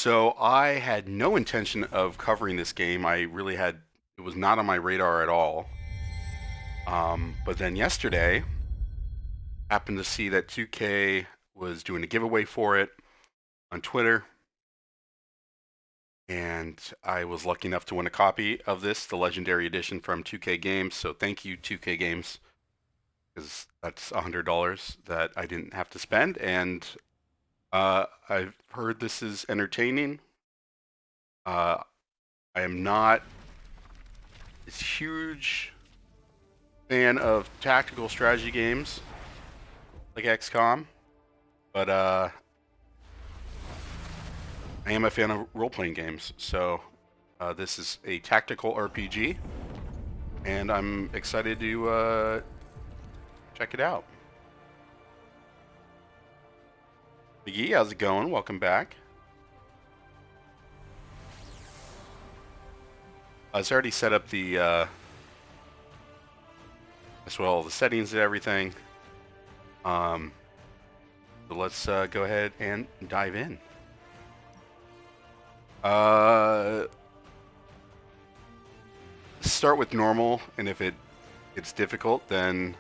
So I had no intention of covering this game. It was not on my radar at all. But then yesterday, happened to see that 2K was doing a giveaway for it on Twitter, and I was lucky enough to win a copy of this, the Legendary Edition from 2K Games. So thank you, 2K Games, because that's $100 that I didn't have to spend. And I've heard this is entertaining. Uh, I am not this huge fan of tactical strategy games like XCOM, but I am a fan of role-playing games. So this is a tactical RPG, and I'm excited to check it out. Biggie, how's it going? Welcome back. It's already set up the as well the settings and everything. So let's go ahead and dive in. Start with normal, and if it's difficult, then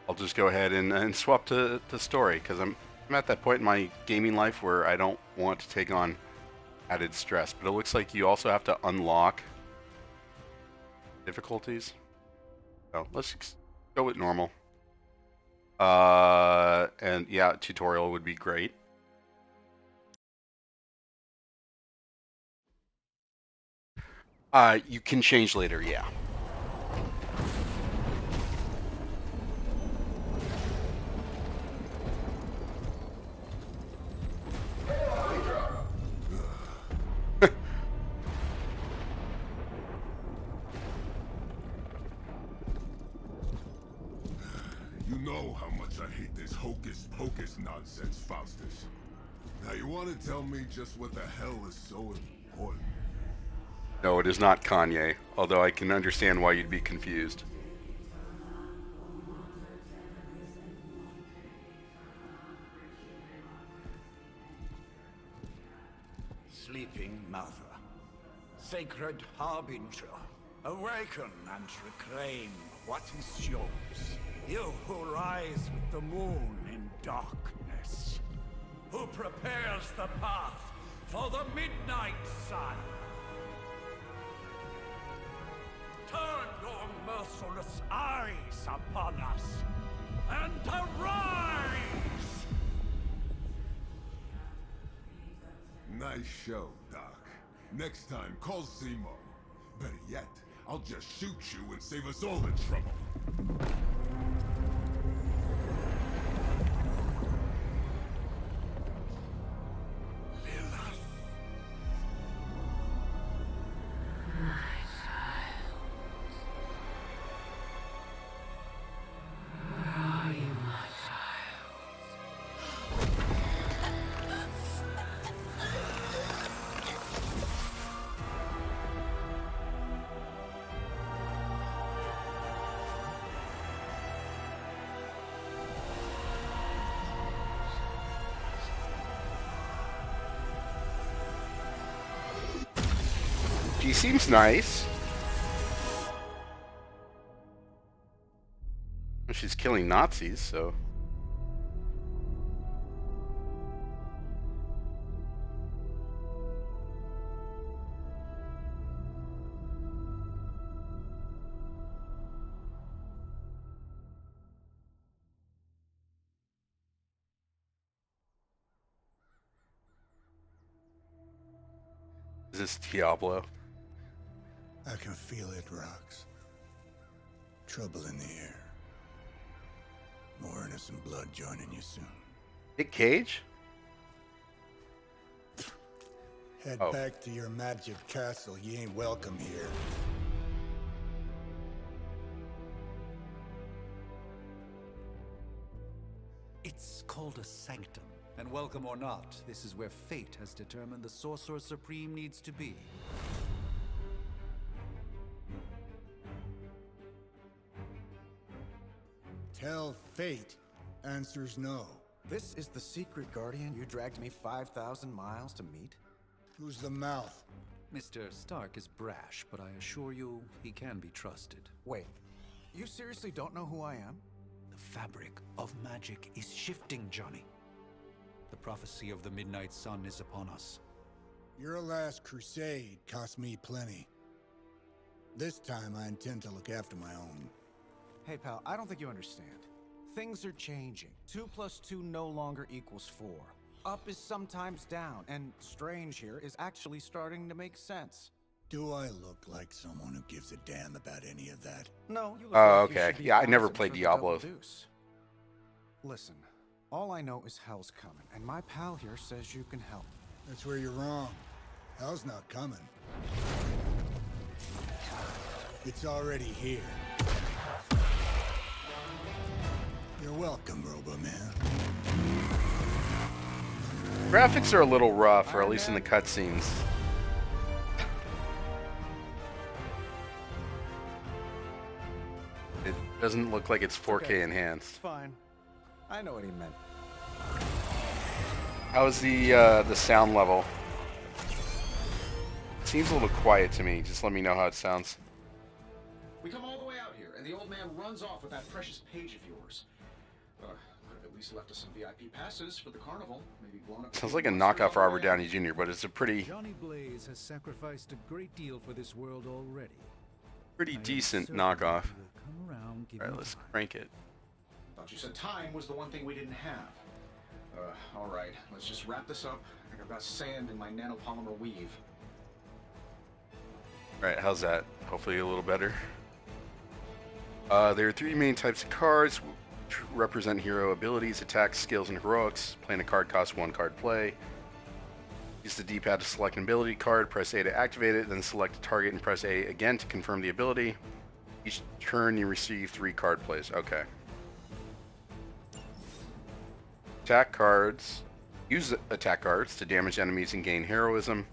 I'll just go ahead and swap to story, because I'm at that point in my gaming life where I don't want to take on added stress. But it looks like you also have to unlock difficulties. So let's go with normal. And yeah, tutorial would be great. You can change later, yeah. You know how much I hate this hocus pocus nonsense, Faustus. Now you want to tell me just what the hell is so important? No, it is not Kanye, although I can understand why you'd be confused. Sleeping Mother, sacred harbinger, awaken and reclaim what is yours. You who rise with the moon in darkness, who prepares the path for the midnight sun. Turn your merciless eyes upon us, and arise! Nice show, Doc. Next time, call Zemo. Better yet, I'll just shoot you and save us all the trouble. She seems nice. She's killing Nazis, so. Is this Diablo? I can feel it, Rox. Trouble in the air. More innocent blood joining you soon. Nick Cage? Head Oh. back to your magic castle. You ain't welcome here. It's called a sanctum. And welcome or not, this is where fate has determined the Sorcerer Supreme needs to be. Tell fate. Answers no. This is the secret guardian you dragged me 5,000 miles to meet? Who's the mouth? Mr. Stark is brash, but I assure you he can be trusted. Wait, you seriously don't know who I am? The fabric of magic is shifting, Johnny. The prophecy of the Midnight Sun is upon us. Your last crusade cost me plenty. This time I intend to look after my own. Hey pal, I don't think you understand. Things are changing. 2 + 2 no longer equals 4. Up is sometimes down, and strange here is actually starting to make sense. Do I look like someone who gives a damn about any of that? No, you look Oh, like you okay. should be Yeah, I never bouncing played for the double Diablo. deuce. Listen, all I know is hell's coming, and my pal here says you can help. That's where you're wrong. Hell's not coming. It's already here. You're welcome, Robo-Man. Graphics are a little rough, or at Iron least in the Man? cutscenes. It doesn't look like it's 4K Okay. enhanced. It's fine. I know what he meant. How's the sound level? Seems a little quiet to me. Just let me know how it sounds. We come all the way out here, and the old man runs off with that precious page of yours. Could have at least left us some VIP passes for the carnival. Maybe blown up. Sounds like a knockoff Robert Downey Jr., but it's a pretty Johnny Blaze has sacrificed a great deal for this world already. I am decent certain knockoff. he will come around, give All right, him let's time. crank it. Thought you said time was the one thing we didn't have. All right, let's just wrap this up. I think I've got sand in my nanopolymer weave. All right, how's that? Hopefully a little better. There are 3 main types of cards, which represent hero abilities, attacks, skills, and heroics. Playing a card costs 1 card play. Use the D-pad to select an ability card, press A to activate it, then select a target and press A again to confirm the ability. Each turn you receive 3 card plays. Okay. Attack cards. Use attack cards to damage enemies and gain heroism.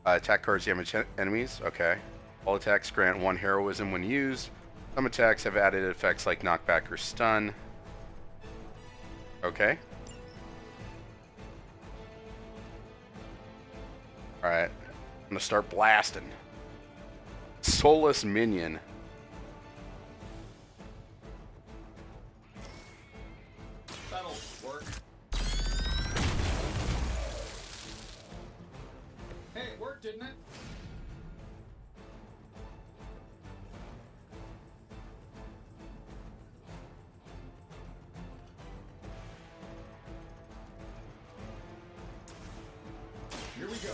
Attack cards damage enemies. Okay. All attacks grant 1 heroism when used. Some attacks have added effects like knockback or stun. Okay. Alright. I'm gonna start blasting. Soulless Minion. That'll work. Hey, it worked, didn't it? Here we go.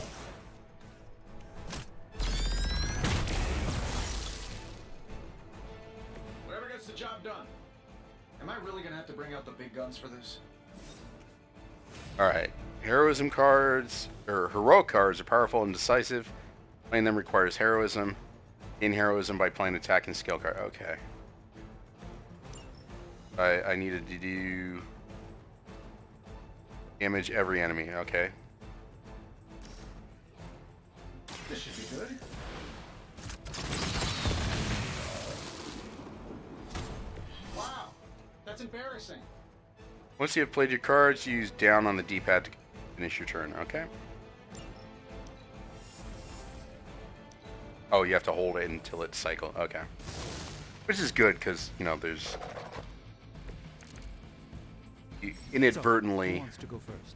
Whatever gets the job done. Am I really gonna have to bring out the big guns for this? Alright. Heroism cards, or heroic cards, are powerful and decisive. Playing them requires heroism. Gain heroism by playing attack and skill card. Okay. I needed to do damage every enemy. Okay. This should be good. Wow, that's embarrassing. Once you have played your cards, use down on the D-pad to finish your turn. Okay. Oh, you have to hold it until it's cycled. Okay. Which is good because, you know, there's... You So, inadvertently who wants to go first?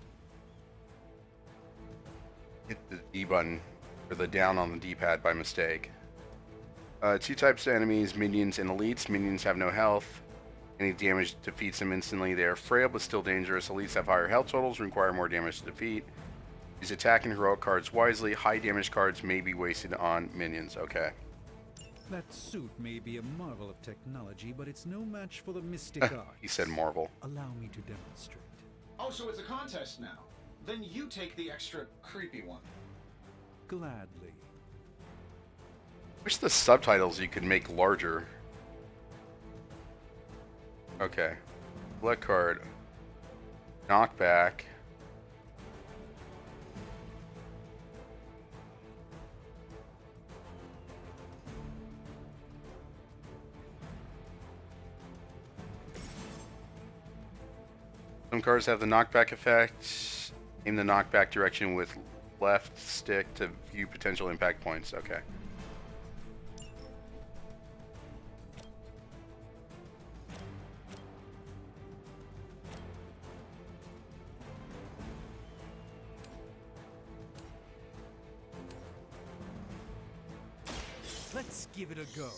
hit the D button, or the down on the D-pad by mistake. 2 types of enemies, minions and elites. Minions have no health. Any damage defeats them instantly. They are frail but still dangerous. Elites have higher health totals, require more damage to defeat. Use attack and heroic cards wisely. High damage cards may be wasted on minions. Okay. That suit may be a marvel of technology, but it's no match for the mystic arts. He said Marvel. Allow me to demonstrate. Oh, so it's a contest now. Then you take the extra creepy one. Gladly. Wish the subtitles you could make larger. Okay. Select card. Knockback. Some cars have the knockback effect. Aim the knockback direction with left stick to view potential impact points. Okay. Let's give it a go.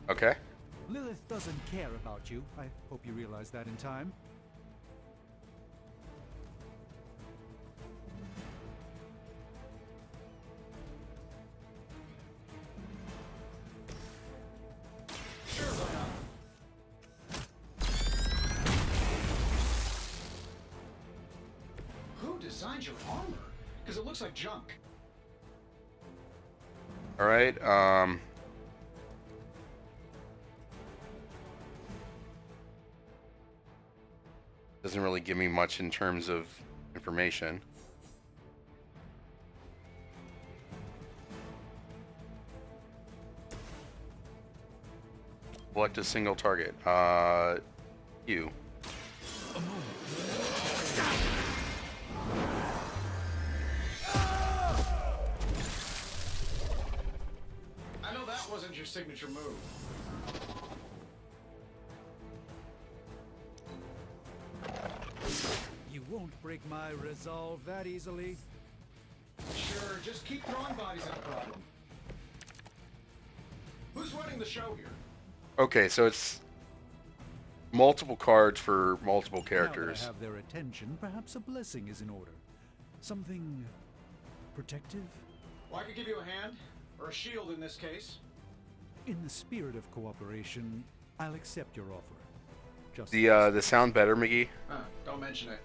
Okay. Lilith doesn't care about you. I hope you realize that in time. Sure, why not? Who designed your armor? Because it looks like junk. All right. Doesn't really give me much in terms of information. Select a single target. You. I know that wasn't your signature move. You won't break my resolve that easily. Sure, just keep throwing bodies at the problem. Who's running the show here? Okay, so it's multiple cards for multiple characters. Now that I have their attention, perhaps a blessing is in order. Something protective? Well, I could give you a hand, or a shield in this case. In the spirit of cooperation, I'll accept your offer. Just The sound better, McGee? Don't mention it.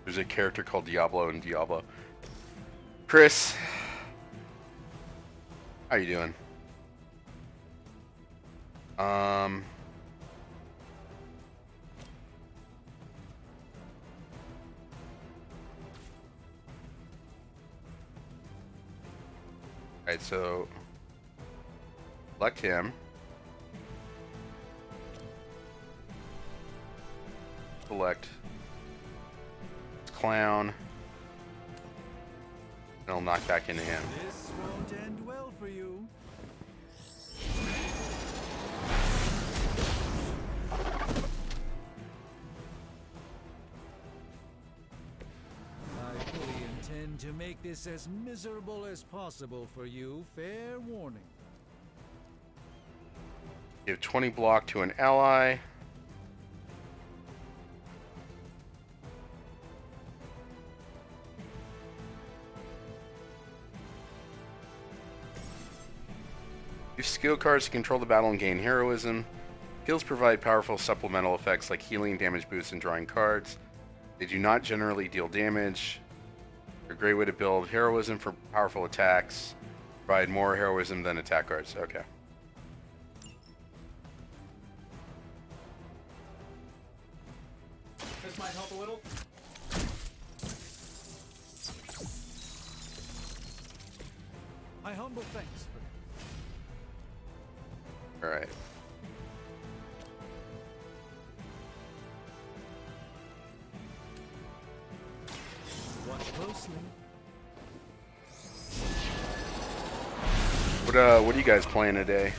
There's a character called Diablo in Diablo. Chris, how you doing? Alright, so select him. Select clown. And I'll knock back into him. This won't end well for you. I fully intend to make this as miserable as possible for you. Fair warning. Give 20 block to an ally. Use skill cards to control the battle and gain heroism. Skills provide powerful supplemental effects like healing, damage boost, and drawing cards. They do not generally deal damage. They're a great way to build heroism for powerful attacks. Provide more heroism than attack cards. Okay. This might help a little. My humble thanks for Alright. watch closely. What are you guys playing today?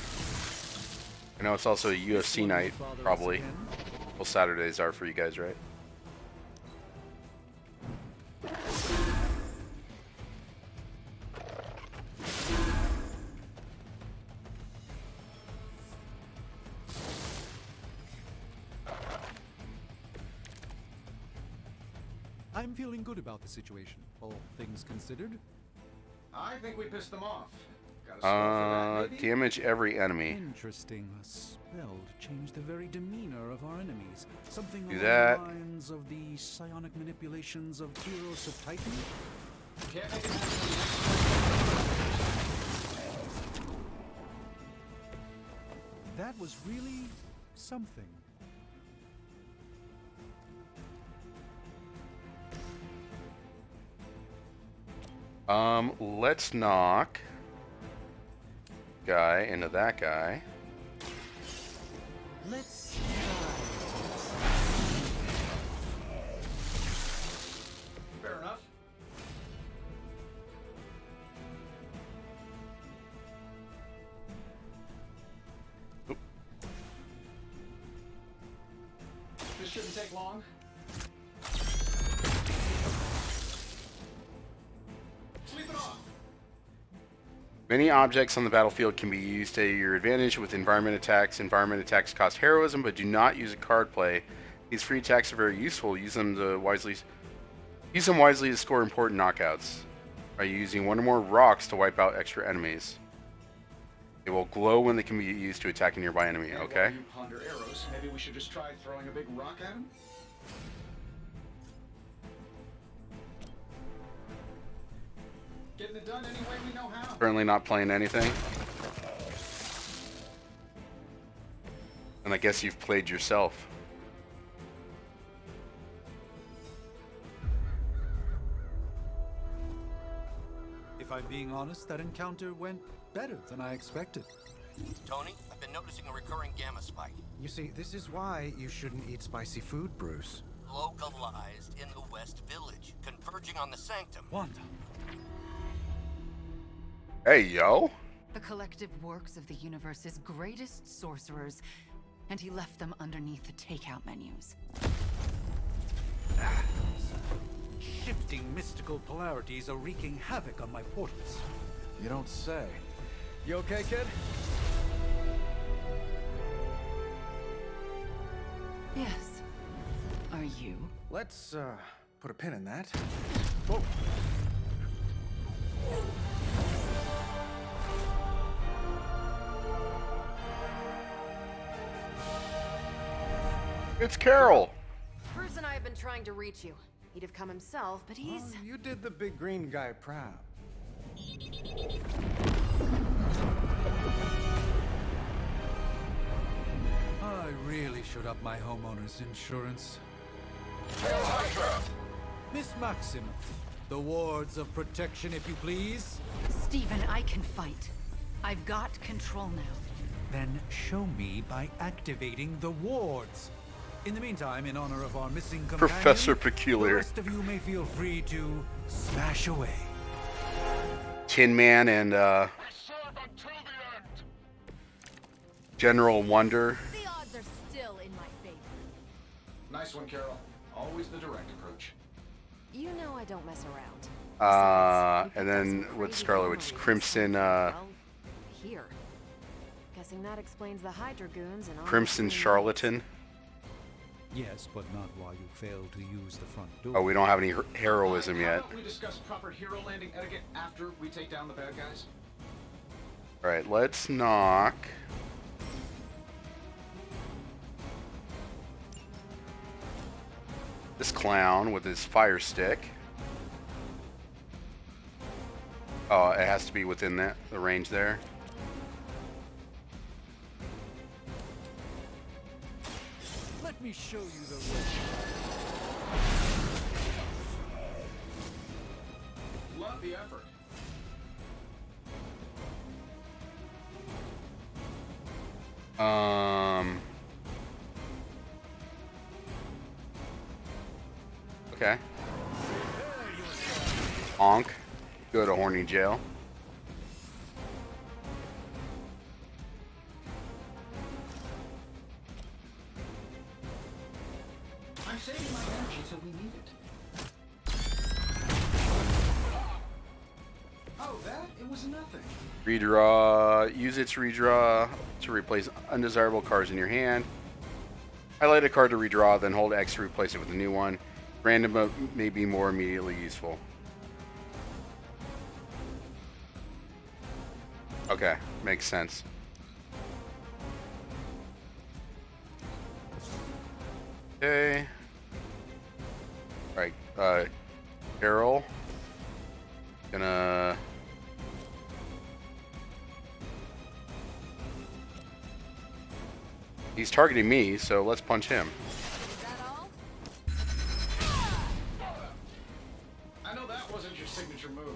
I know it's also a UFC night, probably. Well, Saturdays are for you guys, right? I'm feeling good about the situation, all things considered. I think we pissed them off. Got a spell for that, maybe? Damage every enemy. Interesting. A spell to change the very demeanor of our enemies. Something Do along that. the lines of the psionic manipulations of Heroes of Titan. Can't make it happen. That was really something. Let's knock guy into that guy. Let's Fair enough. Oop. This shouldn't take long. Sweep it off. Many objects on the battlefield can be used to your advantage with environment attacks. Environment attacks cost heroism, but do not use a card play. These free attacks are very useful. Use them wisely to score important knockouts. By using one or more rocks to wipe out extra enemies. They will glow when they can be used to attack a nearby enemy. And Okay. while you ponder arrows, maybe we should just try throwing a big rock at him? Getting it done any way we know how. Currently not playing anything. And I guess you've played yourself. If I'm being honest, that encounter went better than I expected. Tony, I've been noticing a recurring gamma spike. You see, this is why you shouldn't eat spicy food, Bruce. Localized in the West Village, converging on the Sanctum. Wanda. Hey, yo. The collective works of the universe's greatest sorcerers, and he left them underneath the takeout menus. Shifting mystical polarities are wreaking havoc on my portals. You don't say. You okay, kid? Yes. Are you? Let's, put a pin in that. Whoa. It's Carol. Bruce and I have been trying to reach you. He'd have come himself, but he's... Well, you did the big green guy proud. I really should up my homeowner's insurance. Miss Maximoff, the wards of protection, if you please. Stephen, I can fight. I've got control now. Then show me by activating the wards. In the meantime, in honor of our missing companion, Professor the Peculiar. rest of you may feel free to smash away. Tin Man and General Wonder. The odds are still in my favor. Nice one, Carol. Always the direct approach. You know I don't mess around. And then with Scarlet Witch, Crimson, Well, here. Guessing that explains the Hydra goons and all Crimson the human Charlatan. Yes, but not while you fail to use the front door. Oh, we don't have any heroism How yet. about we discuss proper hero landing etiquette after we take down the bad guys? Alright, let's knock. This clown with his fire stick. Oh, it has to be within the range there. Let me show you the way. Love the effort. Okay. Honk. Go to horny jail. I'm saving my energy till we need it. Oh, that? It was nothing. Redraw. Use its redraw to replace undesirable cards in your hand. Highlight a card to redraw, then hold X to replace it with a new one. Random may be more immediately useful. Okay, makes sense. Okay. Alright, Carol. Gonna... He's targeting me, so let's punch him. Is that all? I know that wasn't your signature move.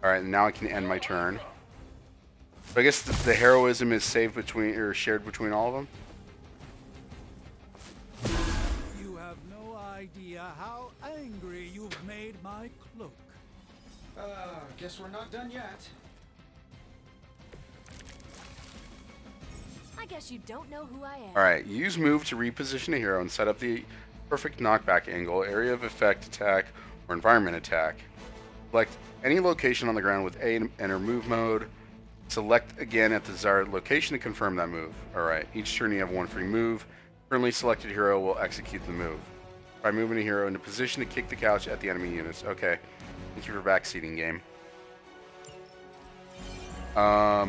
Alright, now I can end my turn. So I guess the heroism is saved between, or shared between all of them? You have no idea how angry you've made my cloak. Guess we're not done yet. I guess you don't know who I am. Alright, use move to reposition a hero and set up the perfect knockback angle, area of effect attack, or environment attack. Select any location on the ground with A and enter move mode. Select again at the desired location to confirm that move. Alright, each turn you have one free move. Currently selected hero will execute the move. By moving a hero into position to kick the couch at the enemy units. Okay, thank you for backseating, game. How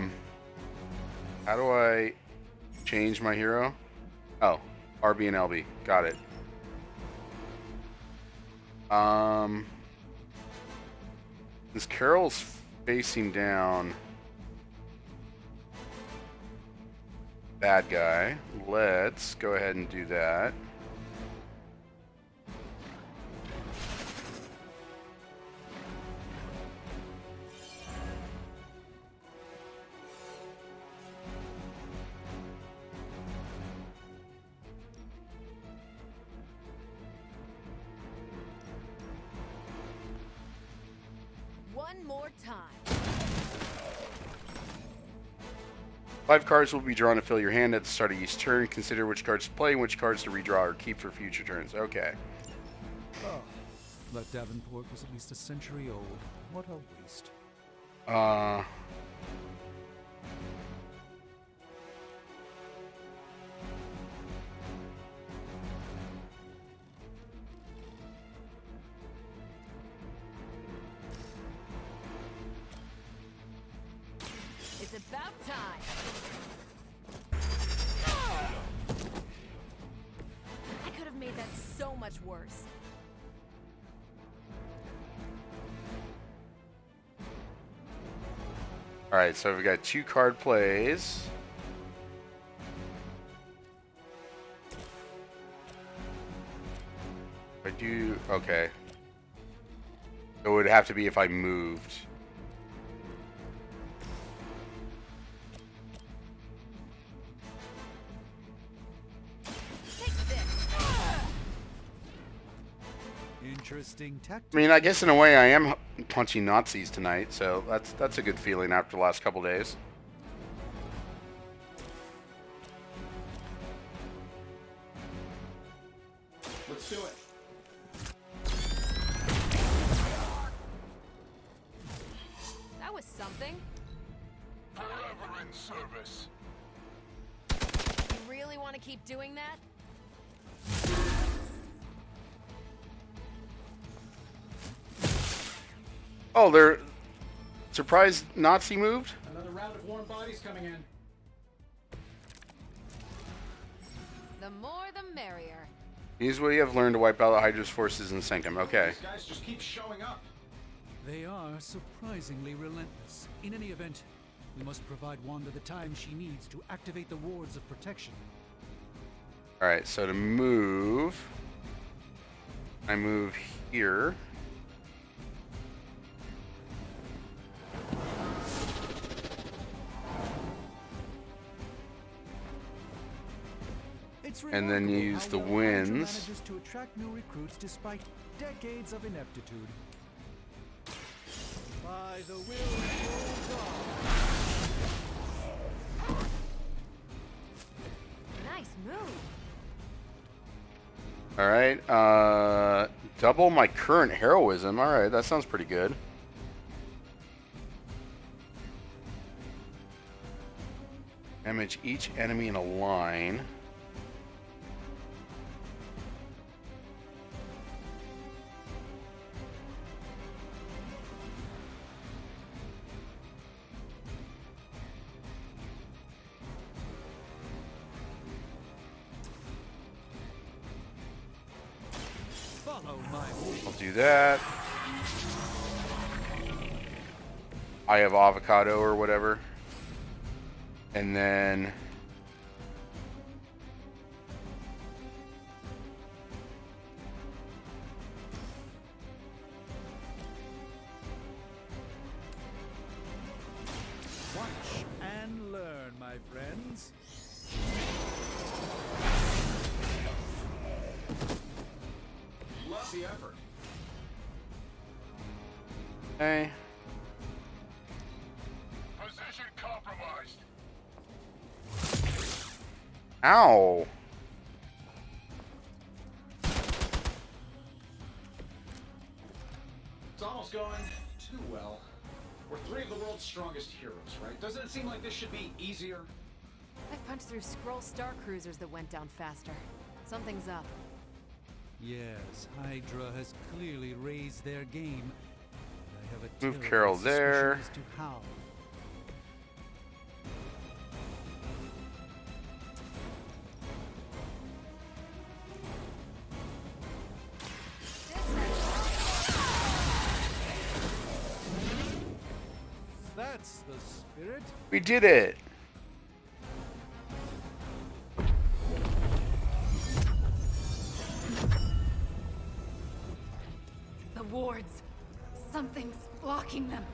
do I change my hero? Oh, RB and LB. Got it. Since Carol's facing down bad guy, let's go ahead and do that. One more time. 5 cards will be drawn to fill your hand at the start of each turn. Consider which cards to play and which cards to redraw or keep for future turns. Okay. Oh, that Davenport was at least a century old. What a waste. It's about time. I could have made that so much worse. Alright, so we've got 2 card plays. I do... okay. It would have to be if I moved. Take this. Interesting tactic. I mean, I guess in a way I am punching Nazis tonight, so that's a good feeling after the last couple days. Let's do it. That was something. Forever in service. You really want to keep doing that? Oh, they're surprised Nazi moved? Another round of warm bodies coming in. The more the merrier. Use what you have learned to wipe out the Hydra's forces in Sanctum. Okay. These guys just keep showing up. They are surprisingly relentless. In any event, we must provide Wanda the time she needs to activate the wards of protection. Alright, so to move, I move here. It's And then remarkable use how the well Hydra winds. manages to attract new recruits despite decades of ineptitude. By the will of God. Nice move. Alright, double my current heroism. Alright, that sounds pretty good. Damage each enemy in a line. Follow my lead. I'll do that. I have avocado or whatever. And then the effort. Hey. Position compromised. Ow. It's almost going too well. We're three of the world's strongest heroes, right? Doesn't it seem like this should be easier? I've punched through Skrull star cruisers that went down faster. Something's up. Yes, Hydra has clearly raised their game. I have a Move terrible Carol suspicion there. as to how. That's the spirit. We did it. The wards. Something's blocking them.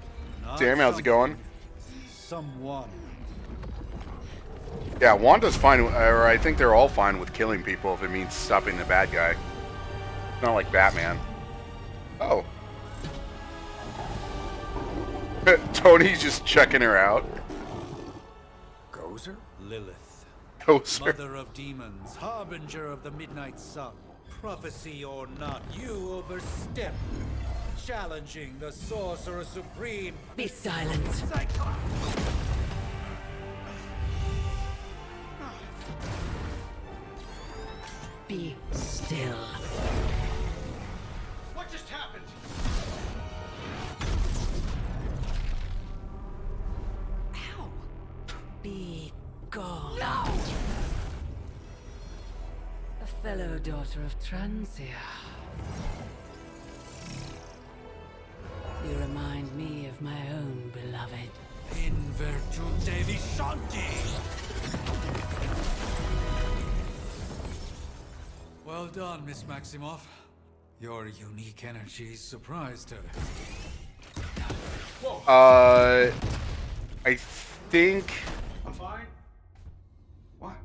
Not Damn, how's it going? Someone. Yeah, Wanda's fine, or I think they're all fine with killing people if it means stopping the bad guy. Not like Batman. Oh. Tony's just checking her out. Gozer? Lilith. Gozer. Mother of demons, harbinger of the midnight sun. Prophecy or not, you overstep. Challenging the Sorcerer Supreme. Be silent. Be still. What just happened? Ow. Be gone. No! A fellow daughter of Transia. You remind me of my own beloved. In virtute vishanti. Well done, Miss Maximoff. Your unique energy surprised her. I think I'm fine. What?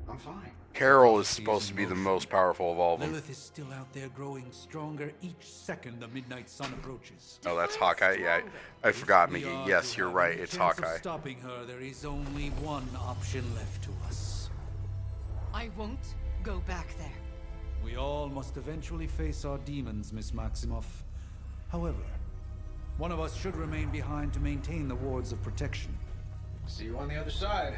I'm fine. Carol is supposed to be the most powerful of all of them. Lilith is still out there growing stronger each second the midnight sun approaches. Oh, that's Hawkeye? Yeah, I forgot, We Mickey. are Yes, to you're have right. any It's chance of Hawkeye. Stopping her, there is only one option left to us. I won't go back there. We all must eventually face our demons, Miss Maximoff. However, one of us should remain behind to maintain the wards of protection. See you on the other side.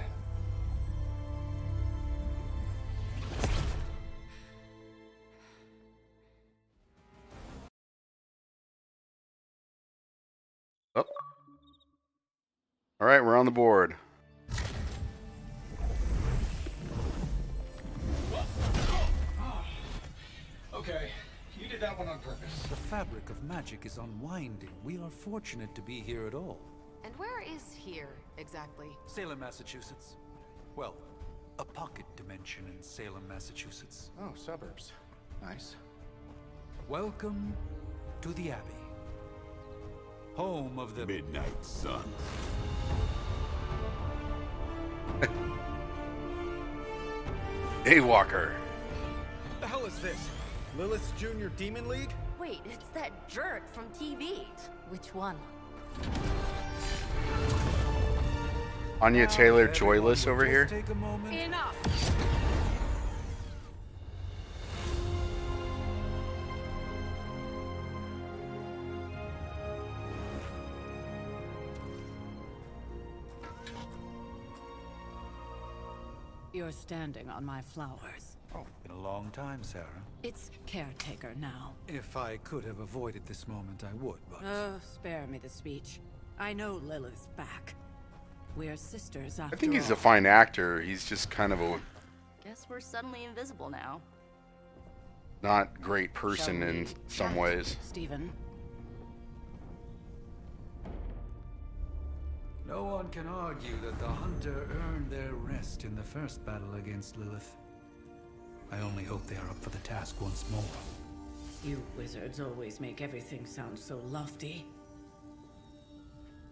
Oh. All right, we're on the board. Okay, you did that one on purpose. The fabric of magic is unwinding. We are fortunate to be here at all. And where is here, exactly? Salem, Massachusetts. Well, a pocket dimension in Salem, Massachusetts. Oh, suburbs. Nice. Welcome to the Abbey. Home of the Midnight Sun. Daywalker. The hell is this? Lilith's Junior Demon League? Wait, it's that jerk from TV. Which one? Anya Taylor Everyone Joyless will over just here. Take a moment. Enough! You're standing on my flowers. Oh, been a long time, Sarah. It's caretaker now. If I could have avoided this moment, I would, but... Oh, spare me the speech. I know Lilith's back. We're sisters after I think he's all. a fine actor. He's just kind of a Guess we're suddenly invisible now. not great person Shall in we some chat, ways. Stephen? No one can argue that the Hunter earned their rest in the first battle against Lilith. I only hope they are up for the task once more. You wizards always make everything sound so lofty.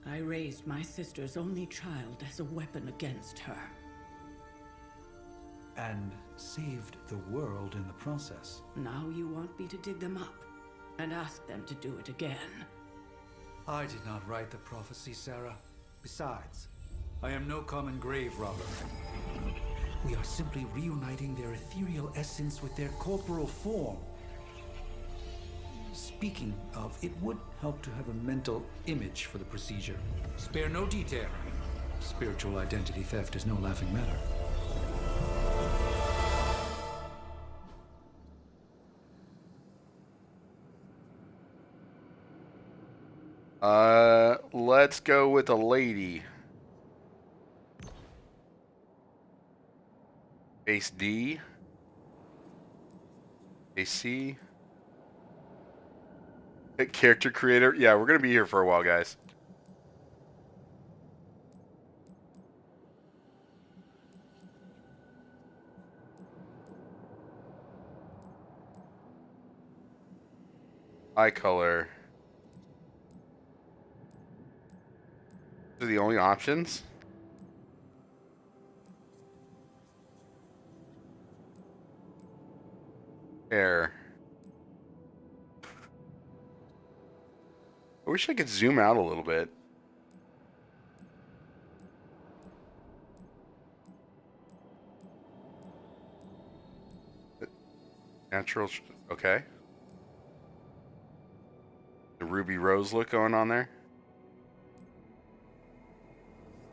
I raised my sister's only child as a weapon against her. And saved the world in the process. Now you want me to dig them up? and ask them to do it again. I did not write the prophecy, Sarah. Besides, I am no common grave robber. We are simply reuniting their ethereal essence with their corporal form. Speaking of, it would help to have a mental image for the procedure. Spare no detail. Spiritual identity theft is no laughing matter. Let's go with a lady. Base D. Base C. Hit character creator. Yeah, we're gonna be here for a while, guys. Eye color. Those are the only options. Hair. I wish I could zoom out a little bit. Natural, okay. The Ruby Rose look going on there.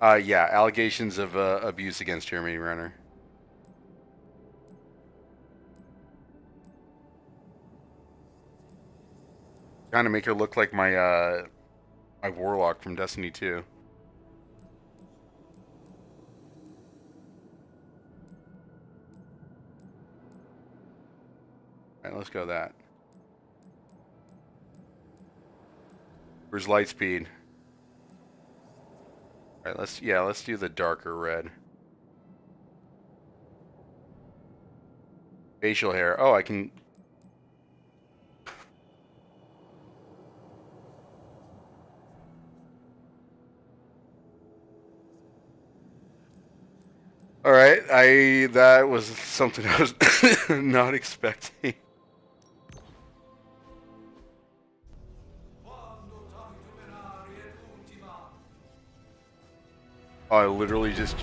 Yeah, allegations of abuse against Jeremy Renner. Kind of make her look like my my warlock from Destiny 2. Alright, let's go that. Where's Lightspeed? Alright, let's do the darker red. Facial hair. Oh, I can. Alright, that was something I was not expecting. Oh, I literally just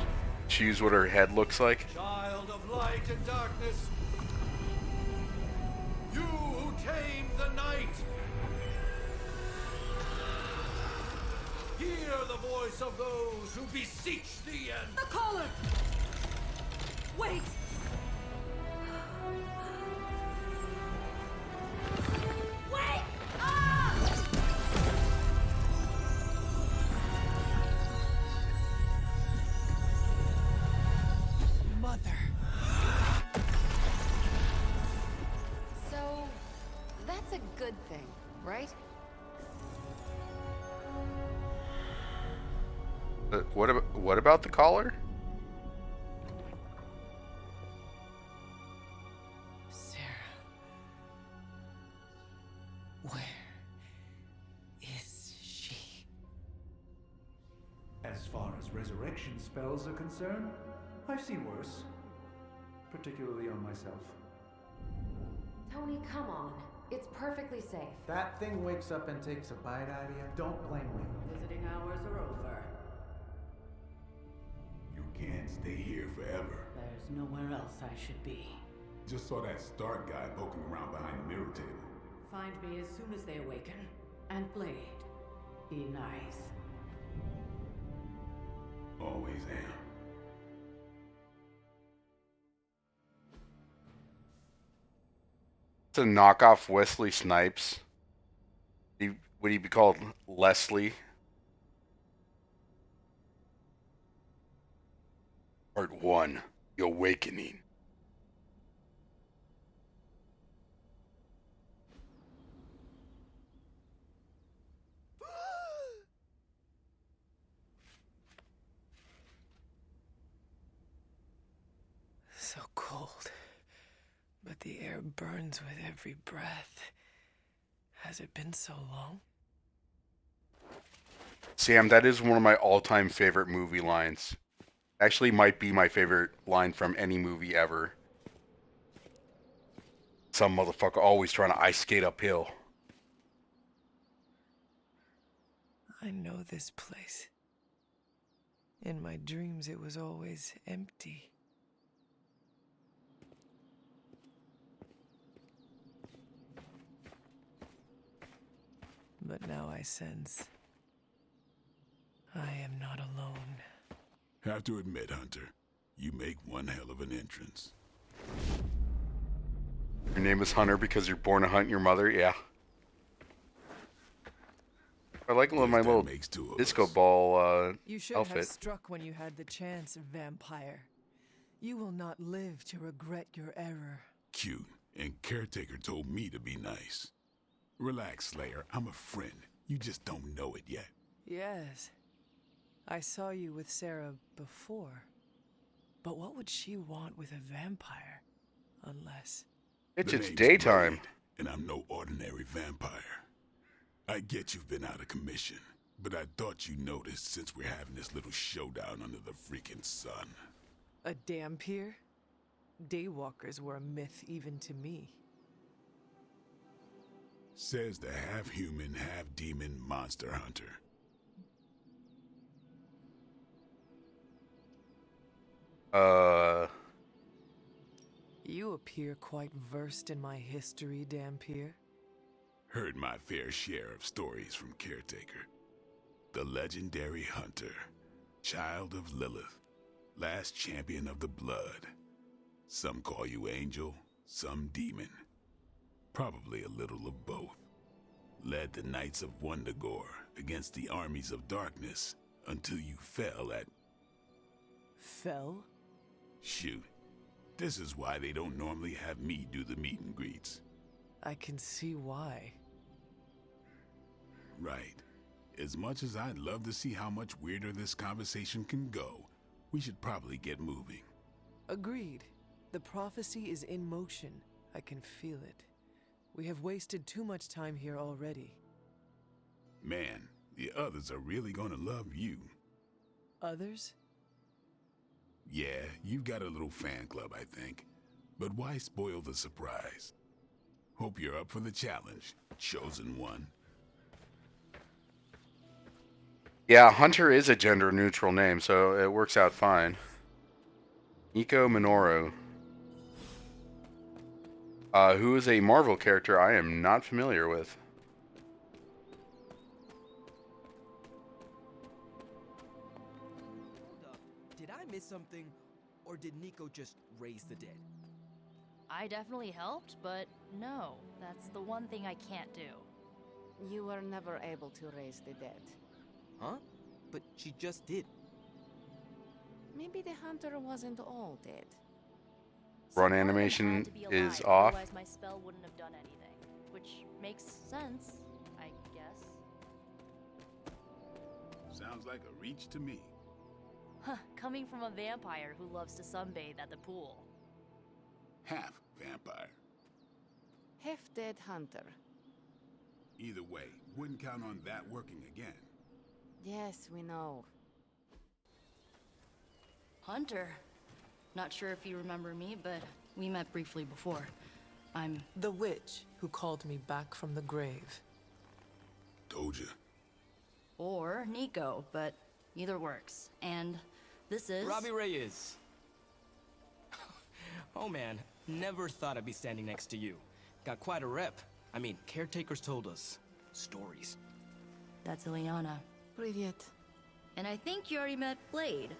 choose what her head looks like. Child of light and darkness, you who tame the night, hear the voice of those who beseech thee and... The collar! Wait! Wait! Ah! Mother. So, that's a good thing, right? What about the collar? Sarah. Where is she? As far as resurrection spells are concerned, I've seen worse. Particularly on myself. Tony, come on. It's perfectly safe. That thing wakes up and takes a bite out of you. Don't blame me. Visiting hours are over. You can't stay here forever. There's nowhere else I should be. Just saw that Stark guy poking around behind the mirror table. Find me as soon as they awaken. And Blade, be nice. Always am. It's a knockoff Wesley Snipes. Would he be called Leslie? Part 1, The Awakening. So cold. But the air burns with every breath. Has it been so long? Sam, that is one of my all-time favorite movie lines. Actually might be my favorite line from any movie ever. Some motherfucker always trying to ice skate uphill. this place. In my dreams, it was always empty. But now I sense I am not alone. Have to admit, Hunter, you make one hell of an entrance. Your name is Hunter because you're born to hunt your mother? Yeah. I like my little disco ball You should outfit. have struck when you had the chance, vampire. You will not live to regret your error. Cute, and Caretaker told me to be nice. Relax, Slayer. I'm a friend. You just don't know it yet. Yes. I saw you with Sarah before. But what would she want with a vampire? Unless... It's The name's daytime. Blade, and I'm no ordinary vampire. I get you've been out of commission, but I thought you noticed since we're having this little showdown under the freaking sun. a Dhampir? Daywalkers were a myth even to me. Says the half-human, half-demon monster hunter. You appear quite versed in my history, Dhampir. Heard my fair share of stories from Caretaker. The legendary hunter, child of Lilith, last champion of the blood. Some call you angel, some demon. Probably a little of both. Led the Knights of Wundagore against the armies of darkness until you fell at... Fell? Shoot. This is why they don't normally have me do the meet and greets. I can see why. Right. As much as I'd love to see how much weirder this conversation can go, we should probably get moving. Agreed. The prophecy is in motion. I can feel it. We have wasted too much time here already. Man, the others are really gonna love you. Others? Yeah, you've got a little fan club, I think. But why spoil the surprise? Hope you're up for the challenge, chosen one. Yeah, Hunter is a gender-neutral name, so it works out fine. Nico Minoru. Who is a Marvel character I am not familiar with. Did I miss something, or did Nico just raise the dead? I definitely helped, but no, that's the one thing I can't do. You were never able to raise the dead. Huh? But she just did. Maybe the hunter wasn't all dead. Run Some part of them animation had to be is alive, off. Otherwise my spell wouldn't have done anything. Which makes sense, I guess. Sounds like a reach to me. Huh, coming from a vampire who loves to sunbathe at the pool. Half vampire. Half-dead hunter. Either way, wouldn't count on that working again. Yes, we know. Hunter. Not sure if you remember me, but we met briefly before. I'm... The witch who called me back from the grave. Told ya. Or Nico, but either works. And this is... Robbie Reyes. Oh man, never thought I'd be standing next to you. Got quite a rep. I mean, caretakers told us stories. That's Ileana. Привет. And I think you already met Blade.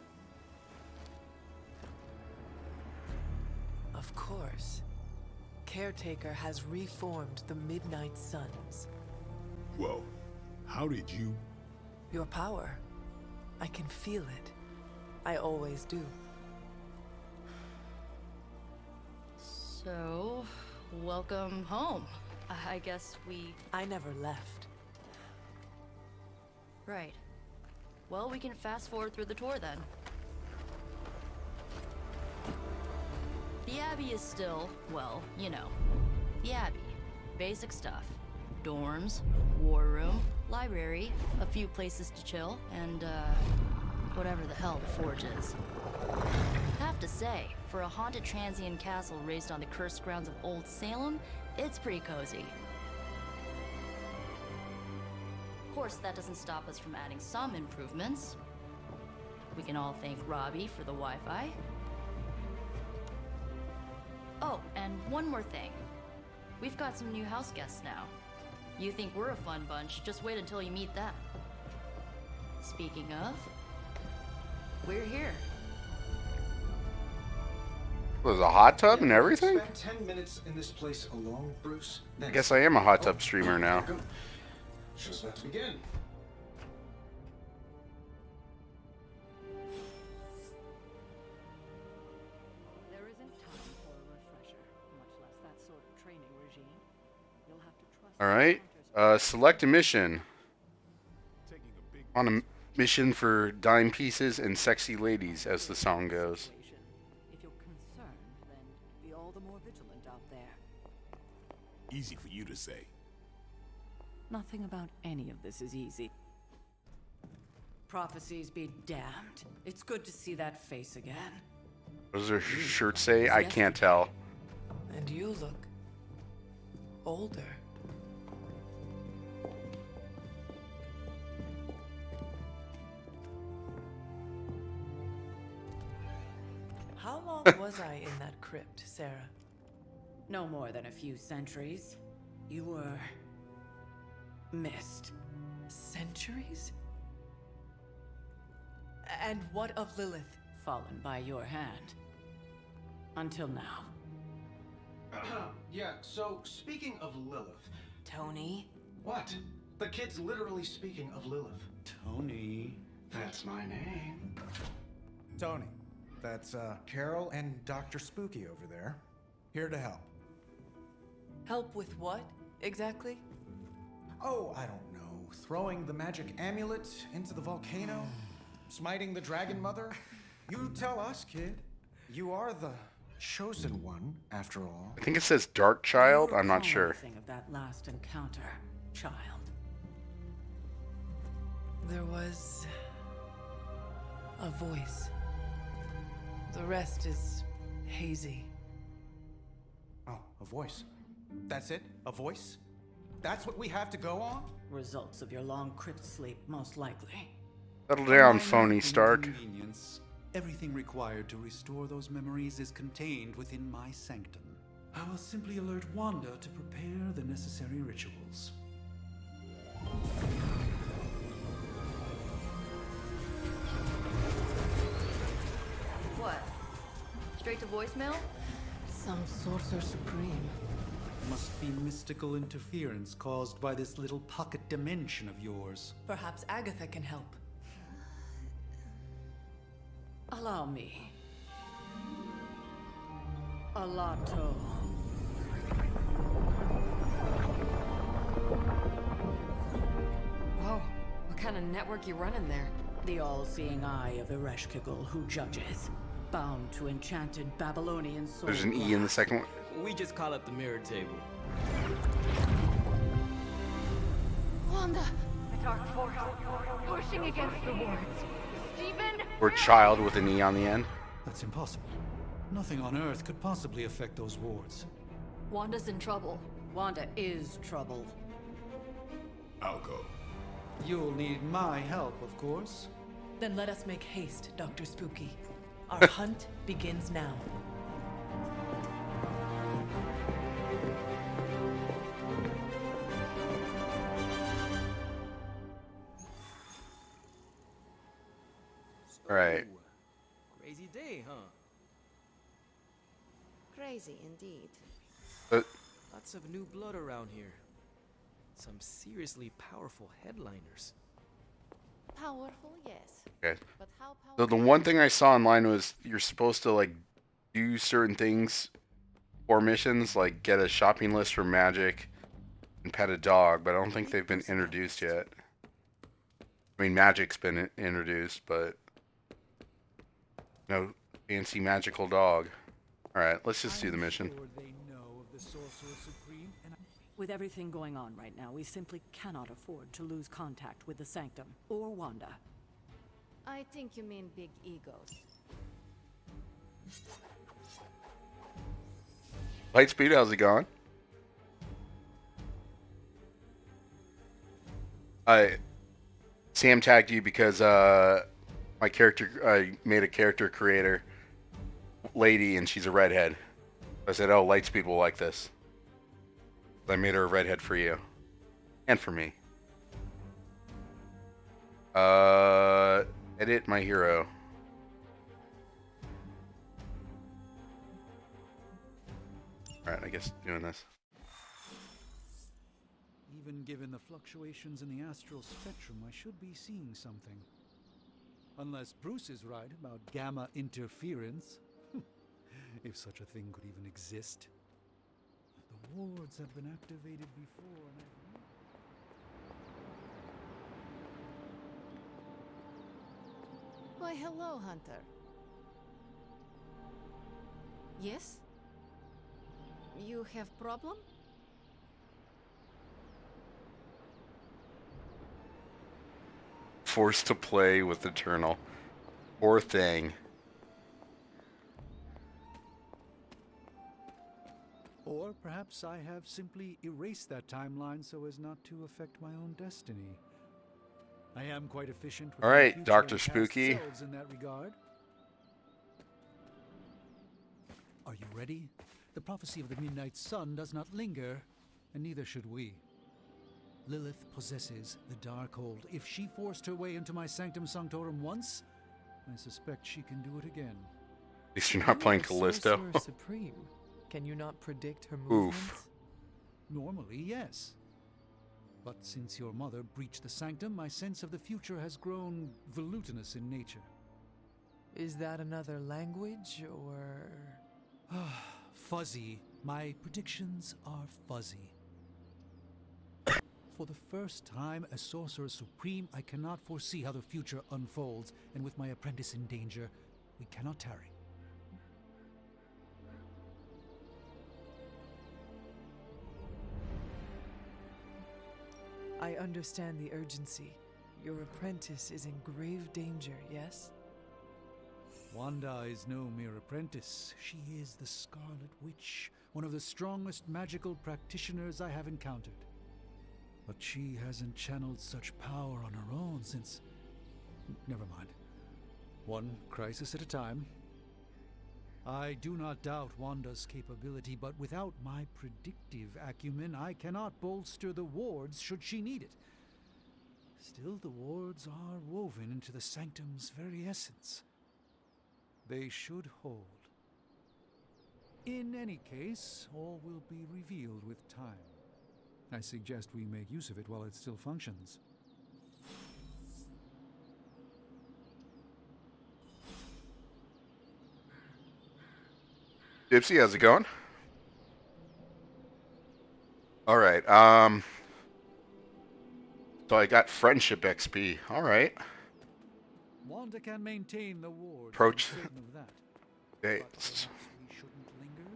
Of course. Caretaker has reformed the Midnight Suns. Whoa. How did you... Your power. I can feel it. I always do. So, welcome home. I guess we... I never left. Right. Well, we can fast forward through the tour then. The Abbey is still, well, you know, the Abbey. Basic stuff. Dorms, war room, library, a few places to chill, and, whatever the hell the Forge is. Have to say, for a haunted transient castle raised on the cursed grounds of Old Salem, it's pretty cozy. course, that doesn't stop us from adding some improvements. We can all thank Robbie for the Wi-Fi. Oh, and one more thing. We've got some new house guests now. You think we're a fun bunch, just wait until you meet them. Speaking of, we're here. Was a hot tub and everything? Spend 10 minutes in this place alone, Bruce. I guess I am a hot tub streamer now. Show's about to begin. There isn't time for a refresher, much less that sort of training regime. You'll have to trust. All right. Select a mission. On a mission for dime pieces and sexy ladies, as the song goes. If you're concerned, then be all the more vigilant out there. Easy for you to say. Nothing about any of this is easy. Prophecies be damned. It's good to see that face again. What does her shirt say? I can't tell. And you look older. How long was I in that crypt, Sarah? No more than a few centuries. You were missed. Centuries? And what of Lilith? Fallen by your hand. Until now. Yeah, so speaking of Lilith. Tony? What? The kid's literally speaking of Lilith. Tony. That's my name. Tony, that's Carol and Dr. Spooky over there. Here to help. Help with what, exactly? Oh, I don't know. Throwing the magic amulet into the volcano? Smiting the dragon mother? You tell us, kid. You are the chosen one, after all. I think it says Dark Child. I'm not sure. Anything of that last encounter, child. There was a voice. The rest is hazy. Oh, a voice. That's it? A voice? That's what we have to go on? Results of your long crypt sleep, most likely. Settle down, phony Stark. Inconvenience. Everything required to restore those memories is contained within my sanctum. I will simply alert Wanda to prepare the necessary rituals. What? Straight to voicemail? Some sorcerer supreme. Must be mystical interference caused by this little pocket dimension of yours. Perhaps Agatha can help. Allow me. Alato. Whoa, what kind of network you running there? The all-seeing eye of Ereshkigal who judges. Bound to enchanted Babylonian soul. There's an E in the second one. We just call it the mirror table. Wanda! The dark force, pushing against the wards. Stephen! Or Child with an E on the end. That's impossible. Nothing on Earth could possibly affect those wards. Wanda's in trouble. Wanda is trouble. I'll go. You'll need my help, of course. Then let us make haste, Dr. Spooky. Our hunt begins now. Right. Crazy day, huh? Crazy indeed. Lots of new blood around here. Some seriously powerful headliners. Powerful, yes. Okay. But how So powerful? the one thing I saw online was you're supposed to like do certain things for missions, like get a shopping list for magic and pet a dog, but I don't think they've been introduced yet. I mean, magic's been introduced, but no fancy magical dog. All right, let's just do the mission. With everything going on right now, we simply cannot afford to lose contact with the Sanctum or Wanda. I think you mean big egos. Lightspeed, how's it going? Sam tagged you because my character, I made a character creator lady, and she's a redhead. I said, "Oh, Lightspeed will like this." I made her a redhead for you, and for me. Edit my hero. All right, I guess doing this. Even given the fluctuations in the astral spectrum, I should be seeing something. Unless Bruce is right about gamma interference. If such a thing could even exist. The wards have been activated before, and Why, hello, Hunter. Yes? You have problem? Forced to play with Eternal. Poor thing. Or perhaps I have simply erased that timeline so as not to affect my own destiny. I am quite efficient with All my right, future Dr. and past Spooky. selves in that regard. Are you ready? The prophecy of the Midnight Sun does not linger, and neither should we. Lilith possesses the Darkhold. If she forced her way into my Sanctum Sanctorum once, I suspect she can do it again. At least you're not playing The Callisto. Sorcerer Supreme. Can you not predict her movements? Oof. Normally, yes. But since your mother breached the sanctum, my sense of the future has grown volutinous in nature. Is that another language, or...? Fuzzy. My predictions are fuzzy. For the first time as Sorcerer Supreme, I cannot foresee how the future unfolds, and with my apprentice in danger, we cannot tarry. I understand the urgency. Your apprentice is in grave danger, yes? Wanda is no mere apprentice. She is the Scarlet Witch, one of the strongest magical practitioners I have encountered. But she hasn't channeled such power on her own since... Never mind. One crisis at a time. I do not doubt Wanda's capability, but without my predictive acumen, I cannot bolster the wards should she need it. Still, the wards are woven into the sanctum's very essence. They should hold. In any case, all will be revealed with time. I suggest we make use of it while it still functions. Gypsy, how's it going? All right. So I got friendship XP. All right. Wanda can maintain the wards. Approach. I'm certain of that. Okay. But perhaps we shouldn't linger?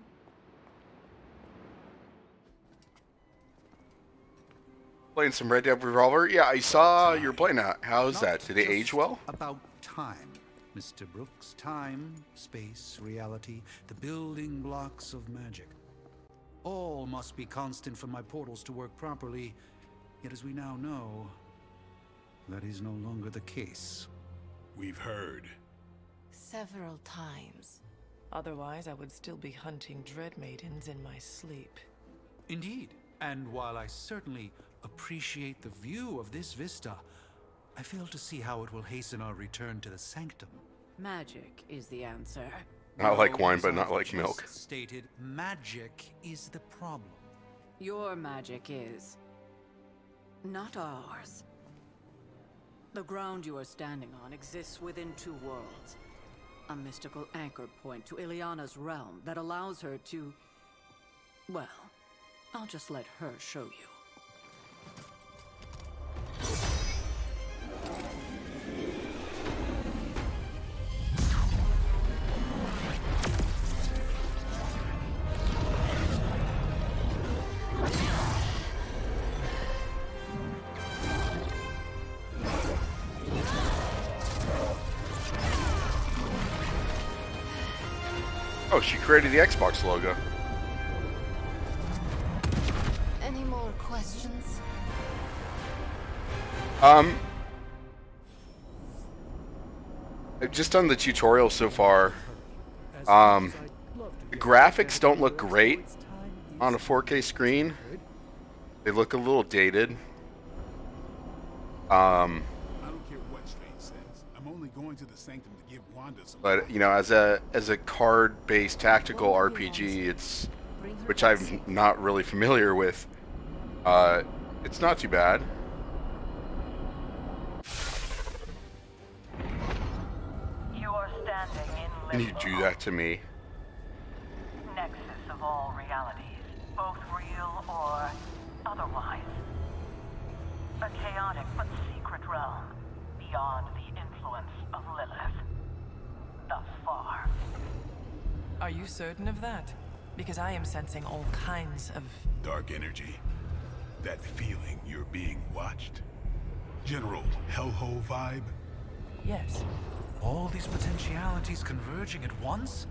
Playing some Red Dead Revolver. Yeah, I saw you're playing that. How's that? Did it age well? About time, Mr. Brooks. Time, space, reality, the building blocks of magic. All must be constant for my portals to work properly. Yet as we now know, that is no longer the case. We've heard. Several times. Otherwise, I would still be hunting Dread Maidens in my sleep. Indeed. And while I certainly appreciate the view of this vista, I fail to see how it will hasten our return to the sanctum. Magic is the answer. Not like wine, as but not I've like just milk. Stated, magic is the problem. Your magic is not ours. The ground you are standing on exists within two worlds. A mystical anchor point to Ileana's realm that allows her to... Well, I'll just let her show you. Oh, she created the Xbox logo. Any more questions? just on the tutorial so far, the graphics don't look great on a 4K screen. They look a little dated. I don't care what Strange says. I'm only going to the Sanctum to give Wanda some. But you know, as a card-based tactical RPG, which I'm not really familiar with. It's not too bad. You are standing in Can you limbo, do that to me? nexus of all realities, both real or otherwise. A chaotic but secret realm beyond the influence of Lilith. Thus far. Are you certain of that? Because I am sensing all kinds of... Dark energy. That feeling you're being watched. General hellhole vibe. Yes. All these potentialities converging at once?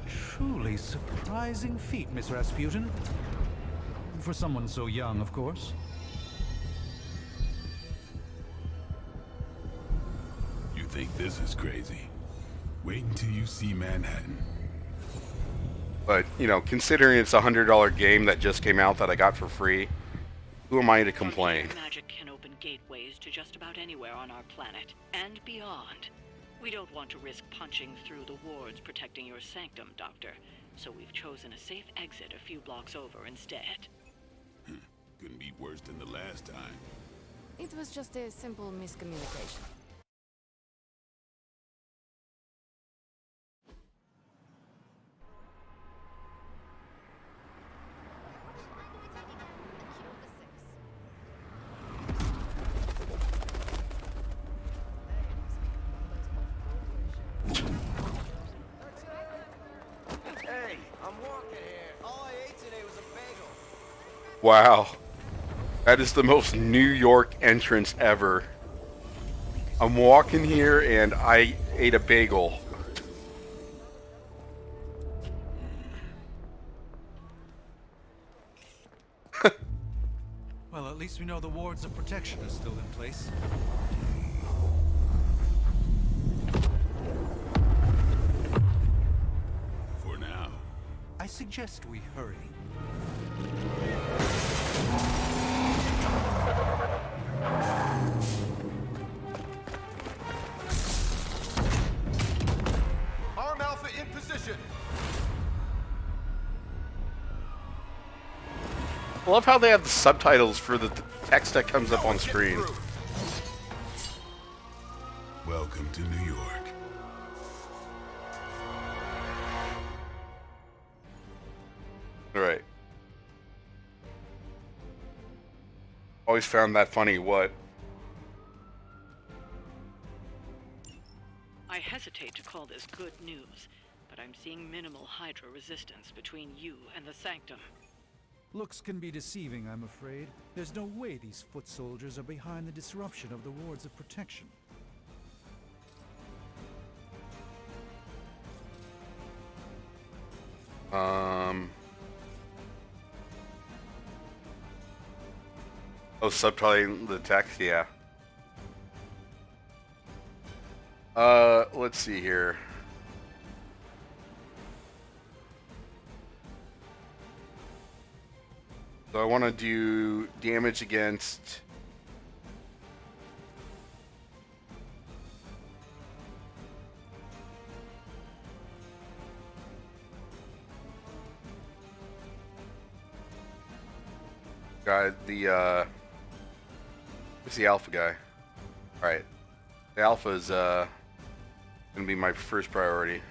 Truly surprising feat, Miss Rasputin. For someone so young, of course. You think this is crazy? Wait until you see Manhattan. But, you know, considering it's a $100 game that just came out that I got for free, who am I to complain? Magic can open gateways to just about anywhere on our planet, and beyond. We don't want to risk punching through the wards protecting your sanctum, Doctor, so we've chosen a safe exit a few blocks over instead. Couldn't be worse than the last time. It was just a simple miscommunication. Hey, I'm walking here. All I ate today was a bagel. Wow. That is the most New York entrance ever. I'm walking here and I ate a bagel. Well, at least we know the wards of protection are still in place. For now. I suggest we hurry. Arm Alpha in position. I love how they have the subtitles for the text that comes up on screen. Welcome to New York. Alright. Always found that funny, what? I hesitate to call this good news, but I'm seeing minimal Hydra resistance between you and the Sanctum. Looks can be deceiving, I'm afraid. There's no way these foot soldiers are behind the disruption of the wards of protection. Oh, subtitling the text, yeah. Let's see here. So I want to do damage against... Who's the alpha guy? Alright. The alpha is gonna be my first priority.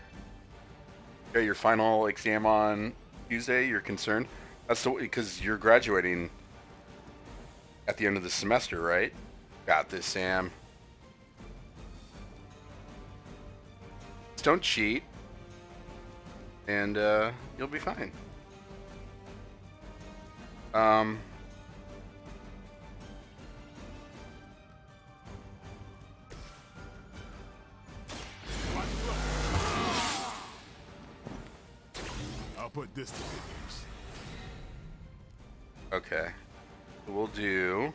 Okay, your final exam on Tuesday, you're concerned? That's because you're graduating at the end of the semester, right? Got this, Sam. Just don't cheat. And you'll be fine. I'll put this to good use. Okay. We'll do...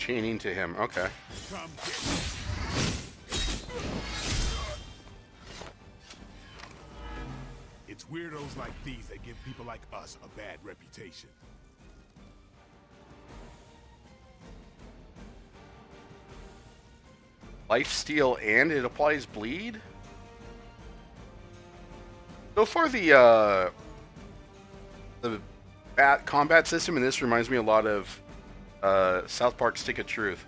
chaining to him. Okay. Come get me. It's weirdos like these that give people like us a bad reputation. Life steal and it applies bleed? So far the combat system in this reminds me a lot of South Park Stick of Truth.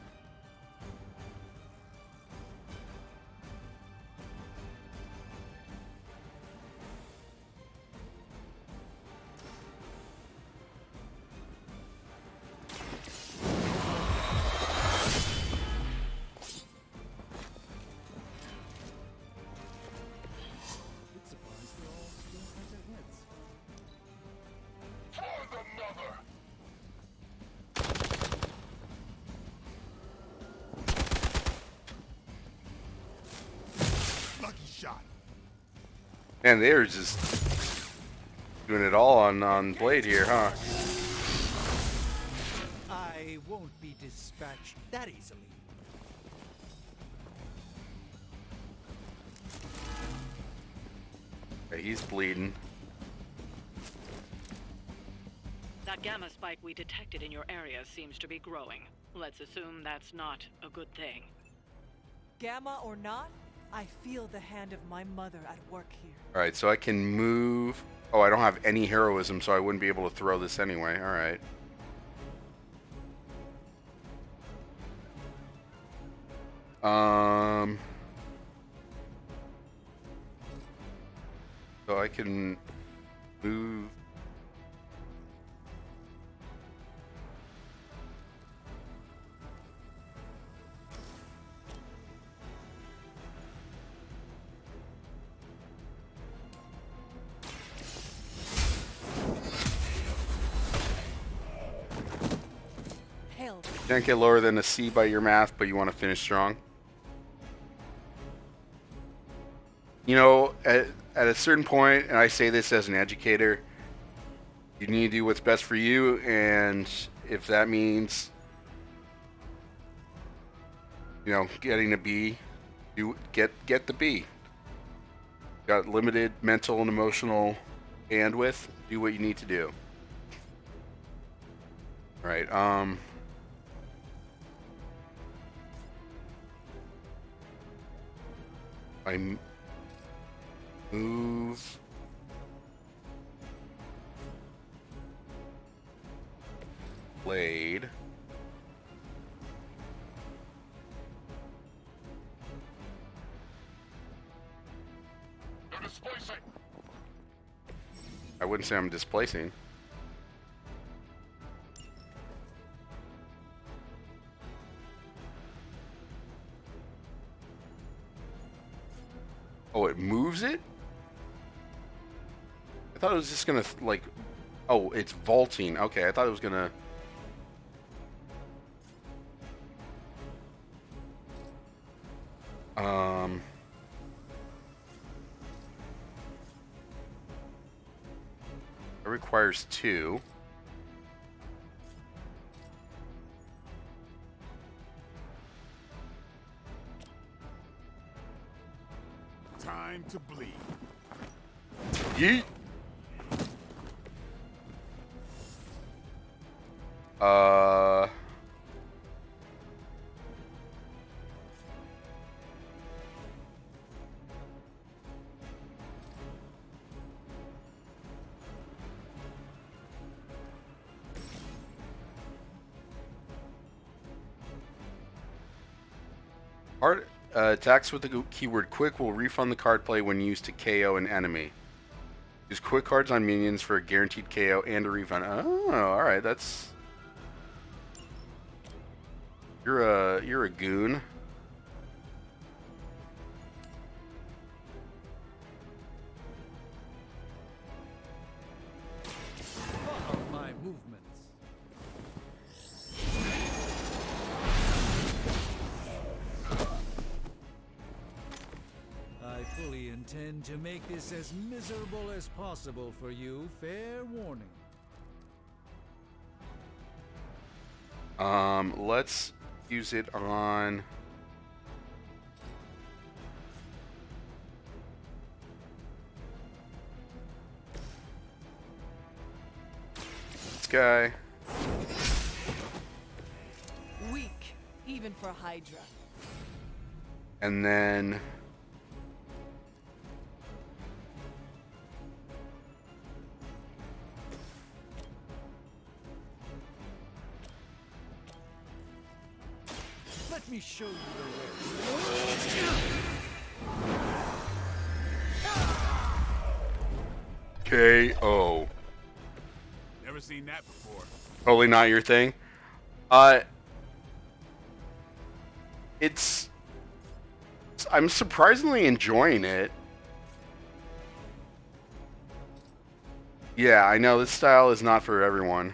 Man, they're just doing it all on Blade here, huh? I won't be dispatched that easily. Okay, he's bleeding. That gamma spike we detected in your area seems to be growing. Let's assume that's not a good thing. Gamma or not, I feel the hand of my mother at work here. Alright, so I can move... Oh, I don't have any heroism, so I wouldn't be able to throw this anyway. Alright. So I can move... Can't get lower than a C by your math, but you want to finish strong. You know, at a certain point, and I say this as an educator, you need to do what's best for you, and if that means, you know, getting a B, you get the B. Got limited mental and emotional bandwidth, do what you need to do. All right, I move Blade. You're displacing. I wouldn't say I'm displacing. Oh, it moves it? I thought it was just gonna, like... Oh, it's vaulting. Okay, I thought it was gonna... It requires 2. Time to bleed. Yeet. Attacks with the keyword quick will refund the card play when used to KO an enemy. Use quick cards on minions for a guaranteed KO and a refund. Oh, alright, that's... You're a goon. Follow my movements. I fully intend to make this as miserable as possible for you. Fair warning. Let's use it on... this guy. Weak, even for Hydra. And then... Let me show you the way. KO. Never seen that before. Totally not your thing. It's I'm surprisingly enjoying it. Yeah, I know this style is not for everyone.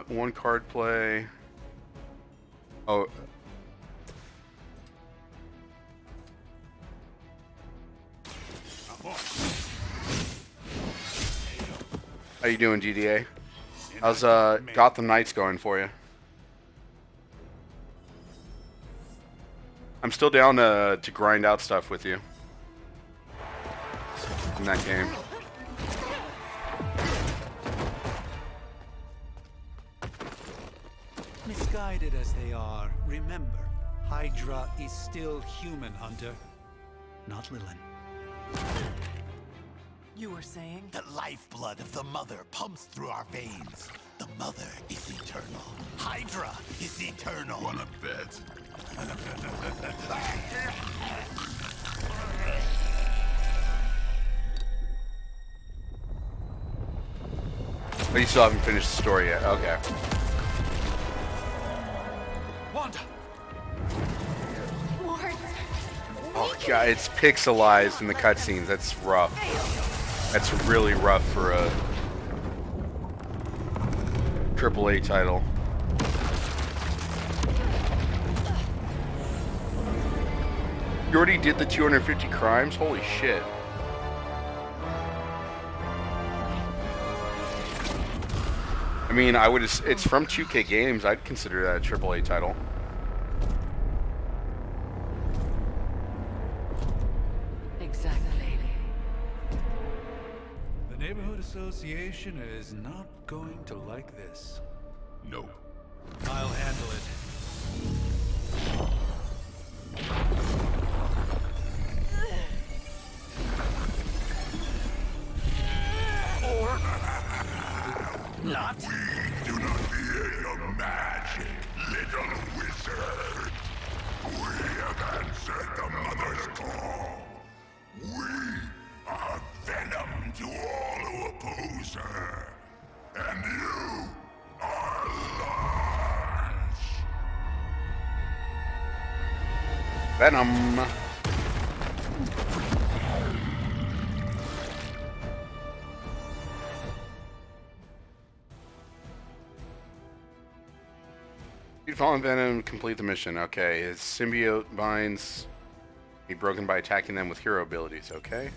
One card play. Oh. How you doing, GDA? How's Gotham Knights going for you? I'm still down to grind out stuff with you in that game. Misguided as they are, remember, Hydra is still human, Hunter. Not Lilin. You were saying? The lifeblood of the Mother pumps through our veins. The Mother is eternal. Hydra is eternal. Wanna bet? Oh, you still haven't finished the story yet. Okay. Wanda! Oh god, it's pixelized in the cutscenes. That's rough. That's really rough for a AAA title. You already did the 250 crimes? Holy shit. I mean, it's from 2K Games. I'd consider that a AAA title. Exactly. The Neighborhood Association is not going to like this. No. I'll handle it. Or not. We do not fear your magic, little wizard. We have answered the Mother's call. We are venom to all who oppose her. And you are lost. Venom. Fallen Venom, complete the mission. Okay, his symbiote binds be broken by attacking them with hero abilities. Okay.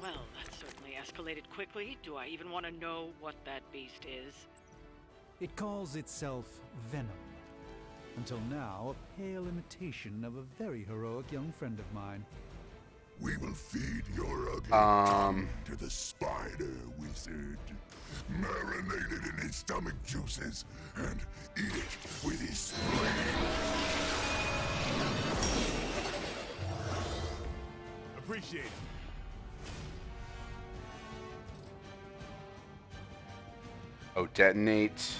Well, that certainly escalated quickly. Do I even want to know what that beast is? It calls itself Venom. Until now, a pale imitation of a very heroic young friend of mine. We will feed your ugly tongue to the spider wizard. Marinate it in his stomach juices and eat it with his spleen. Appreciate it. Oh, detonate.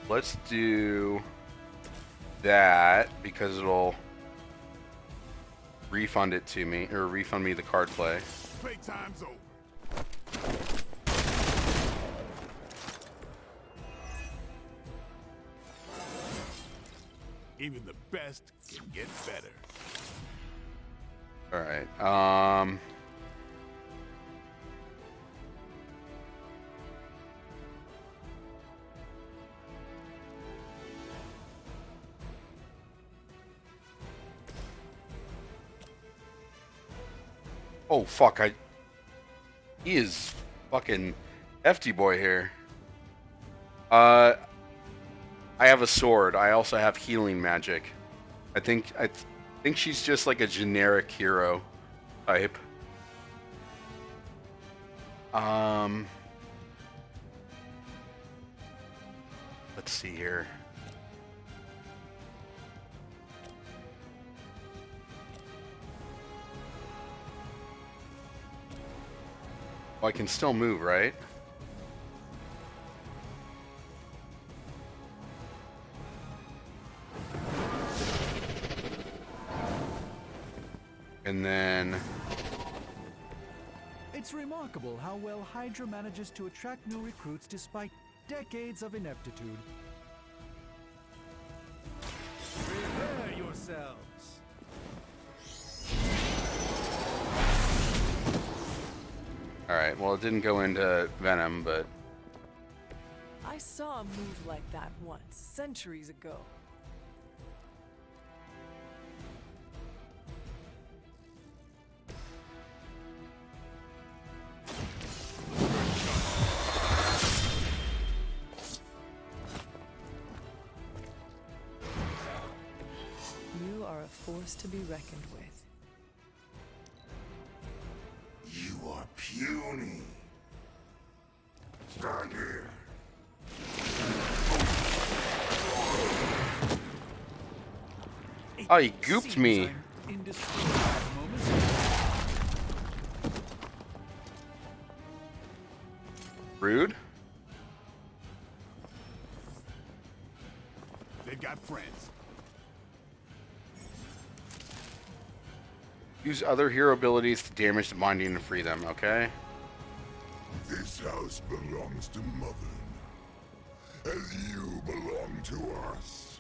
Let's do that because it'll refund it to me, or refund me the card play. Playtime's over. Even the best can get better. All right. Oh fuck! He is fucking hefty boy here. I have a sword. I also have healing magic. I think she's just like a generic hero type. Let's see here. Oh, I can still move, right? And then... It's remarkable how well Hydra manages to attract new recruits despite decades of ineptitude. Prepare yourselves. Alright, well it didn't go into Venom, but... I saw a move like that once, centuries ago. You are a force to be reckoned with. You are puny. Stand here. Oh, he gooped me. Rude. They've got friends. Use other hero abilities to damage the binding and free them, okay? This house belongs to Mother now, as you belong to us.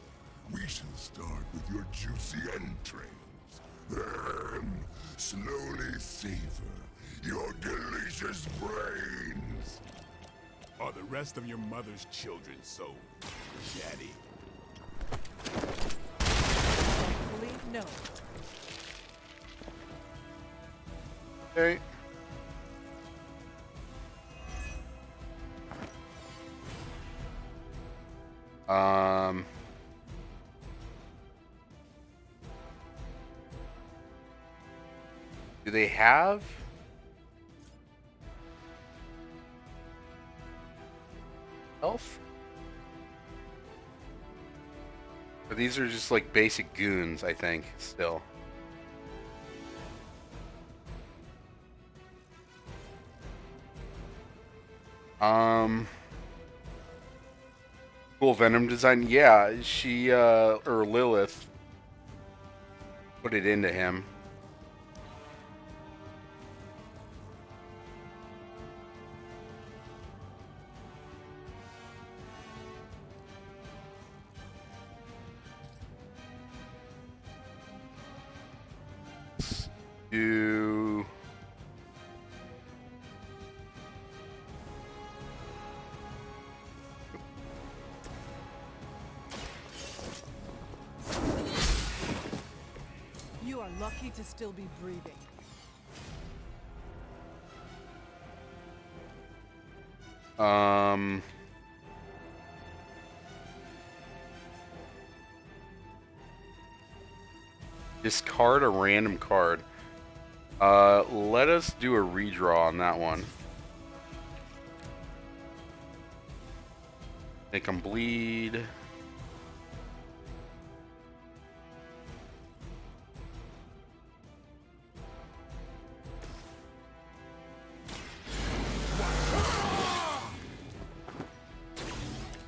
We shall start with your juicy entrails, then slowly savor your delicious brains. Are the rest of your mother's children so chatty? Thankfully, no. Okay. Do they have? Health? But these are just like basic goons, I think, still. Cool Venom design. Yeah, she, or Lilith put it into him. Do... You are lucky to still be breathing. Discard a random card. Let us do a redraw on that one. Make them bleed.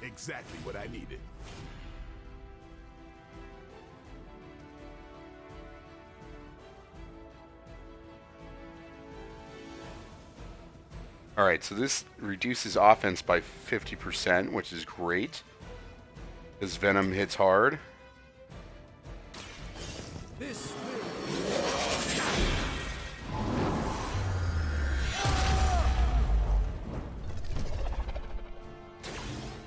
Exactly what I needed. All right, so this reduces offense by 50%, which is great. Because Venom hits hard. This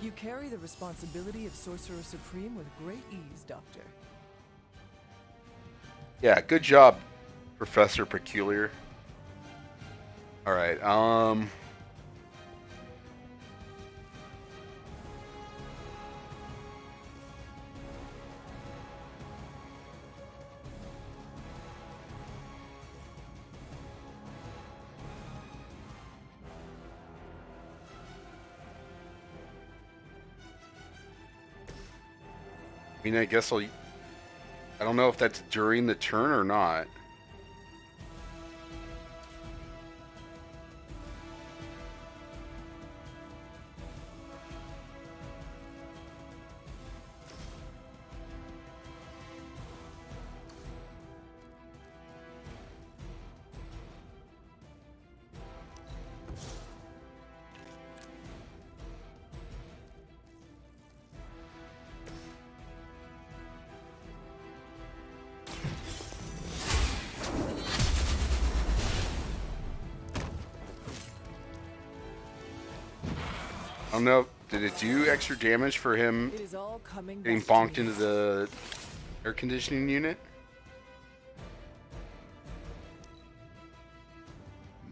You carry the responsibility of Sorcerer Supreme with great ease, Doctor. Yeah, good job, Professor Peculiar. All right, I mean, I guess I don't know if that's during the turn or not. I don't know. Did it do extra damage for him It is all coming getting back to bonked me. into the air conditioning unit?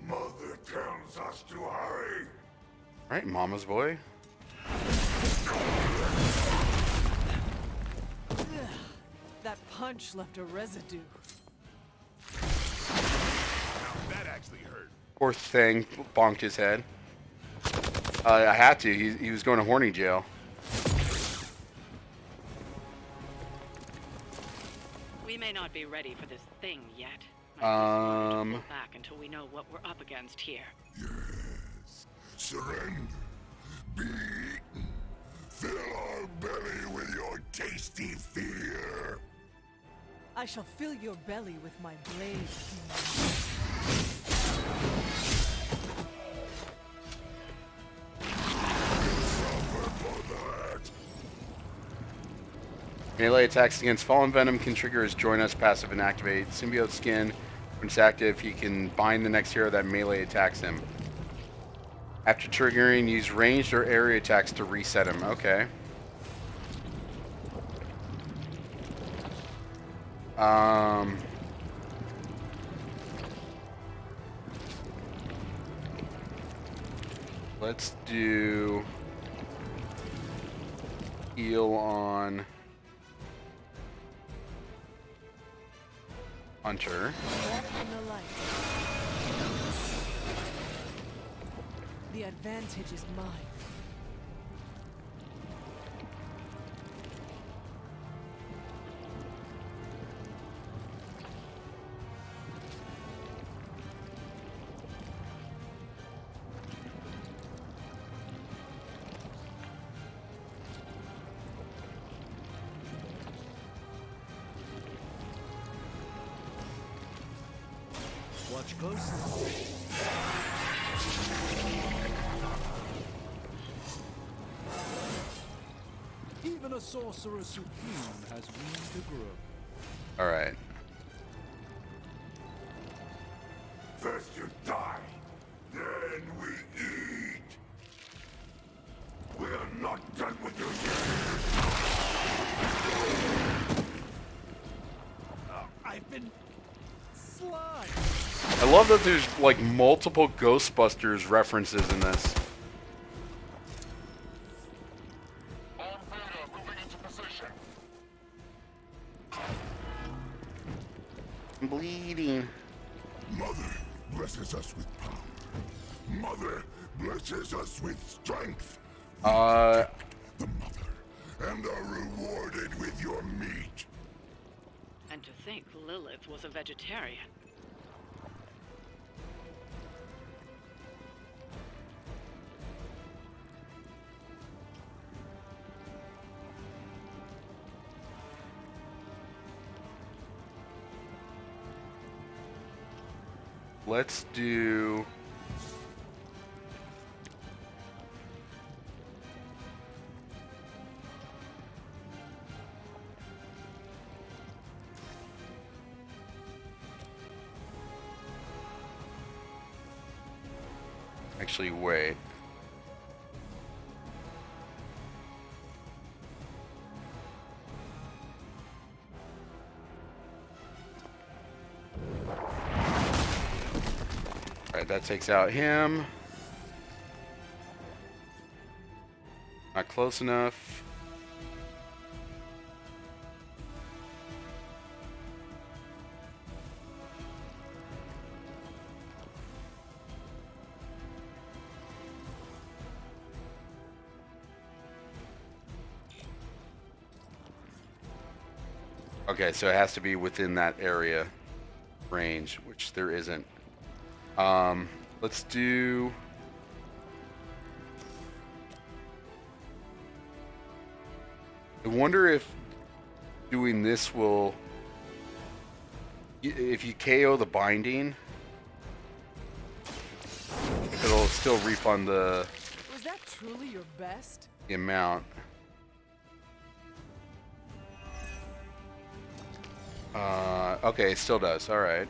Mother tells us to hurry. All right, Mama's boy. Ugh, that punch left a residue. That actually hurt. Poor thing bonked his head. I had to. He was going to horny jail. We may not be ready for this thing yet. I just wanted to pull back until we know what we're up against here. Yes. Surrender. Be eaten. Fill our belly with your tasty fear. I shall fill your belly with my blade. Melee attacks against Fallen Venom can trigger his Join Us passive and activate. Symbiote Skin, when it's active, he can bind the next hero that melee attacks him. After triggering, use ranged or area attacks to reset him. Okay. Let's do heal on Hunter. The advantage is mine. Watch closely. Even a Sorcerer Supreme has room to grow. All right. First you die, then we eat. We are not done with you yet. I've been slimed. I love that there's like multiple Ghostbusters references in this. I'm bleeding. Mother blesses us with power. Mother blesses us with strength. The mother, and are rewarded with your meat. And to think Lilith was a vegetarian. Let's do Actually, wait. Alright, that takes out him. Not close enough. Okay, so it has to be within that area range, which there isn't. Let's do... I wonder if doing this will... If you KO the binding, if it'll still refund the... Was that truly your best? The amount. Okay, it still does. All right.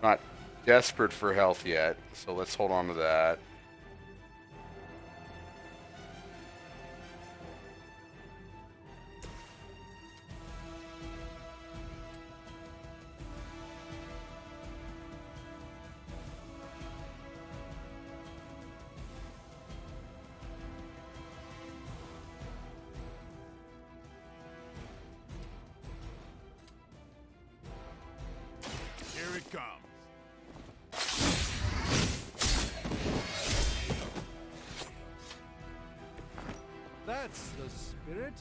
Not desperate for health yet, so let's hold on to that. Here it comes. That's the spirit.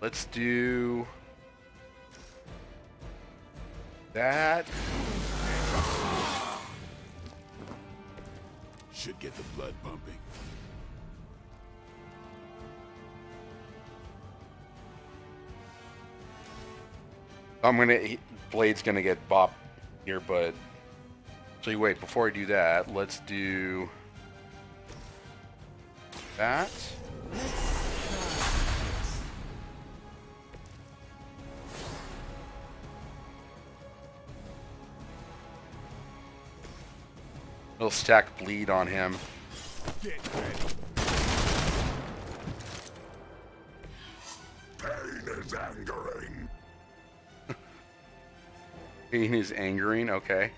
Let's do that. Should get the blood pumping. Blade's gonna get bopped here, but actually wait, before I do that, let's do that. We'll stack bleed on him. Get ready. Pain is angering. Pain is angering, okay.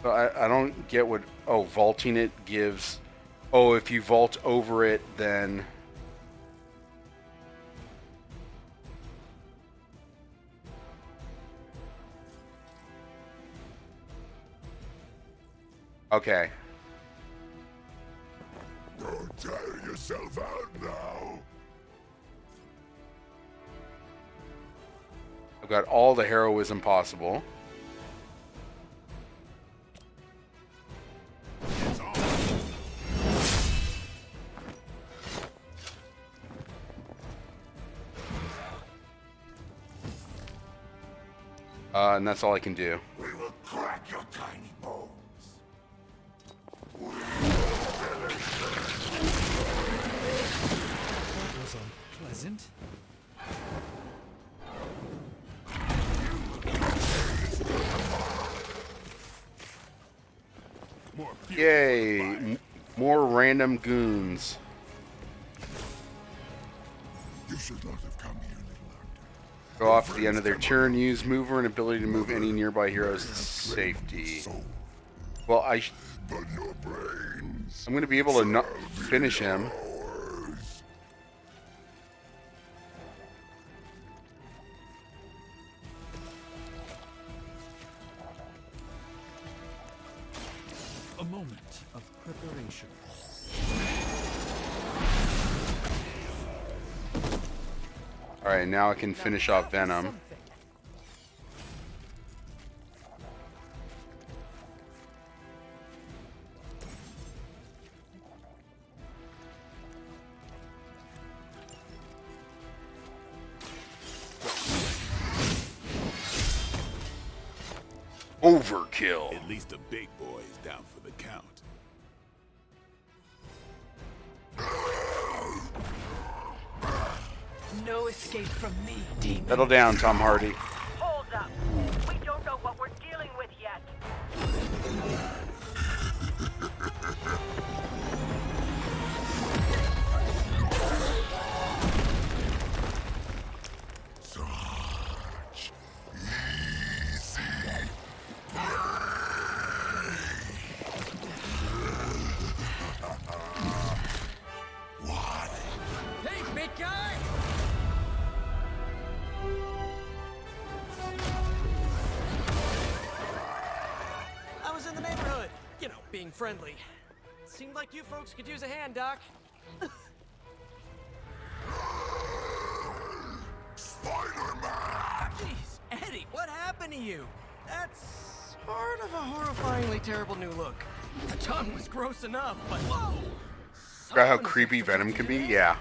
So I don't get what... Oh, vaulting it gives... Oh, if you vault over it, then... Okay. Don't tire yourself out now. I've got all the heroism possible. It's on. And that's all I can do. We will crack your tiny bones. That was unpleasant. Yay! More random goons. You should not have come here, little hunter. Go off at the end of their turn. Use mover and ability to move any nearby heroes to safety. Well, But your brains I'm going to be able to not finish him. preparation. Alright, now I can finish off Venom. Overkill. At least the big boy is down for the count. No escape from me, demon. Settle down, Tom Hardy. Hold up. We don't know what we're dealing with yet. Such easy. What? Hey, big guy! I was in the neighborhood. You know, being friendly. Seemed like you folks could use a hand, Doc. Spider-Man! Jeez, Eddie, what happened to you? That's sort of a horrifyingly terrible new look. The tongue was gross enough, but whoa! Forgot how creepy Venom can be? Yeah.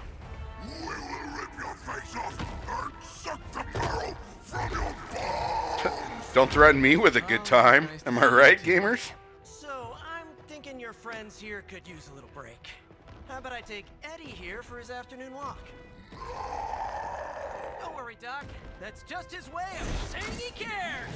We will rip your face off and suck the marrow from your bones! Don't threaten me with a good time. Am I right, gamers? So, I'm thinking your friends here could use a little break. How about I take Eddie here for his afternoon walk? Don't worry, Doc. That's just his way of saying he cares!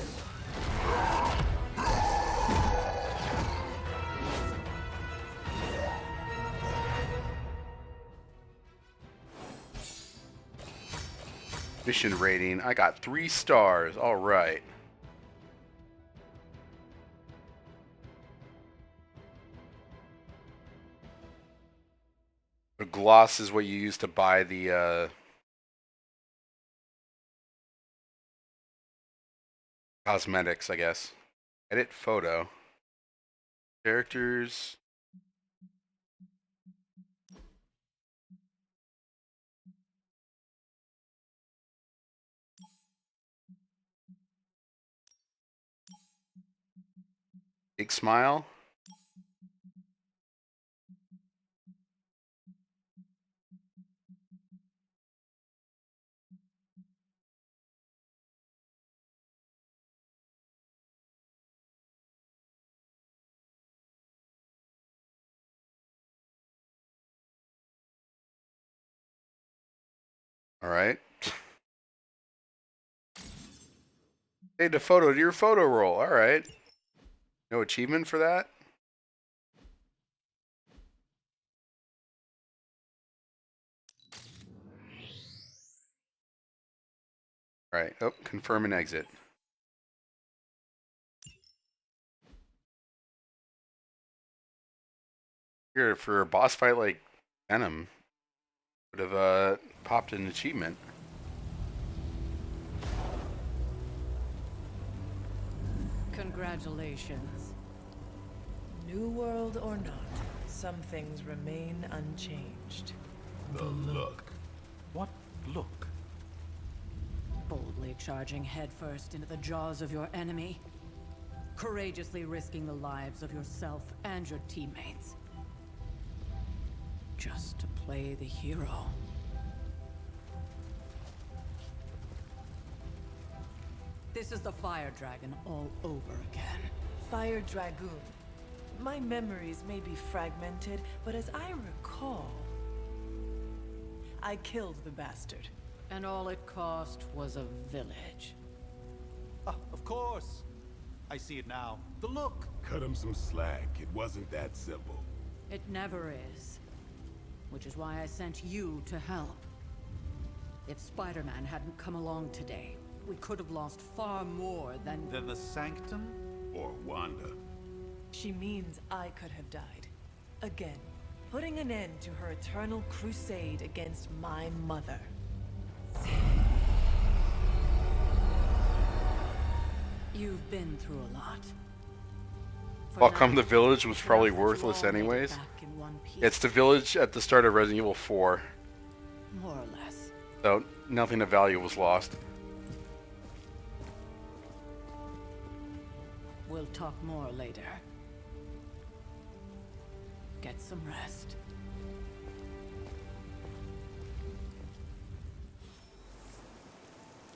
Mission rating. I got 3 stars. All right. The gloss is what you use to buy the cosmetics, I guess. Edit photo. Characters. Big smile. All right. Hey, the photo to your photo roll. All right. No achievement for that? All right. Oh, confirm and exit. Here, for a boss fight like Venom, would have popped an achievement. Congratulations. New world or not, some things remain unchanged. The look. What look? Boldly charging headfirst into the jaws of your enemy. Courageously risking the lives of yourself and your teammates. Just to play the hero. This is the Fire Dragon all over again. Fire Dragoon. My memories may be fragmented, but as I recall, I killed the bastard. And all it cost was a village. Ah, of course. I see it now. The look. Cut him some slack. It wasn't that simple. It never is. Which is why I sent you to help. If Spider-Man hadn't come along today, we could have lost far more than the Sanctum? Or Wanda. She means I could have died. Again, putting an end to her eternal crusade against my mother. You've been through a lot. How come the village was probably worthless anyways? It's the village at the start of Resident Evil 4. More or less. So nothing of value was lost. We'll talk more later. Get some rest.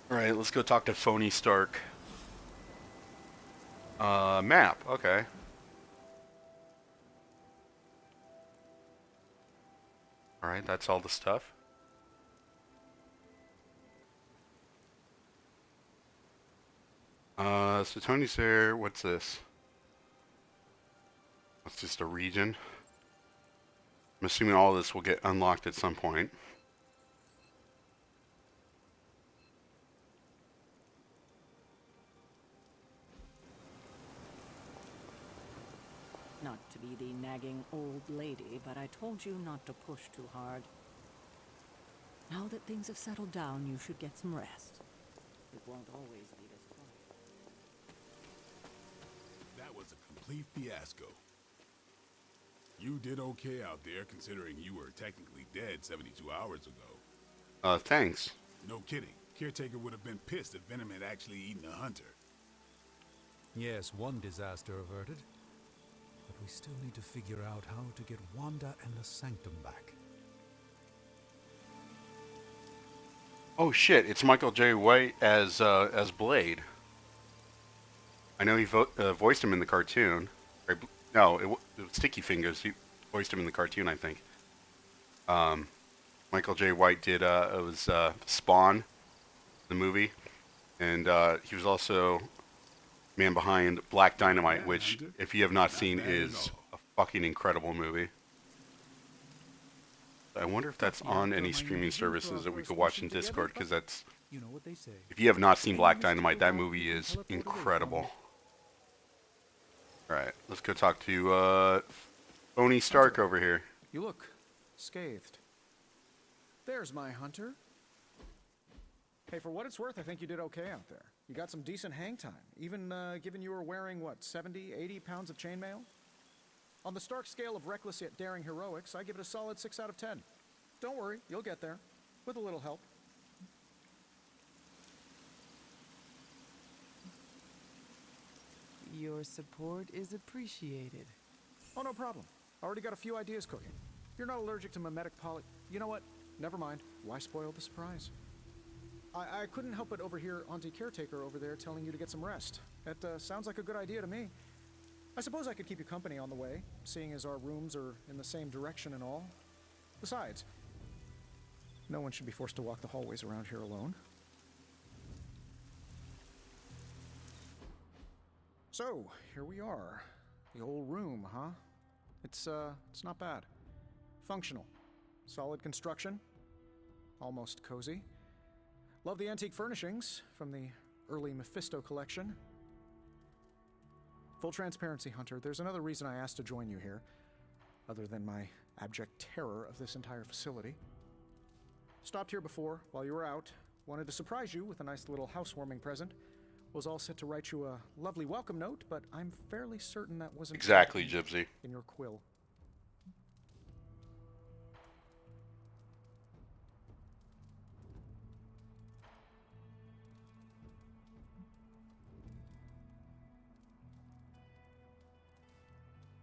Alright, let's go talk to Phony Stark. Map, okay. Alright, that's all the stuff. So Tony's there, what's this? That's just a region. I'm assuming all of this will get unlocked at some point. Not to be the nagging old lady, but I told you not to push too hard. Now that things have settled down, you should get some rest. It won't always be this quiet. That was a complete fiasco. You did okay out there, considering you were technically dead 72 hours ago. Thanks. No kidding. Caretaker would have been pissed if Venom had actually eaten a hunter. Yes, one disaster averted. But we still need to figure out how to get Wanda and the Sanctum back. Oh shit, it's Michael J. White as Blade. I know he voiced him in the cartoon. No, it was Sticky Fingers. He voiced him in the cartoon, I think. Michael J. White did, it was Spawn, the movie. And he was also man behind Black Dynamite, which, if you have not seen, is a fucking incredible movie. I wonder if that's on any streaming services that we could watch in Discord, because that's... If you have not seen Black Dynamite, that movie is incredible. Alright, let's go talk to Phony Stark over here. You look scathed. There's my hunter. Hey, for what it's worth, I think you did okay out there. You got some decent hang time, even given you were wearing, what, 70, 80 pounds of chainmail? On the Stark scale of reckless yet daring heroics, I give it a solid 6 out of 10. Don't worry, you'll get there, with a little help. Your support is appreciated. Oh, no problem. Already got a few ideas cooking. You're not allergic to mimetic poly... You know what? Never mind. Why spoil the surprise? I couldn't help but overhear Auntie Caretaker over there telling you to get some rest. That sounds like a good idea to me. I suppose I could keep you company on the way, seeing as our rooms are in the same direction and all. Besides, no one should be forced to walk the hallways around here alone. So, here we are. The old room, huh? It's not bad. Functional. Solid construction. Almost cozy. Love the antique furnishings from the early Mephisto collection. Full transparency, Hunter, there's another reason I asked to join you here, other than my abject terror of this entire facility. Stopped here before, while you were out. Wanted to surprise you with a nice little housewarming present. Was all set to write you a lovely welcome note, but I'm fairly certain that wasn't exactly, Gypsy. In your quill.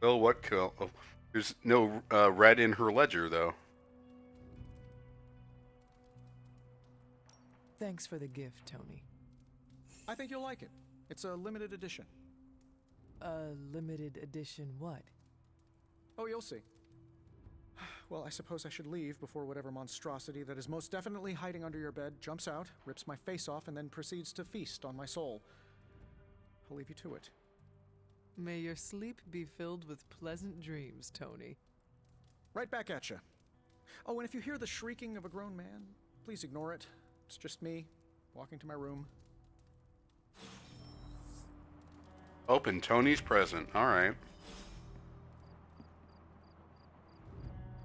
Well, what quill? Oh, there's no red in her ledger, though. Thanks for the gift, Tony. I think you'll like it. It's a limited edition. A limited edition what? Oh, you'll see. Well, I suppose I should leave before whatever monstrosity that is most definitely hiding under your bed jumps out, rips my face off, and then proceeds to feast on my soul. I'll leave you to it. May your sleep be filled with pleasant dreams, Tony. Right back at you. Oh, and if you hear the shrieking of a grown man, please ignore it. It's just me, walking to my room. Open Tony's present. All right.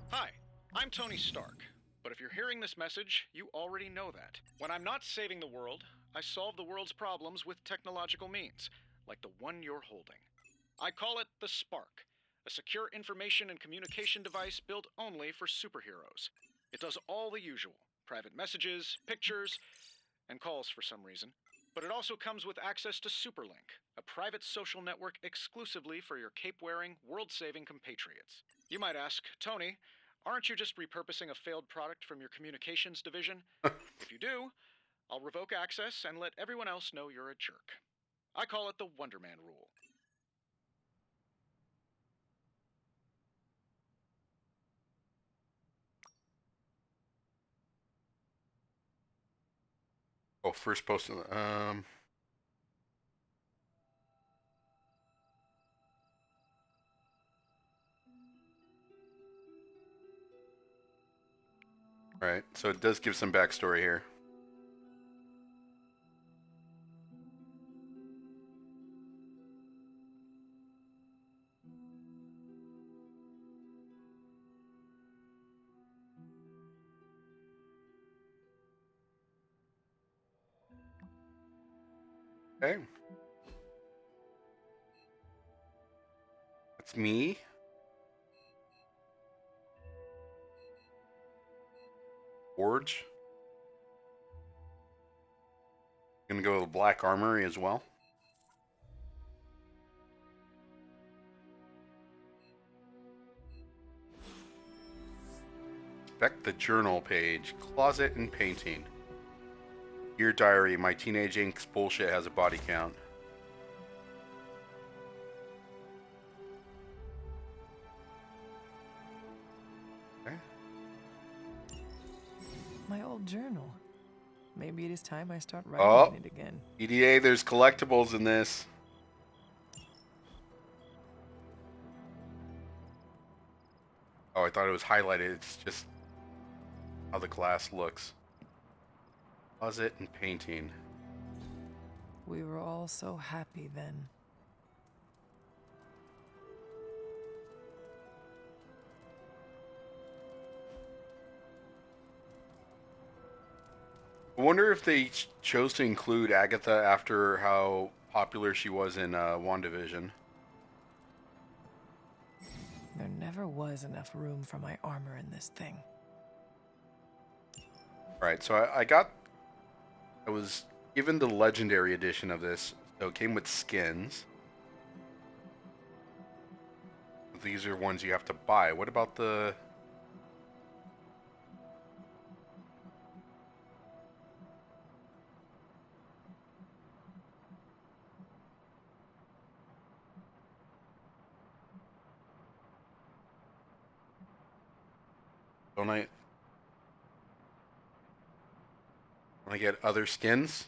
Hi, I'm Tony Stark. But if you're hearing this message, you already know that. When I'm not saving the world, I solve the world's problems with technological means, like the one you're holding. I call it the Spark, a secure information and communication device built only for superheroes. It does all the usual, private messages, pictures, and calls for some reason. But it also comes with access to Superlink, a private social network exclusively for your cape-wearing, world-saving compatriots. You might ask, Tony, aren't you just repurposing a failed product from your communications division? If you do, I'll revoke access and let everyone else know you're a jerk. I call it the Wonder Man rule. Oh, first post. Right, so it does give some backstory here. Okay. That's me. Forge. Gonna go with Black Armory as well. Inspect the journal page. Closet and painting. Dear diary, my teenage ink's bullshit has a body count. Okay. My old journal. Maybe it is time I start writing in it again. EDA, there's collectibles in this. Oh, I thought it was highlighted. It's just how the glass looks. Closet and painting. We were all so happy then. I wonder if they chose to include Agatha after how popular she was in WandaVision. There never was enough room for my armor in this thing. Right, so I was given the legendary edition of this, so it came with skins. These are ones you have to buy. What about the... Don't I get other skins?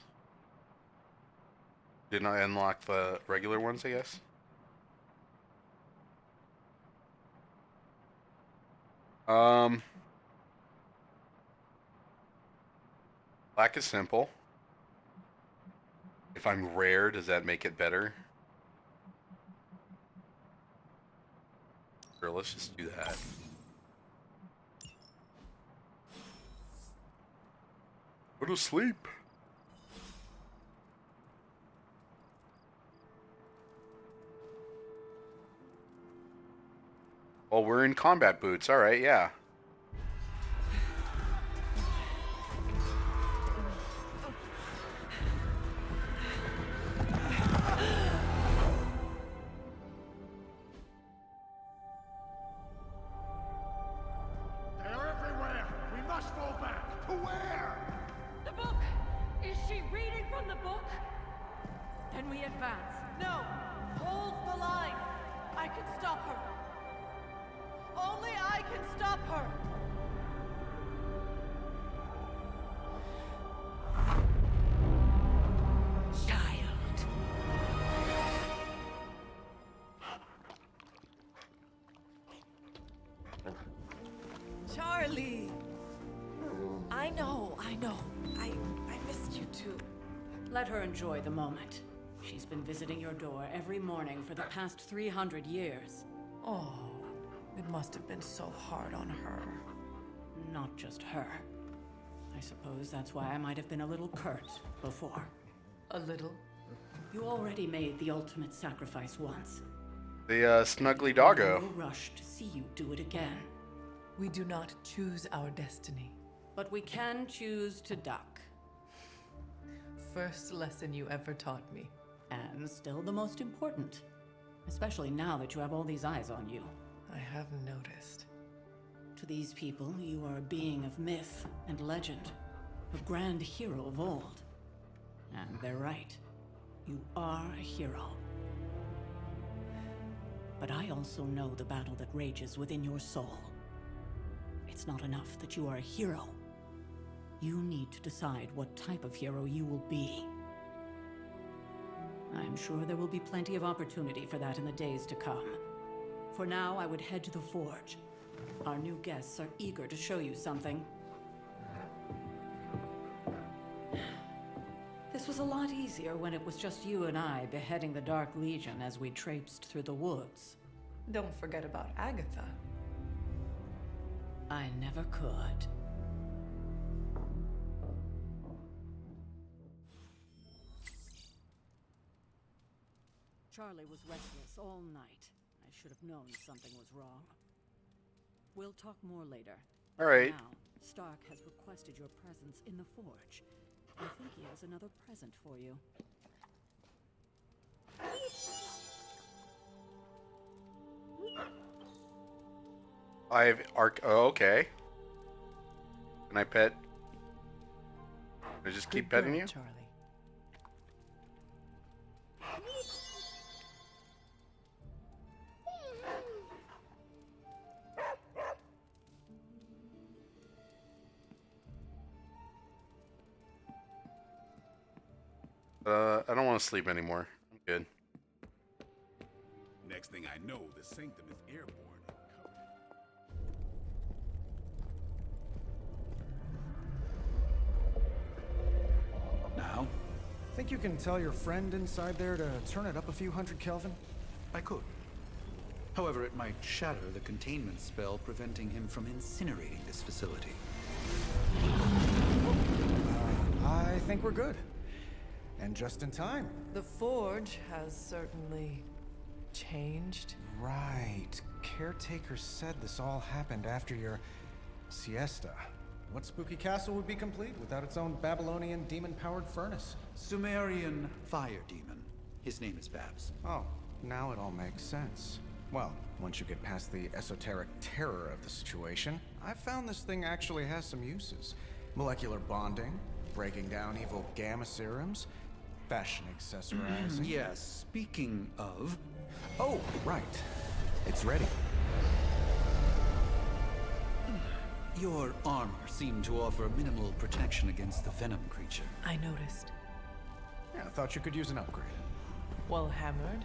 Didn't I unlock the regular ones, I guess? Black is simple. If I'm rare, does that make it better? Sure, let's just do that. Go to sleep. Well, we're in combat boots. All right, yeah. They're everywhere! We must go back! To where? The book! Is she reading from the book? Then we advance. No! Hold the line! I can stop her! Only I can stop her! Child. Charlie! I know. I missed you too. Let her enjoy the moment. She's been visiting your door every morning for the past 300 years. Oh, it must have been so hard on her. Not just her. I suppose that's why I might have been a little curt before. A little? You already made the ultimate sacrifice once. The snuggly No doggo. rush to see you do it again. We do not choose our destiny. But we can choose to duck. First lesson you ever taught me. And still the most important. Especially now that you have all these eyes on you. I have noticed. To these people, you are a being of myth and legend. A grand hero of old. And they're right. You are a hero. But I also know the battle that rages within your soul. It's not enough that you are a hero. You need to decide what type of hero you will be. I'm sure there will be plenty of opportunity for that in the days to come. For now, I would head to the Forge. Our new guests are eager to show you something. This was a lot easier when it was just you and I beheading the Dark Legion as we traipsed through the woods. Don't forget about Agatha. I never could. Charlie was restless all night. I should have known something was wrong. We'll talk more later. All right. Now, Stark has requested your presence in the Forge. I think he has another present for you. Oh, okay. Can I pet? Can I just keep Good petting girl, you? Charlie. I don't want to sleep anymore. I'm good. Next thing I know, the Sanctum is airborne. Now? Think you can tell your friend inside there to turn it up a few hundred Kelvin? I could. However, it might shatter the containment spell preventing him from incinerating this facility. I think we're good. And just in time. The Forge has certainly changed. Right. Caretaker said this all happened after your siesta. What spooky castle would be complete without its own Babylonian demon-powered furnace? Sumerian fire demon. His name is Babs. Oh, now it all makes sense. Well, once you get past the esoteric terror of the situation, I've found this thing actually has some uses. Molecular bonding, breaking down evil gamma serums, fashion accessorizing. Yes, speaking of... Oh, right. It's ready. Your armor seemed to offer minimal protection against the venom creature. I noticed. Yeah, I thought you could use an upgrade. Well hammered.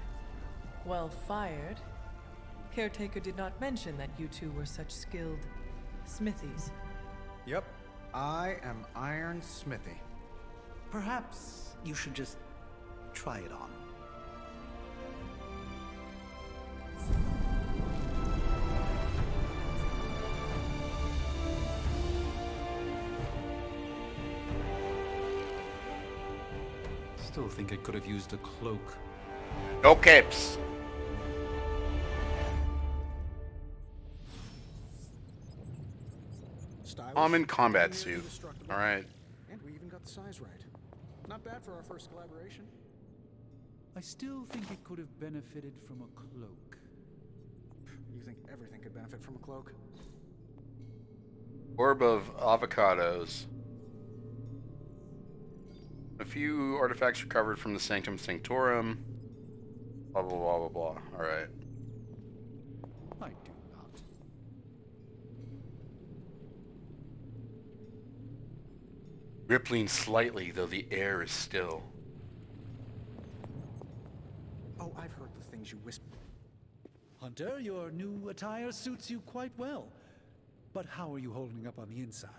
Well fired. Caretaker did not mention that you two were such skilled smithies. Yep. I am Iron Smithy. Perhaps you should just try it on. Still think I could have used a cloak. No capes. Common combat suit. All right. And we even got the size right. Not bad for our first collaboration. I still think it could have benefited from a cloak. You think everything could benefit from a cloak? Orb of avocados. A few artifacts recovered from the Sanctum Sanctorum. Blah, blah, blah, blah, blah. All right. I do not. Rippling slightly, though the air is still. Oh, I've heard the things you whisper. Hunter, your new attire suits you quite well. But how are you holding up on the inside?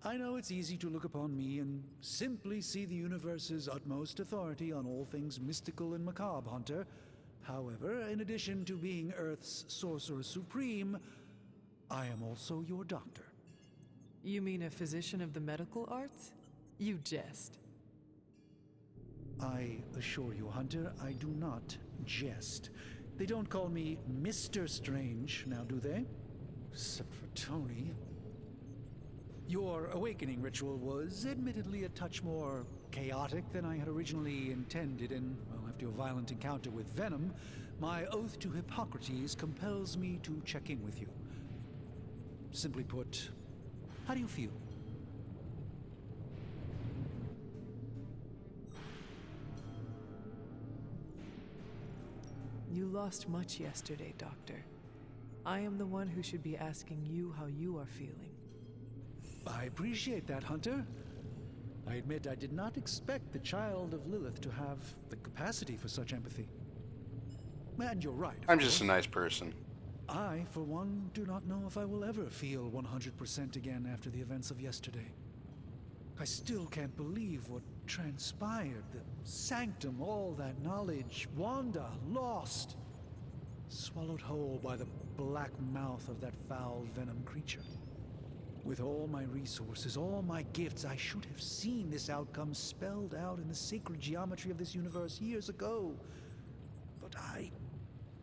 I know it's easy to look upon me and simply see the universe's utmost authority on all things mystical and macabre, Hunter. However, in addition to being Earth's Sorcerer Supreme, I am also your doctor. You mean a physician of the medical arts? You jest. I assure you, Hunter, I do not jest. They don't call me Mr. Strange, now do they? Except for Tony. Your awakening ritual was admittedly a touch more chaotic than I had originally intended, and, well, after your violent encounter with Venom, my oath to Hippocrates compels me to check in with you. Simply put, how do you feel? You lost much yesterday, Doctor. I am the one who should be asking you how you are feeling. I appreciate that, Hunter. I admit I did not expect the child of Lilith to have the capacity for such empathy. And you're right. I'm just a nice person. I, for one, do not know if I will ever feel 100% again after the events of yesterday. I still can't believe what transpired. The sanctum, all that knowledge, Wanda, lost. Swallowed whole by the black mouth of that foul venom creature. With all my resources, all my gifts, I should have seen this outcome spelled out in the sacred geometry of this universe years ago. But I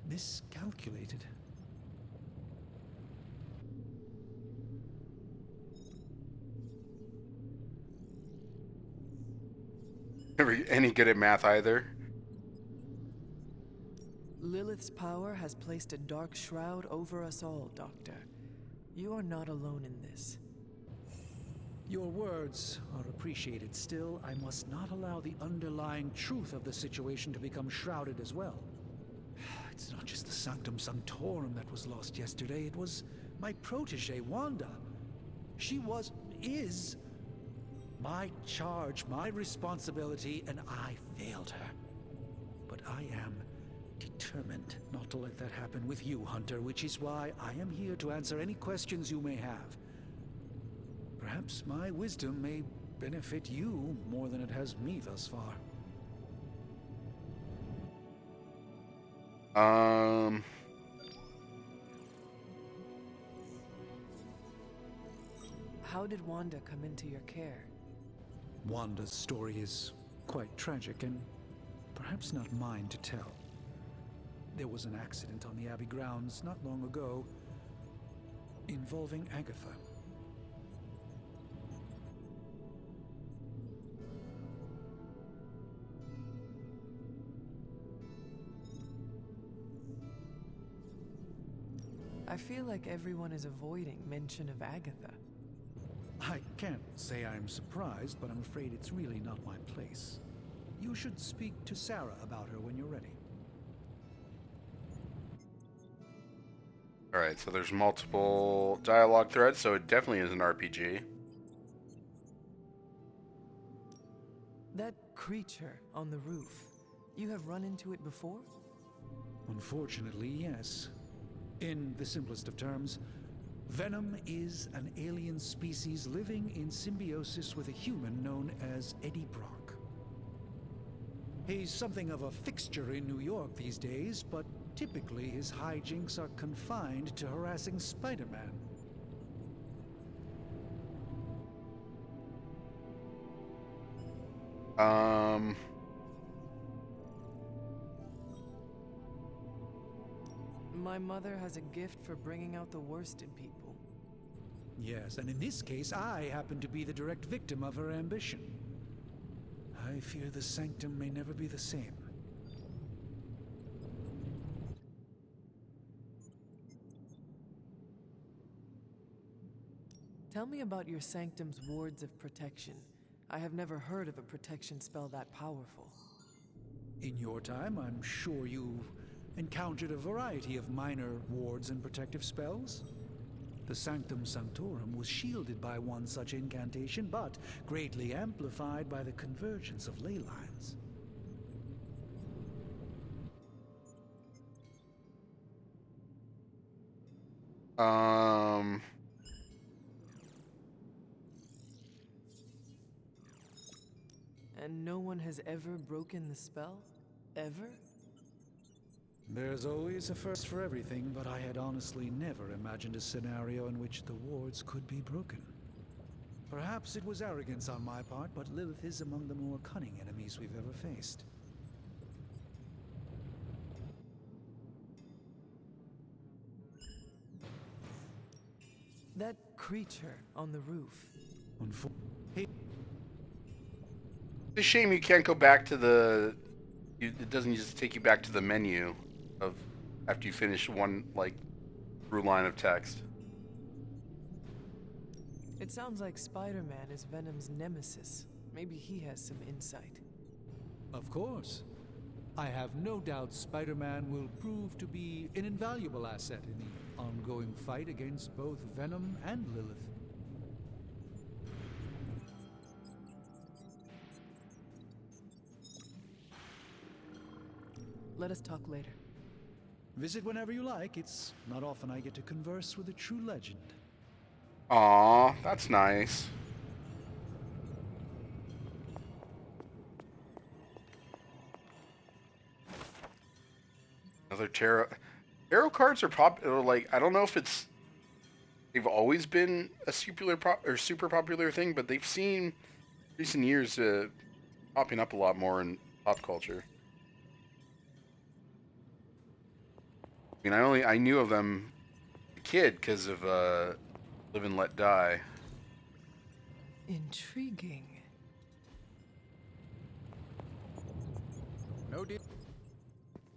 miscalculated. Never any good at math either. Lilith's power has placed a dark shroud over us all, Doctor. You are not alone in this. Your words are appreciated. Still, I must not allow the underlying truth of the situation to become shrouded as well. It's not just the Sanctum Sanctorum that was lost yesterday. It was my protege, Wanda. She is my charge, my responsibility, and I failed her. But I am determined not to let that happen with you, Hunter, which is why I am here to answer any questions you may have. Perhaps my wisdom may benefit you more than it has me thus far. How did Wanda come into your care? Wanda's story is quite tragic and perhaps not mine to tell. There was an accident on the Abbey grounds not long ago involving Agatha. I feel like everyone is avoiding mention of Agatha. I can't say I'm surprised, but I'm afraid it's really not my place. You should speak to Sarah about her when you're ready. Alright, so there's multiple dialogue threads, so it definitely is an RPG. That creature on the roof, you have run into it before? Unfortunately, yes. In the simplest of terms, Venom is an alien species living in symbiosis with a human known as Eddie Brock. He's something of a fixture in New York these days, but typically his hijinks are confined to harassing Spider-Man. My mother has a gift for bringing out the worst in people. Yes, and in this case, I happen to be the direct victim of her ambition. I fear the Sanctum may never be the same. Tell me about your Sanctum's wards of protection. I have never heard of a protection spell that powerful. In your time, I'm sure you've encountered a variety of minor wards and protective spells. The Sanctum Sanctorum was shielded by one such incantation, but greatly amplified by the convergence of ley lines. And no one has ever broken the spell? Ever? There's always a first for everything, but I had honestly never imagined a scenario in which the wards could be broken. Perhaps it was arrogance on my part, but Lilith is among the more cunning enemies we've ever faced. That creature on the roof. It's a shame you can't go back to the. It doesn't just take you back to the menu of after you finish one like through line of text. It sounds like Spider-Man is Venom's nemesis. Maybe he has some insight. Of course. I have no doubt Spider-Man will prove to be an invaluable asset in the ongoing fight against both Venom and Lilith. Let us talk later. Visit whenever you like. It's not often I get to converse with a true legend. Aw, that's nice. Another tarot cards are popular. Like, I don't know if they've always been a super popular thing, but they've seen recent years popping up a lot more in pop culture. I mean, I knew of them as a kid because of Live and Let Die. Intriguing. No deal.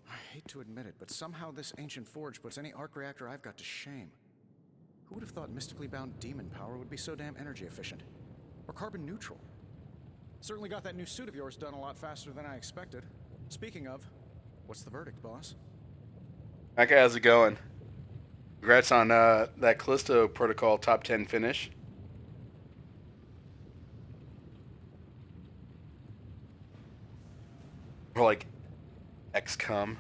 I hate to admit it, but somehow this ancient forge puts any arc reactor I've got to shame. Who would have thought mystically bound demon power would be so damn energy efficient? Or carbon neutral? Certainly got that new suit of yours done a lot faster than I expected. Speaking of, what's the verdict, boss? Okay, how's it going? Congrats on that Callisto Protocol top 10 finish. Or like XCOM.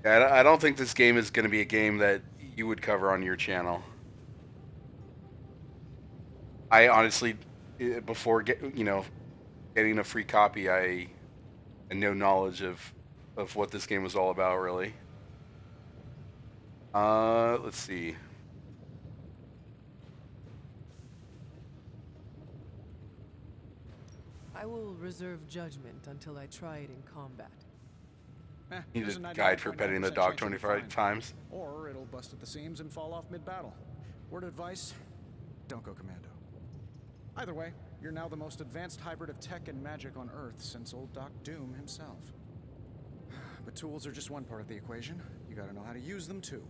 Yeah, I don't think this game is going to be a game that you would cover on your channel. I honestly, before getting a free copy, I had no knowledge of what this game was all about, really. Let's see. I will reserve judgment until I try it in combat. Need a guide for petting the dog 25 times. Or it'll bust at the seams and fall off mid-battle. Word of advice, don't go commando. Either way, you're now the most advanced hybrid of tech and magic on Earth since old Doc Doom himself. But tools are just one part of the equation. You gotta know how to use them too.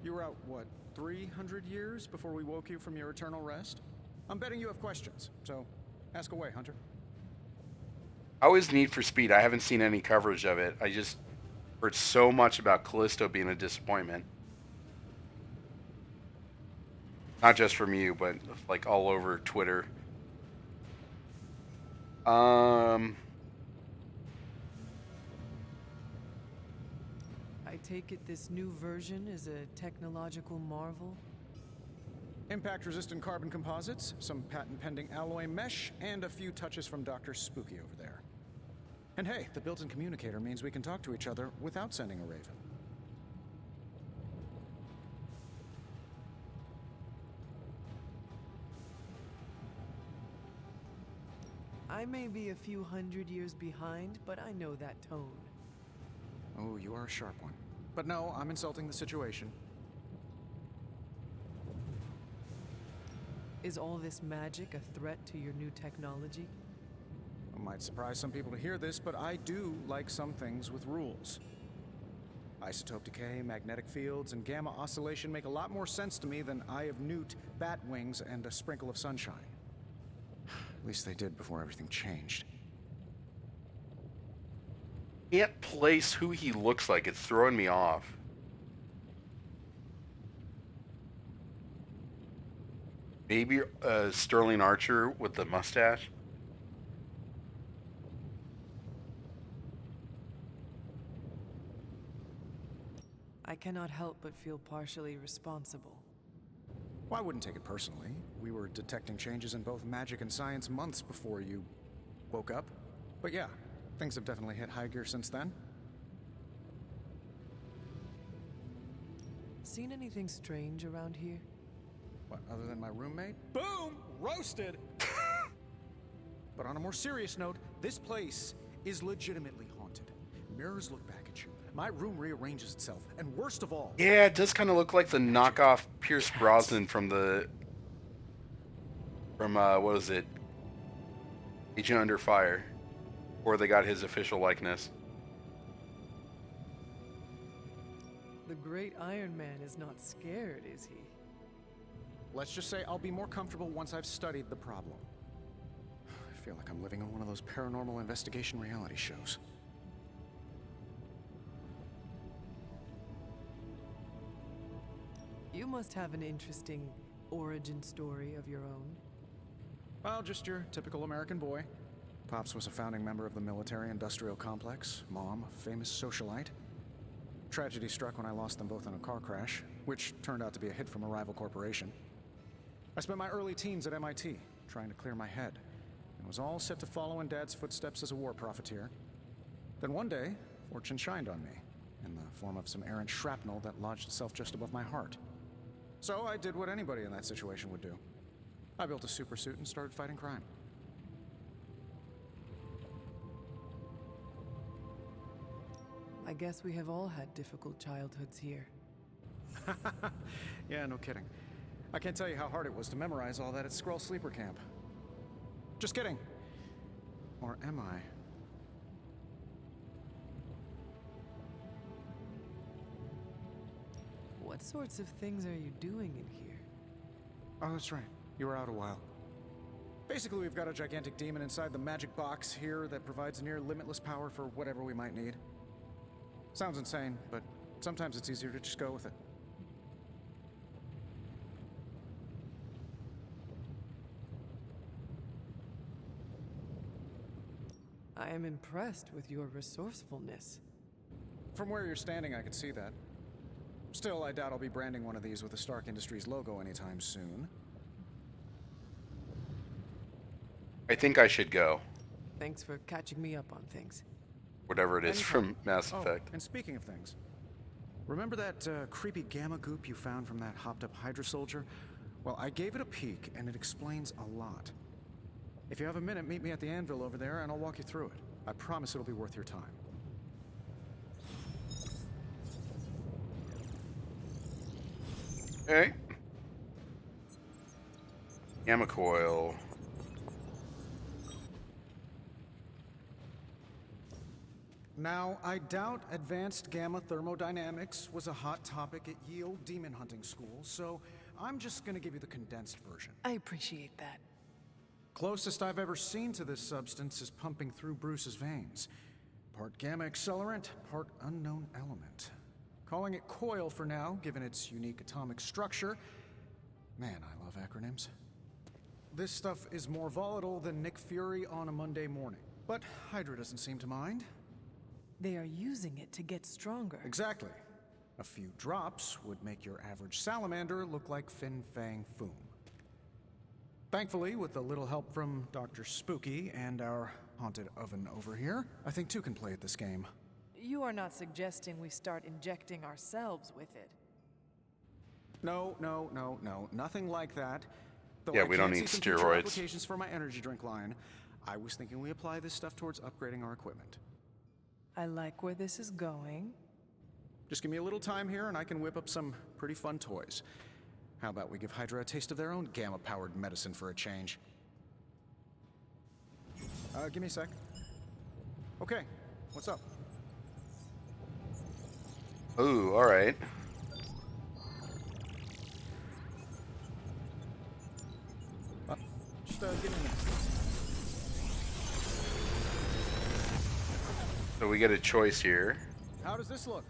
You were out, what, 300 years before we woke you from your eternal rest? I'm betting you have questions, so ask away, Hunter. I always Need for Speed. I haven't seen any coverage of it. I just heard so much about Callisto being a disappointment. Not just from you, but like all over Twitter. I take it this new version is a technological marvel? Impact-resistant carbon composites, some patent-pending alloy mesh, and a few touches from Dr. Spooky over there. And hey, the built-in communicator means we can talk to each other without sending a raven. I may be a few hundred years behind, but I know that tone. Oh, you are a sharp one. But no, I'm insulting the situation. Is all this magic a threat to your new technology? It might surprise some people to hear this, but I do like some things with rules. Isotope decay, magnetic fields, and gamma oscillation make a lot more sense to me than Eye of Newt, bat wings, and a sprinkle of sunshine. At least they did before everything changed. Can't place who he looks like. It's throwing me off. Maybe Sterling Archer with the mustache. I cannot help but feel partially responsible. Well, I wouldn't take it personally. We were detecting changes in both magic and science months before you woke up. But yeah, things have definitely hit high gear since then. Seen anything strange around here? What, other than my roommate? Boom! Roasted! But on a more serious note, this place is legitimately haunted. Mirrors look back at you, My room rearranges itself, and worst of all... Yeah, it does kind of look like the knockoff Pierce Brosnan from what was it? Agent Under Fire. Or they got his official likeness. The great Iron Man is not scared, is he? Let's just say I'll be more comfortable once I've studied the problem. I feel like I'm living in one of those paranormal investigation reality shows. You must have an interesting origin story of your own. Well, just your typical American boy. Pops was a founding member of the military-industrial complex. Mom, a famous socialite. Tragedy struck when I lost them both in a car crash, which turned out to be a hit from a rival corporation. I spent my early teens at MIT, trying to clear my head, and was all set to follow in Dad's footsteps as a war profiteer. Then one day, fortune shined on me, in the form of some errant shrapnel that lodged itself just above my heart. So I did what anybody in that situation would do. I built a supersuit and started fighting crime. I guess we have all had difficult childhoods here. Yeah, no kidding. I can't tell you how hard it was to memorize all that at Skrull Sleeper Camp. Just kidding. Or am I? What sorts of things are you doing in here? Oh, that's right. You were out a while. Basically, we've got a gigantic demon inside the magic box here that provides near limitless power for whatever we might need. Sounds insane, but sometimes it's easier to just go with it. I am impressed with your resourcefulness. From where you're standing, I could see that. Still, I doubt I'll be branding one of these with the Stark Industries logo anytime soon. I think I should go. Thanks for catching me up on things. Whatever it is from Mass Effect. And speaking of things, remember that creepy gamma goop you found from that hopped-up Hydra soldier? Well, I gave it a peek, and it explains a lot. If you have a minute, meet me at the anvil over there, and I'll walk you through it. I promise it'll be worth your time. Okay. Gamma coil. Now, I doubt advanced gamma thermodynamics was a hot topic at Yield Demon Hunting School, so I'm just gonna give you the condensed version. I appreciate that. Closest I've ever seen to this substance is pumping through Bruce's veins. Part gamma accelerant, part unknown element. Calling it coil for now, given its unique atomic structure. Man, I love acronyms. This stuff is more volatile than Nick Fury on a Monday morning. But Hydra doesn't seem to mind. They are using it to get stronger. Exactly. A few drops would make your average salamander look like Fin Fang Foom. Thankfully, with a little help from Dr. Spooky and our haunted oven over here, I think two can play at this game. You are not suggesting we start injecting ourselves with it. No, nothing like that. Though Yeah, I we don't can need see some future steroids. applications for my energy drink line. I was thinking we apply this stuff towards upgrading our equipment. I like where this is going. Just give me a little time here and I can whip up some pretty fun toys. How about we give Hydra a taste of their own gamma-powered medicine for a change? Give me a sec. Okay, what's up? Ooh, alright. Just give me a minute. So we get a choice here. How does this look?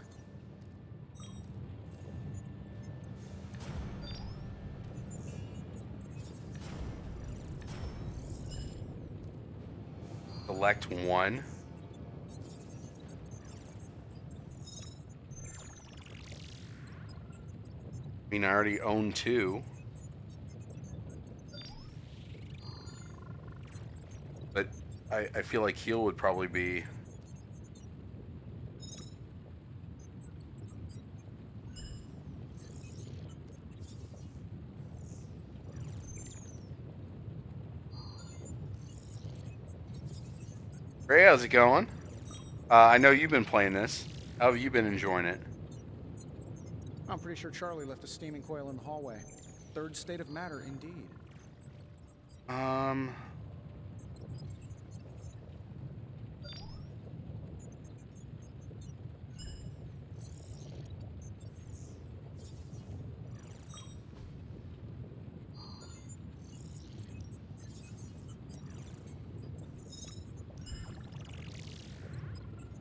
Select one. I mean, I already own two. But I feel like heal would probably be... Ray, how's it going? I know you've been playing this. How have you been enjoying it? I'm pretty sure Charlie left a steaming coil in the hallway. Third state of matter, indeed.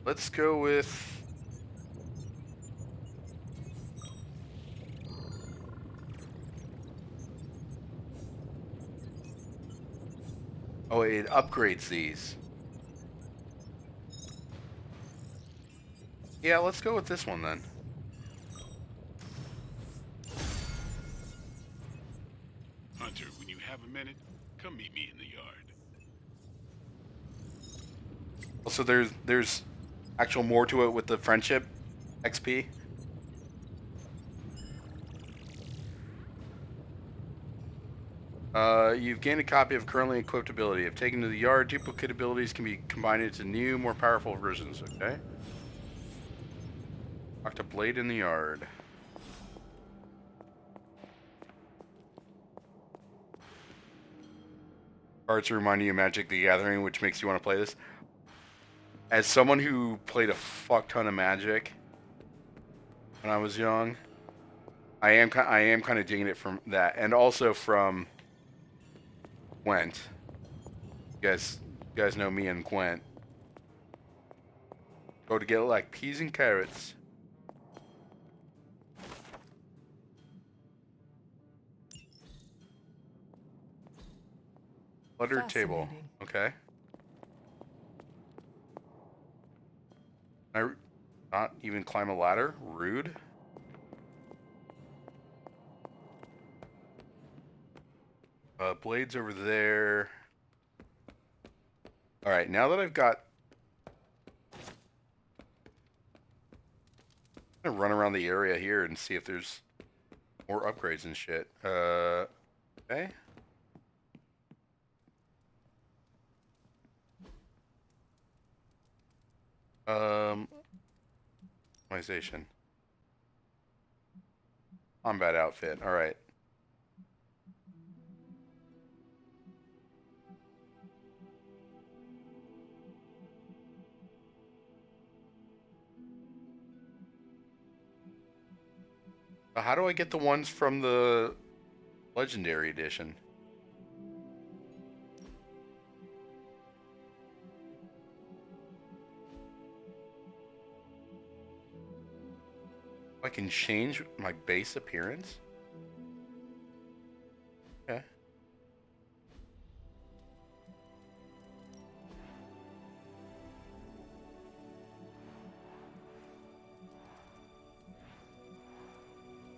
Let's go with... Oh, it upgrades these. Yeah, let's go with this one then. Hunter, when you have a minute, come meet me in the yard. Also, there's actual more to it with the friendship XP. You've gained a copy of currently equipped ability. If taken to the yard, duplicate abilities can be combined into new, more powerful versions. Okay. Locked a blade in the yard. Cards remind you of Magic the Gathering, which makes you want to play this. As someone who played a fuck ton of Magic when I was young, I am kind of digging it from that, and also from Gwent. You guys know me and Gwent. Go together like peas and carrots. Cluttered table. Okay. Can I not even climb a ladder? Rude. Blades over there. Alright, now that I've got... I'm gonna run around the area here and see if there's more upgrades and shit. Okay. Optimization. Combat outfit. Alright. How do I get the ones from the Legendary Edition? I can change my base appearance? Okay.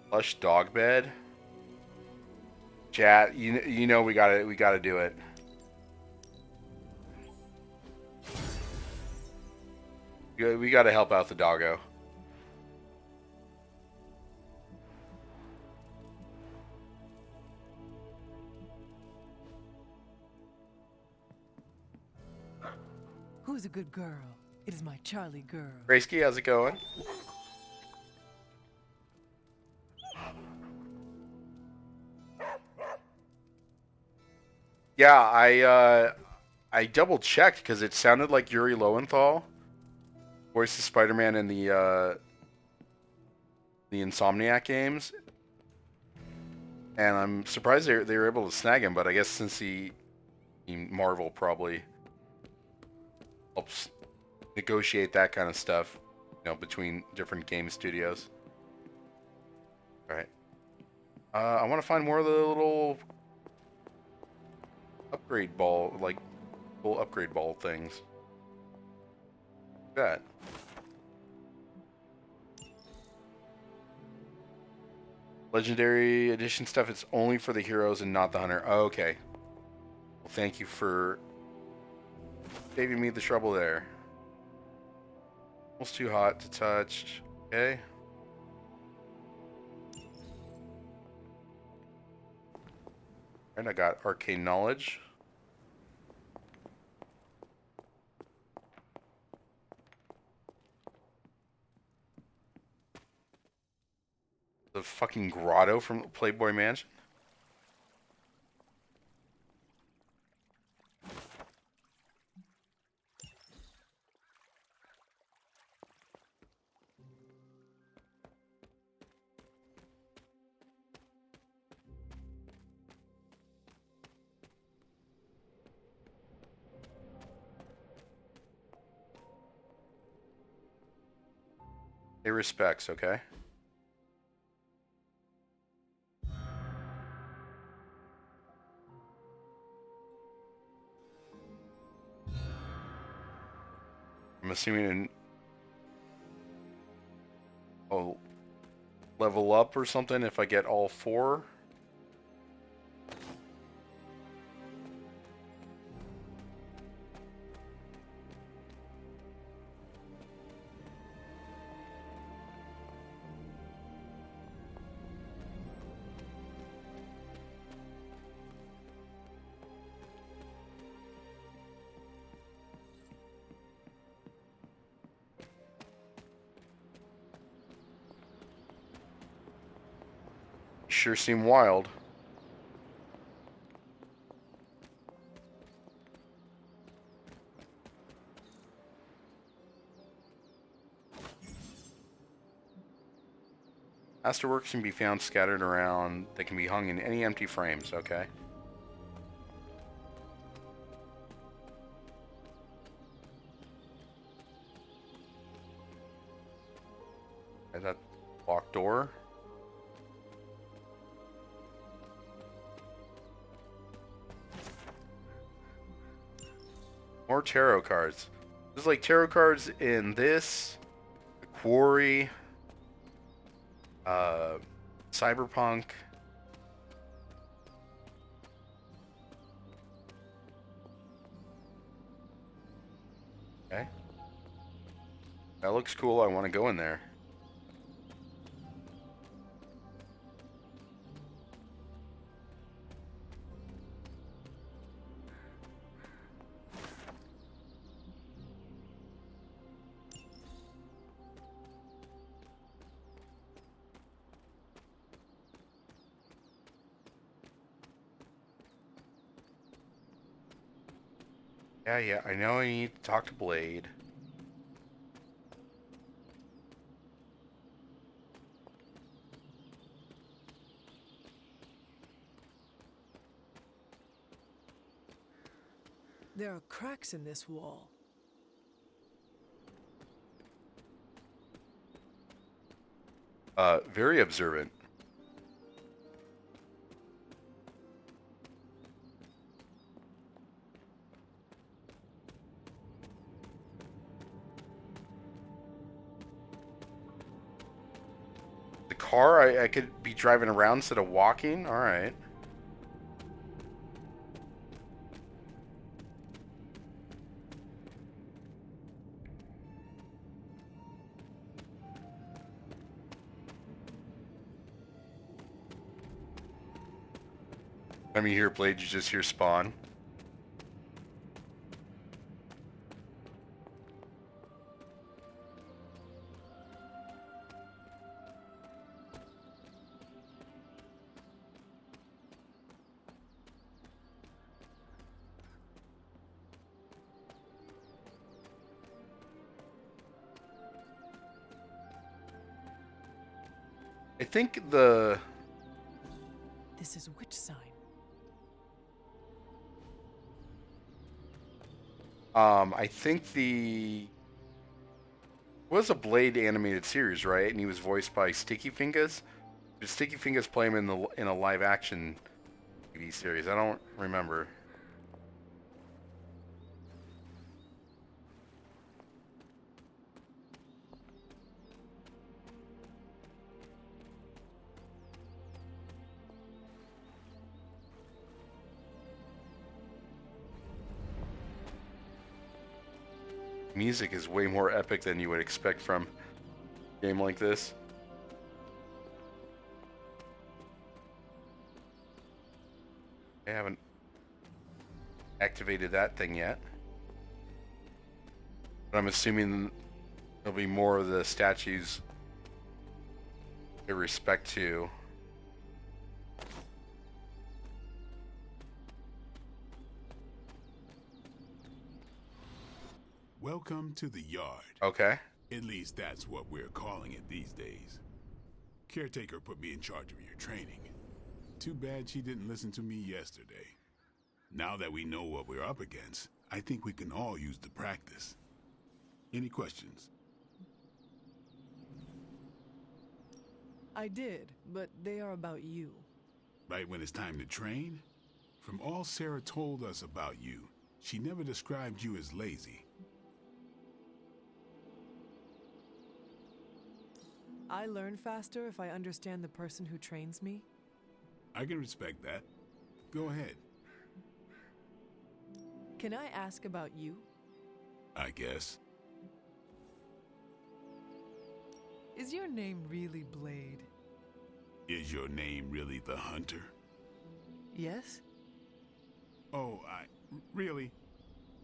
Plush dog bed. Chat, you know we gotta do it. We gotta help out the doggo. Who's a good girl? It is my Charlie girl. Graysky, how's it going? Yeah, I double checked because it sounded like Yuri Lowenthal voiced Spider-Man in the Insomniac games, and I'm surprised they were able to snag him. But I guess since Marvel probably helps negotiate that kind of stuff, you know, between different game studios. All right, I want to find more of the little upgrade ball, like little upgrade ball things. That. Legendary edition stuff, it's only for the heroes and not the hunter. Oh, okay. Well, thank you for saving me the trouble there. Almost too hot to touch. Okay. And I got arcane knowledge. The fucking grotto from Playboy Mansion? Pay respects, okay? I'm assuming I'll level up or something if I get all 4. Sure seem wild. Masterworks can be found scattered around. They can be hung in any empty frames, okay? Is that locked door? More tarot cards. There's like tarot cards in this, The Quarry, Cyberpunk. Okay. That looks cool. I want to go in there. Yeah, I know I need to talk to Blade. There are cracks in this wall. Very observant. Car, I could be driving around instead of walking. All right. Time you hear Blade, you just hear Spawn. I think the... This is which sign? I think the... It was a Blade animated series, right? And he was voiced by Sticky Fingers. Did Sticky Fingers play him in a live action TV series? I don't remember. Music is way more epic than you would expect from a game like this. I haven't activated that thing yet. But I'm assuming there'll be more of the statues pay respect to. Welcome to the yard. Okay. At least that's what we're calling it these days. Caretaker put me in charge of your training. Too bad she didn't listen to me yesterday. Now that we know what we're up against, I think we can all use the practice. Any questions? I did, but they are about you. Right when it's time to train? From all Sarah told us about you, she never described you as lazy. I learn faster if I understand the person who trains me. I can respect that. Go ahead. Can I ask about you? I guess. Is your name really Blade? Is your name really the Hunter? Yes? Oh, really?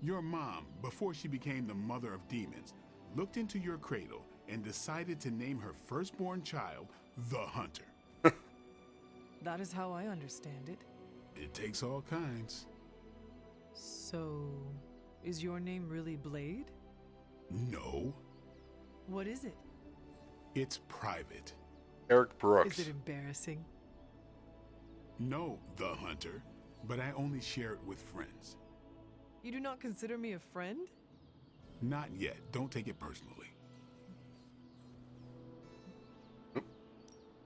Your mom, before she became the mother of demons, looked into your cradle and decided to name her firstborn child the Hunter. That is how I understand it. It takes all kinds. So, is your name really Blade? No. What is it? It's private. Eric Brooks. Is it embarrassing? No, the Hunter, but I only share it with friends. You do not consider me a friend? Not yet. Don't take it personally.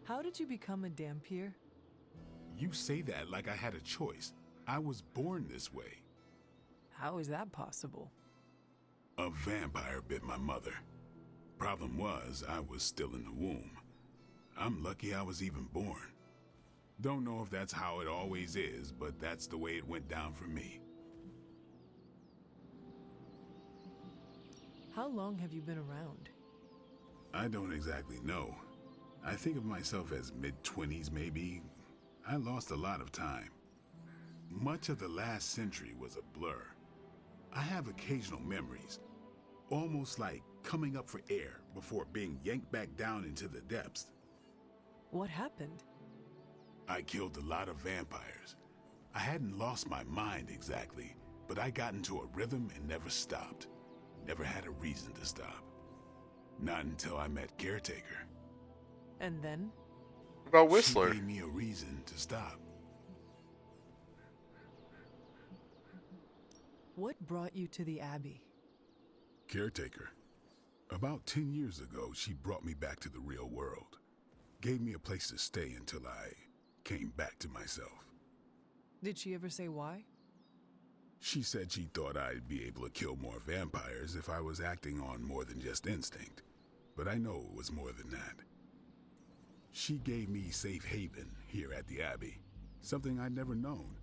How did you become a Dhampir? You say that like I had a choice. I was born this way. How is that possible? A vampire bit my mother. Problem was, I was still in the womb. I'm lucky I was even born. Don't know if that's how it always is, but that's the way it went down for me. How long have you been around? I don't exactly know. I think of myself as mid-20s maybe. I lost a lot of time. Much of the last century was a blur. I have occasional memories, almost like coming up for air before being yanked back down into the depths. What happened? I killed a lot of vampires. I hadn't lost my mind exactly, but I got into a rhythm and never stopped. Never had a reason to stop. Not until I met Caretaker. And then? What about Whistler? She gave me a reason to stop. What brought you to the Abbey? Caretaker. About 10 years ago, she brought me back to the real world. Gave me a place to stay until I came back to myself. Did she ever say why? She said she thought I'd be able to kill more vampires if I was acting on more than just instinct. But I know it was more than that. She gave me safe haven here at the Abbey. Something I'd never known.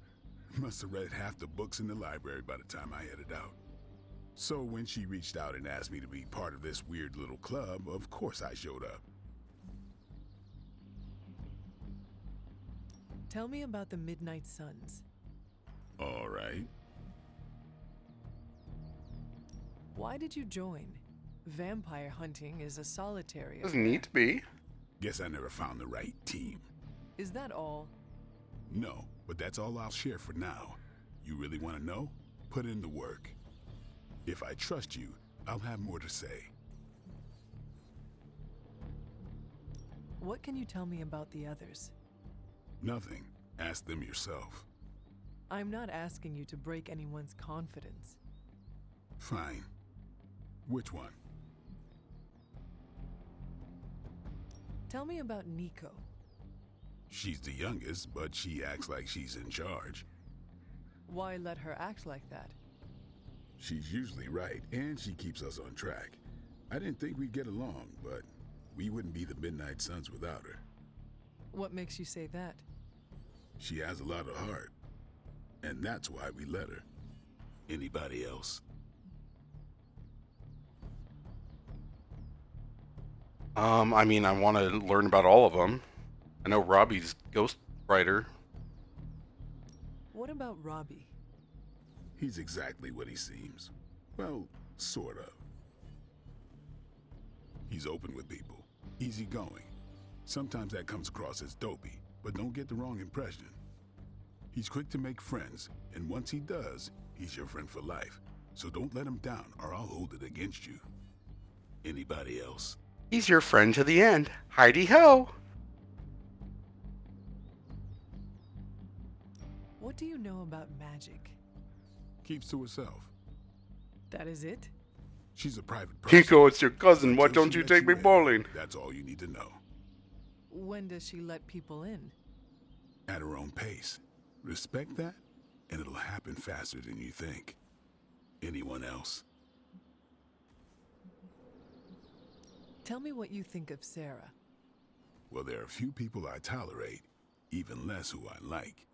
Must have read half the books in the library by the time I headed out. So when she reached out and asked me to be part of this weird little club, of course I showed up. Tell me about the Midnight Suns. All right. Why did you join? Vampire hunting is a solitary affair. Doesn't need to be. Guess I never found the right team. Is that all? No, but that's all I'll share for now. You really want to know? Put in the work. If I trust you, I'll have more to say. What can you tell me about the others? Nothing. Ask them yourself. I'm not asking you to break anyone's confidence. Fine. Which one? Tell me about Nico. She's the youngest, but she acts like she's in charge. Why let her act like that? She's usually right, and she keeps us on track. I didn't think we'd get along, but we wouldn't be the Midnight Suns without her. What makes you say that? She has a lot of heart, and that's why we let her. Anybody else? I mean, I want to learn about all of them. I know Robbie's ghostwriter. What about Robbie? He's exactly what he seems. Well, sort of. He's open with people, easygoing, Sometimes that comes across as dopey, but don't get the wrong impression. He's quick to make friends, and once he does, he's your friend for life. So don't let him down, or I'll hold it against you. Anybody else? He's your friend to the end. Heidi-ho! What do you know about magic? Keeps to herself. That is it? She's a private person. Kiko, it's your cousin. Why Until don't she you lets take me in, bowling? That's all you need to know. When does she let people in? At her own pace. Respect that, and it'll happen faster than you think. Anyone else? Tell me what you think of Sarah. Well, there are a few people I tolerate, even less who I like.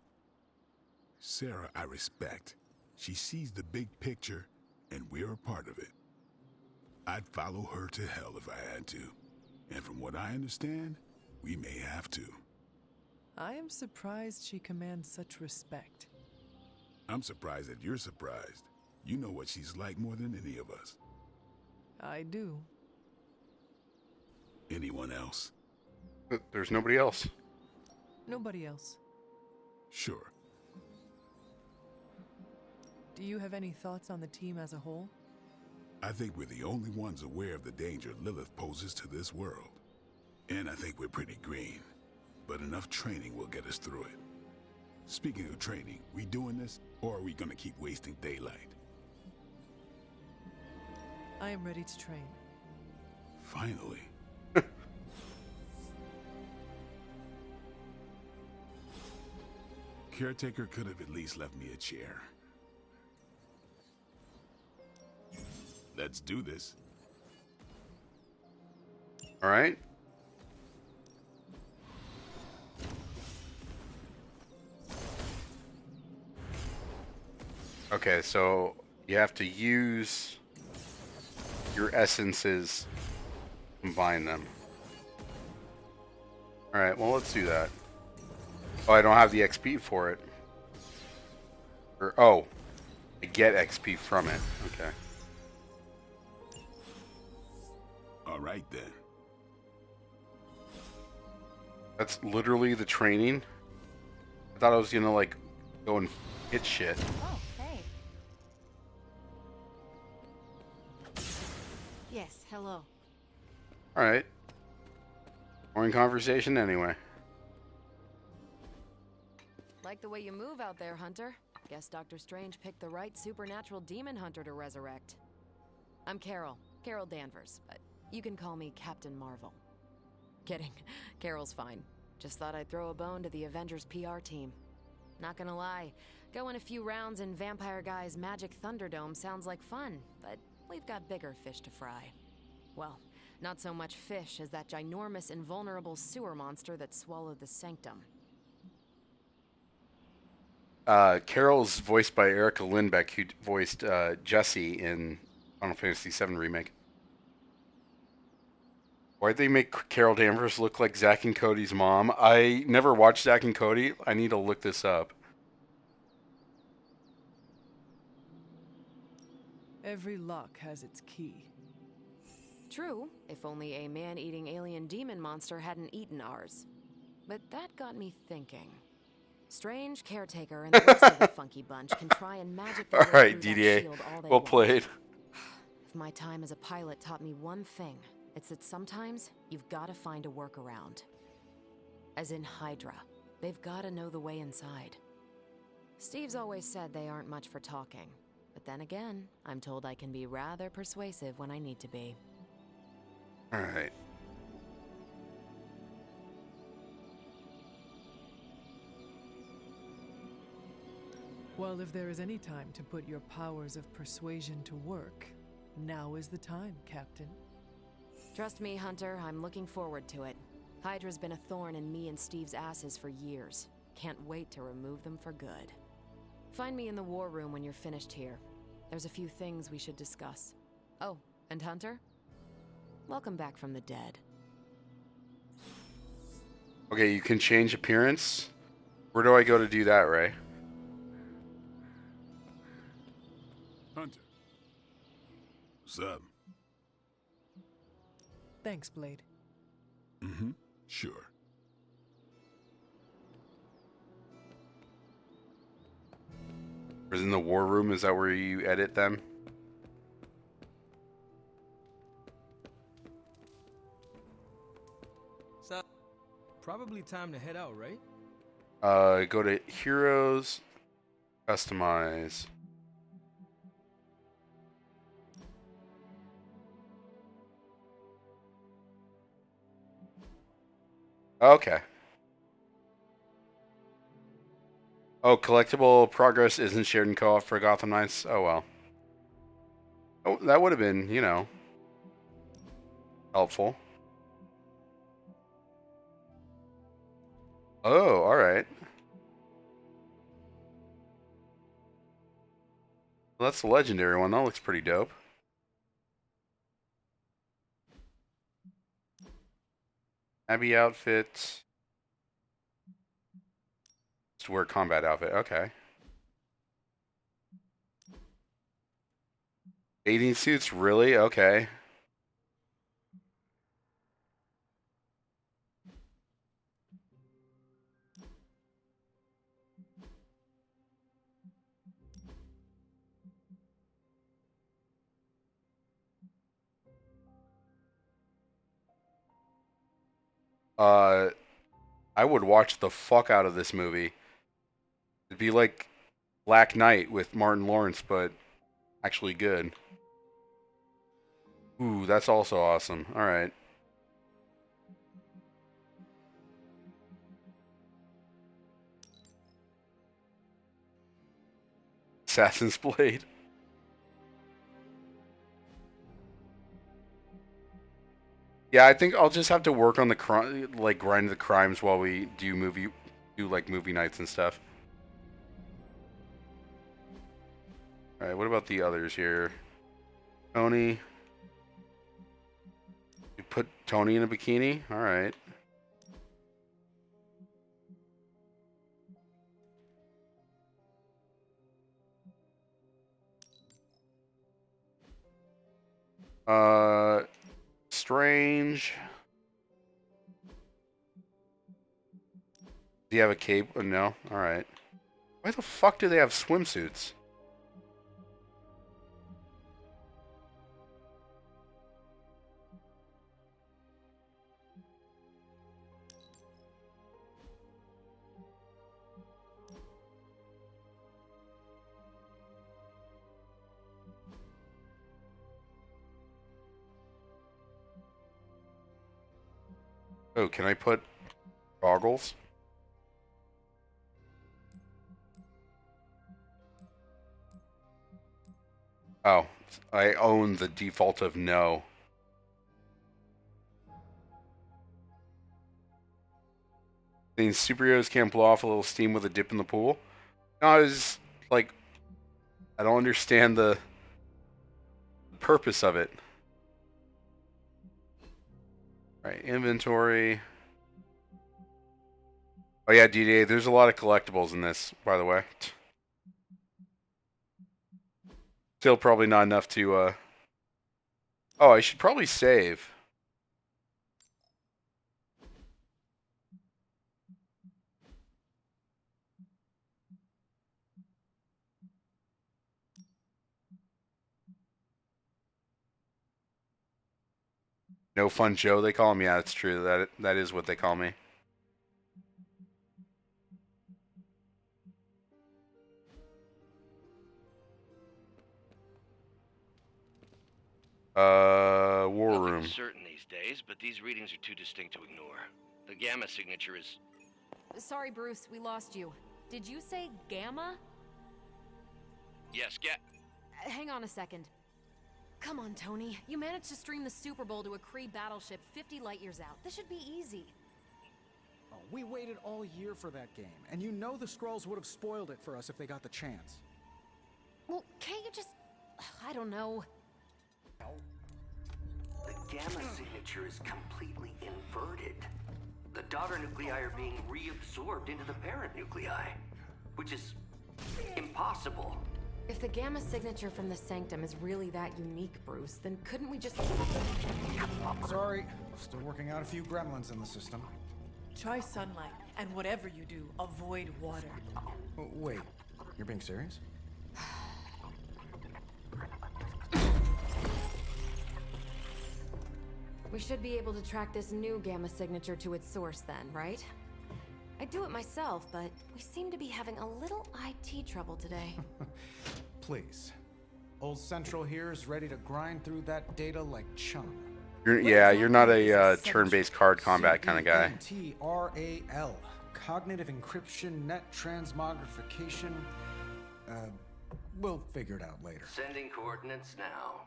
Sarah, I respect. She sees the big picture, and we're a part of it. I'd follow her to hell if I had to. And from what I understand, we may have to. I am surprised she commands such respect. I'm surprised that you're surprised. You know what she's like more than any of us. I do. Anyone else? There's nobody else. Nobody else. Sure. Do you have any thoughts on the team as a whole? I think we're the only ones aware of the danger Lilith poses to this world. And I think we're pretty green. But enough training will get us through it. Speaking of training, we doing this, or are we gonna keep wasting daylight? I am ready to train. Finally. Caretaker could have at least left me a chair. Let's do this. All right. Okay, so you have to use your essences, combine them. All right, well, let's do that. Oh, I don't have the XP for it. Or, oh, I get XP from it. Okay. All right, then. That's literally the training? I thought I was gonna, like, go and hit shit. Oh, hey. Yes, hello. Alright. Boring conversation anyway. Like the way you move out there, Hunter. Guess Dr. Strange picked the right supernatural demon hunter to resurrect. I'm Carol Danvers, but you can call me Captain Marvel. Kidding. Carol's fine. Just thought I'd throw a bone to the Avengers PR team. Not gonna lie, going a few rounds in Vampire Guy's Magic Thunderdome sounds like fun, but we've got bigger fish to fry. Well, not so much fish as that ginormous invulnerable sewer monster that swallowed the Sanctum. Carol's voiced by Erica Lindbeck, who voiced Jessie in Final Fantasy VII Remake. Why'd they make Carol Danvers look like Zack and Cody's mom? I never watched Zack and Cody. I need to look this up. Every lock has its key. True, if only a man-eating alien demon monster hadn't eaten ours. But that got me thinking. Strange, Caretaker, and the rest of the funky bunch can try and magic their way Alright, through that DDA. shield all they Well want. played. If my time as a pilot taught me one thing, it's that sometimes you've got to find a workaround. As in Hydra, they've got to know the way inside. Steve's always said they aren't much for talking, but then again, I'm told I can be rather persuasive when I need to be. Alright. Well, if there is any time to put your powers of persuasion to work, now is the time, Captain. Trust me, Hunter, I'm looking forward to it. Hydra's been a thorn in me and Steve's asses for years. Can't wait to remove them for good. Find me in the war room when you're finished here. There's a few things we should discuss. Oh, and Hunter? Welcome back from the dead. Okay, you can change appearance. Where do I go to do that, Ray? Hunter. What's up? Thanks, Blade. Mm-hmm. Sure. Is in the war room? Is that where you edit them? So, probably time to head out, right? Go to Heroes, Customize. Okay. Oh, collectible progress isn't shared in co-op for Gotham Knights? Oh, well. Oh, that would have been, you know, helpful. Oh, alright. Well, that's the legendary one. That looks pretty dope. Abby outfit. Just wear combat outfit. Okay. Bathing suits, really? Okay. I would watch the fuck out of this movie. It'd be like Black Knight with Martin Lawrence, but actually good. Ooh, that's also awesome. Alright. Assassin's Blade. Yeah, I think I'll just have to work on the like grind the crimes while we do like movie nights and stuff. All right, what about the others here? Tony. You put Tony in a bikini? All right. Strange. Do you have a cape? Oh, no? Alright. Why the fuck do they have swimsuits? Oh, can I put goggles? Oh, I own the default of no. These superheroes can't blow off a little steam with a dip in the pool? No, I was like, I don't understand the purpose of it. Right, inventory. Oh yeah, DDA, there's a lot of collectibles in this, by the way. Still probably not enough to, Oh, I should probably save. No Fun Joe, they call him. Yeah, it's true. That is what they call me. War Nothing room. is certain these days, but these readings are too distinct to ignore. The Gamma signature is... Sorry, Bruce, we lost you. Did you say Gamma? Yes, Hang on a second. Come on, Tony. You managed to stream the Super Bowl to a Kree battleship 50 light years out. This should be easy. Oh, we waited all year for that game, and you know the Skrulls would have spoiled it for us if they got the chance. Well, can't you just... I don't know. The Gamma signature is completely inverted. The daughter nuclei are being reabsorbed into the parent nuclei, which is impossible. If the Gamma signature from the Sanctum is really that unique, Bruce, then couldn't we just... Sorry, still working out a few gremlins in the system. Try sunlight, and whatever you do, avoid water. Wait, you're being serious? We should be able to track this new gamma signature to its source then, right? I'd do it myself, but we seem to be having a little IT trouble today. Please. Old Central here is ready to grind through that data like chum. You're not a turn-based card combat kind of guy. CENTRAL. Cognitive encryption, net transmogrification. We'll figure it out later. Sending coordinates now.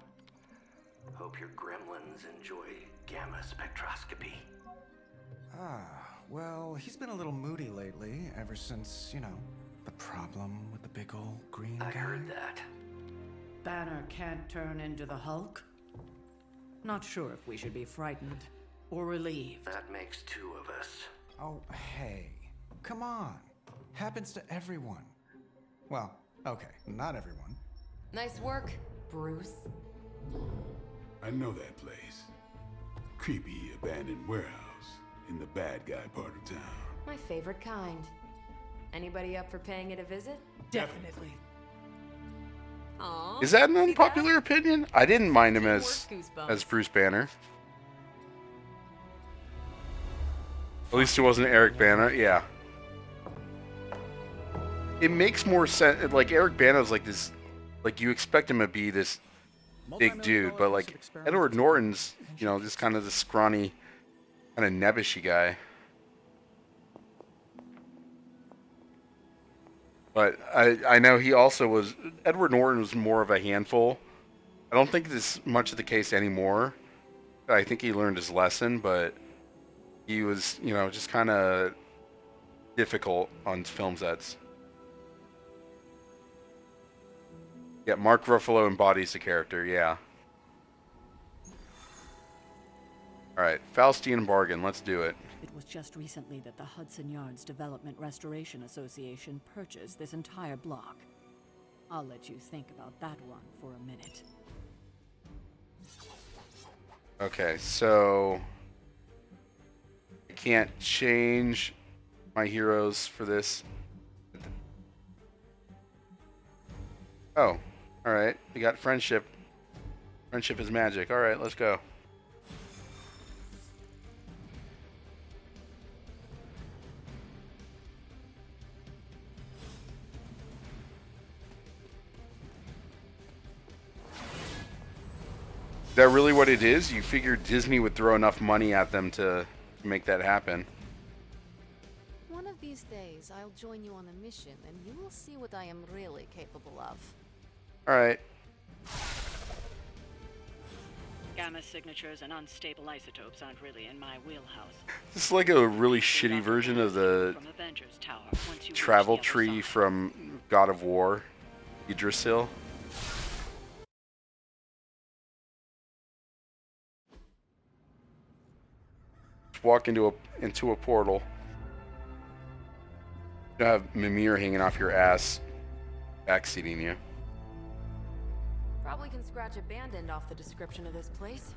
Hope your gremlins enjoy gamma spectroscopy. Well, he's been a little moody lately, ever since, you know, the problem with the big old green guy. I heard that. Banner can't turn into the Hulk? Not sure if we should be frightened or relieved. That makes two of us. Oh, hey. Come on. Happens to everyone. Well, okay, not everyone. Nice work, Bruce. I know that place. Creepy abandoned warehouse in the bad guy part of town. My favorite kind. Anybody up for paying it a visit? Definitely. Aww. Is that an unpopular opinion? I didn't mind him as Bruce Banner. At least it wasn't Eric Bana. Yeah. It makes more sense. Like Eric Bana's like this, like you expect him to be this big dude, but like Edward Norton's, you know, just kind of this scrawny, kind of nebbishy guy. But I know he also was, Edward Norton was more of a handful. I don't think this is much of the case anymore. I think he learned his lesson, but he was, you know, just kind of difficult on film sets. Yeah, Mark Ruffalo embodies the character, yeah. Alright, Faustian Bargain, let's do it. It was just recently that the Hudson Yards Development Restoration Association purchased this entire block. I'll let you think about that one for a minute. Okay, so I can't change my heroes for this. Oh, alright. We got friendship. Friendship is magic. Alright, let's go. Is that really what it is? You figured Disney would throw enough money at them to make that happen. One of these days, I'll join you on a mission, and you will see what I am really capable of. Alright. Gamma signatures and unstable isotopes aren't really in my wheelhouse. This is like a really shitty version of the From Avengers Tower, once you travel reach the tree from God of War, Yggdrasil. Walk into a portal. You have Mimir hanging off your ass, backseating you. Probably can scratch a band end off the description of this place.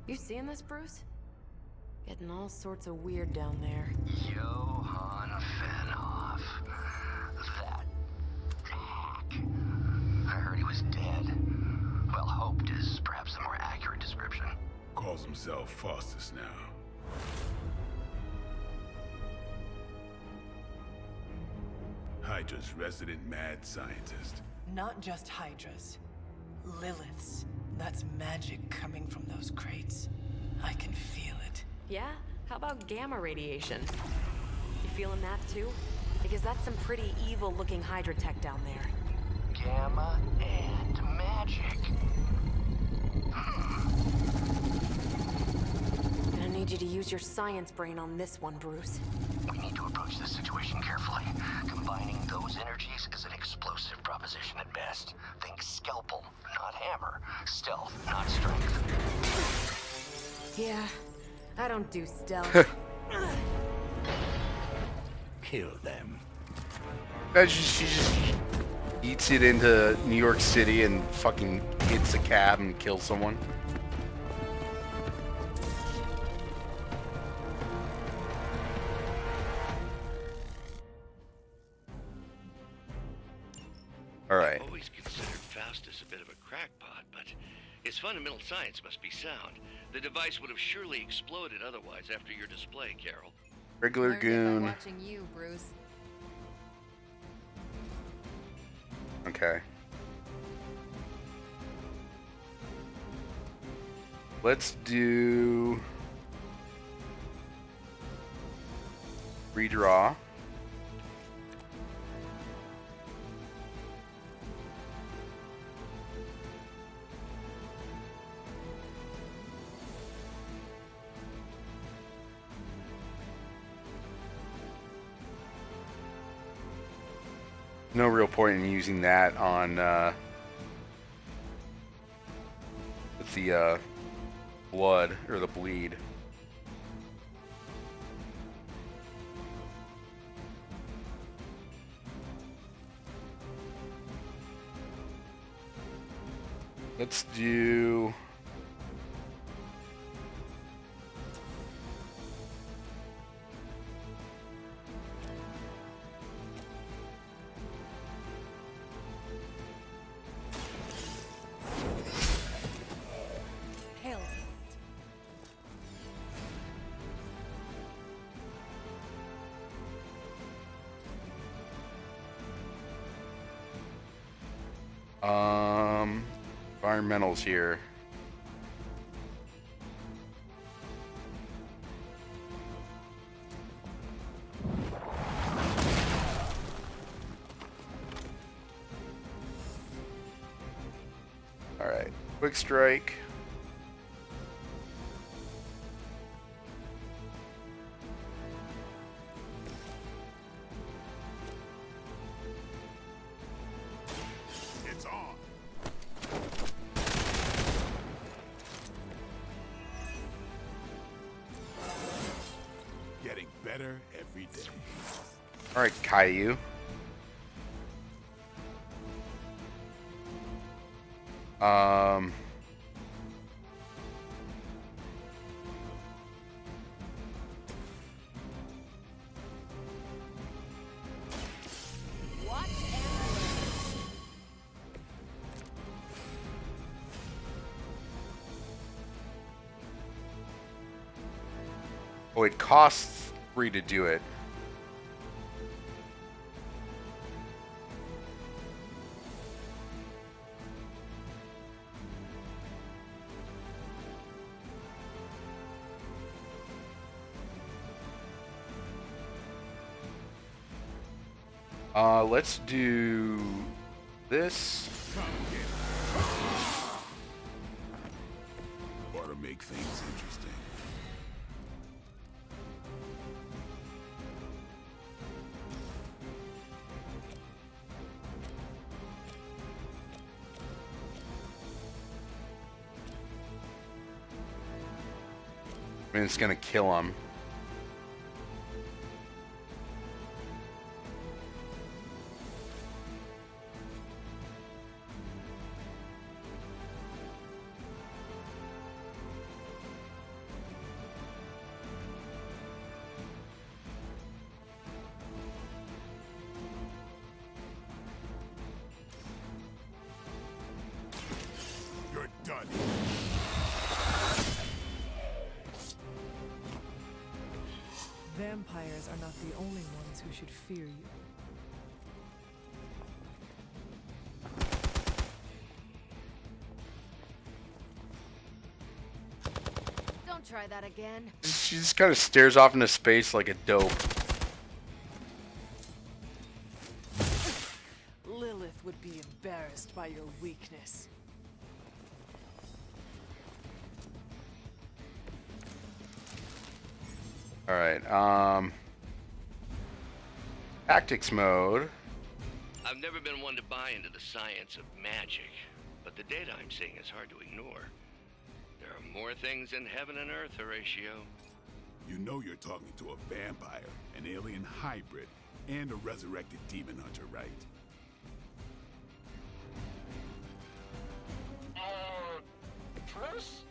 You seeing this, Bruce? Getting all sorts of weird down there. Johann Fenhoff. That hack. I heard he was dead. Well, hoped is perhaps the more accurate description. Calls himself Faustus now. Hydra's resident mad scientist. Not just Hydras. Liliths. That's magic coming from those crates. I can feel it. Yeah? How about gamma radiation? You feeling that too? Because that's some pretty evil-looking Hydra tech down there. Gamma and magic. Gonna need you to use your science brain on this one, Bruce. We need to approach this situation carefully. Combining those energies is an explosive proposition at best. Think scalpel, not hammer. Stealth, not strength. Yeah, I don't do stealth. Kill them. She just eats it into New York City and fucking hits a cab and kills someone. All right. I've always considered Faustus a bit of a crackpot, but his fundamental science must be sound. The device would have surely exploded otherwise after your display, Carol. Regular Learned it by goon. watching you, Bruce. Okay. Let's do redraw. No real point in using that on with the blood or the bleed. Let's do Hell. environmentals here. All right, quick strike. It's on. Getting better every day. All right, Caillou. Oh, it costs 3 to do it. Let's do this. Ought to make things interesting. I mean, it's gonna kill him. You're done. Vampires are not the only ones who should fear you. Don't try that again. She just kind of stares off into space like a dope. Lilith would be embarrassed by your weakness. All right. Tactics mode. I've never been one to buy into the science of magic, but the data I'm seeing is hard to ignore. There are more things in heaven and earth, Horatio. You know you're talking to a vampire, an alien hybrid, and a resurrected demon hunter, right? Truce?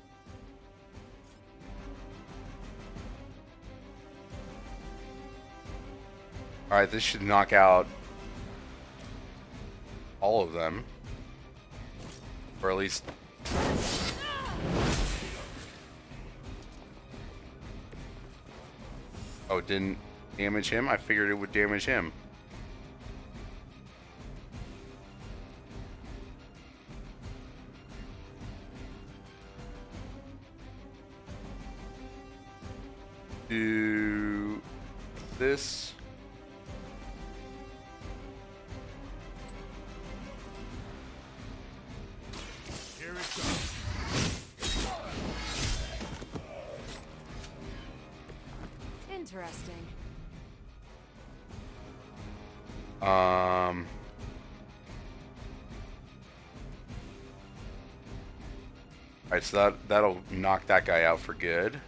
All right, this should knock out all of them. Or at least... Oh, it didn't damage him? I figured it would damage him. Do this. Here it comes. Interesting. Alright, so that'll knock that guy out for good.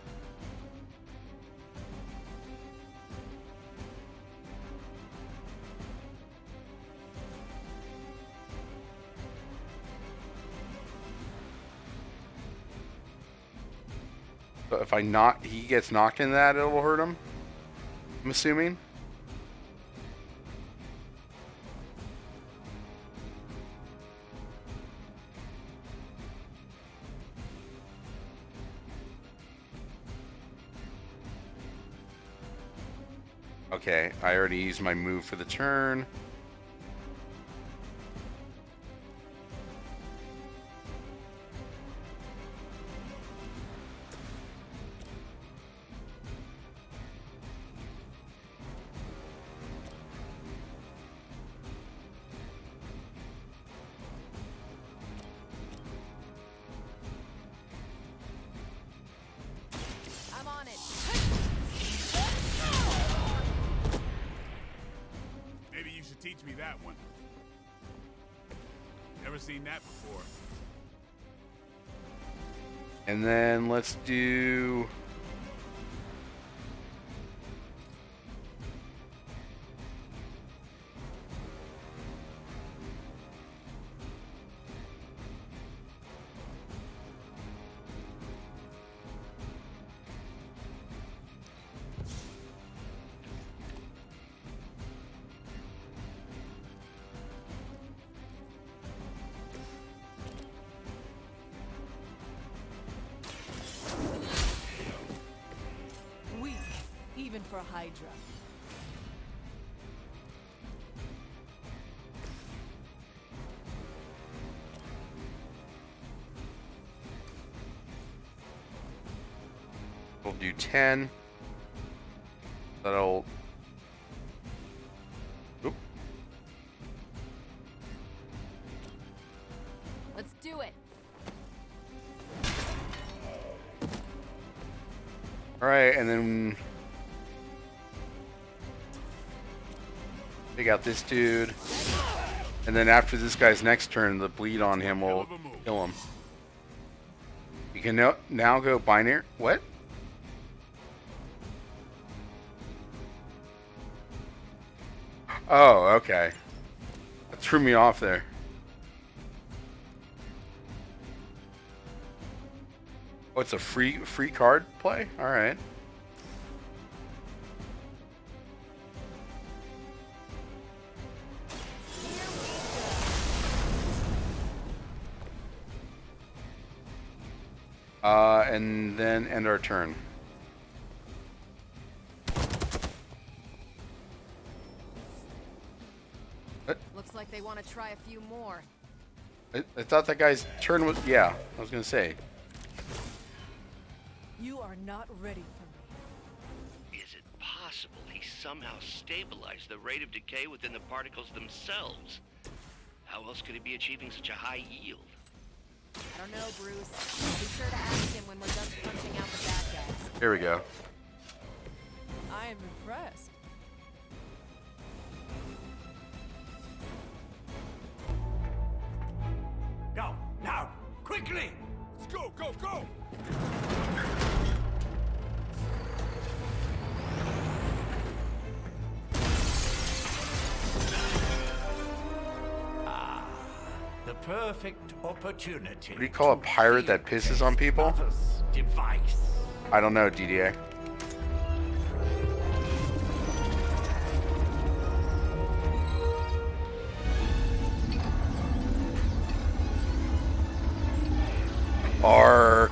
So if he gets knocked in that, it will hurt him, I'm assuming. Okay, I already used my move for the turn. I'm on it. Maybe you should teach me that one. Never seen that before. And then let's do... Weak, even for Hydra. We'll do 10. That'll... Oop. Let's do it. Alright, and then... Take out this dude. And then after this guy's next turn, the bleed on him will kill him. You can now go binary... What? Oh, okay. That threw me off there. Oh, it's a free card play? Alright. And then end our turn. Looks like they want to try a few more. I thought that guy's turn was... Yeah, I was gonna say. You are not ready for me. Is it possible he somehow stabilized the rate of decay within the particles themselves? How else could he be achieving such a high yield? I don't know, Bruce. Be sure to ask him when we're done punching out the bad guys. Here we go. I am impressed. Go, now, quickly! Let's go, go, go! The perfect opportunity. What do you call a pirate that pisses on people? Device. I don't know, DDA.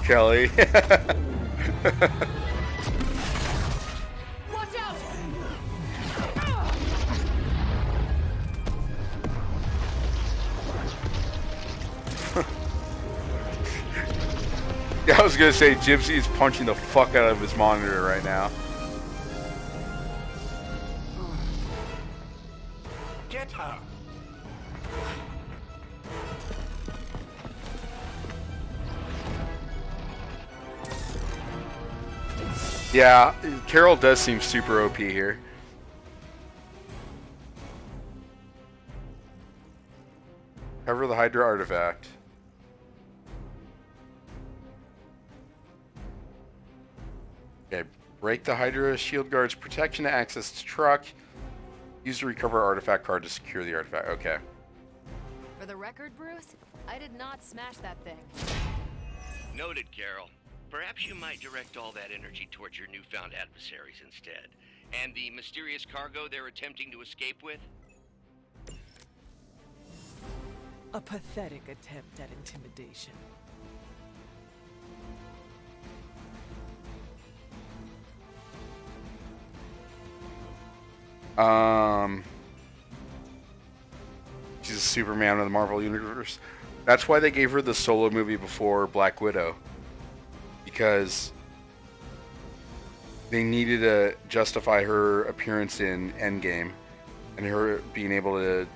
Kelly. Watch out! Yeah, I was gonna say Gypsy is punching the fuck out of his monitor right now. Get her! Yeah, Carol does seem super OP here. Cover the Hydra artifact. Okay, break the Hydra shield guard's protection to access the truck. Use the recover artifact card to secure the artifact. Okay. For the record, Bruce, I did not smash that thing. Noted, Carol. Perhaps you might direct all that energy towards your newfound adversaries instead. And the mysterious cargo they're attempting to escape with? A pathetic attempt at intimidation. She's a Superman of the Marvel Universe. That's why they gave her the solo movie before Black Widow. Because they needed to justify her appearance in Endgame and her being able to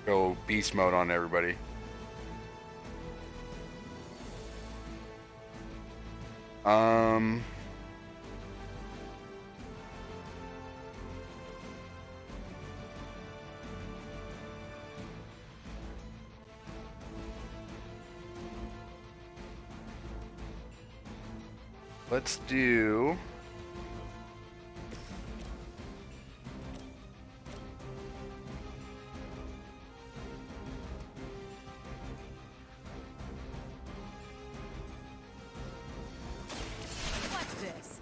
go beast mode on everybody. Let's do... What's this?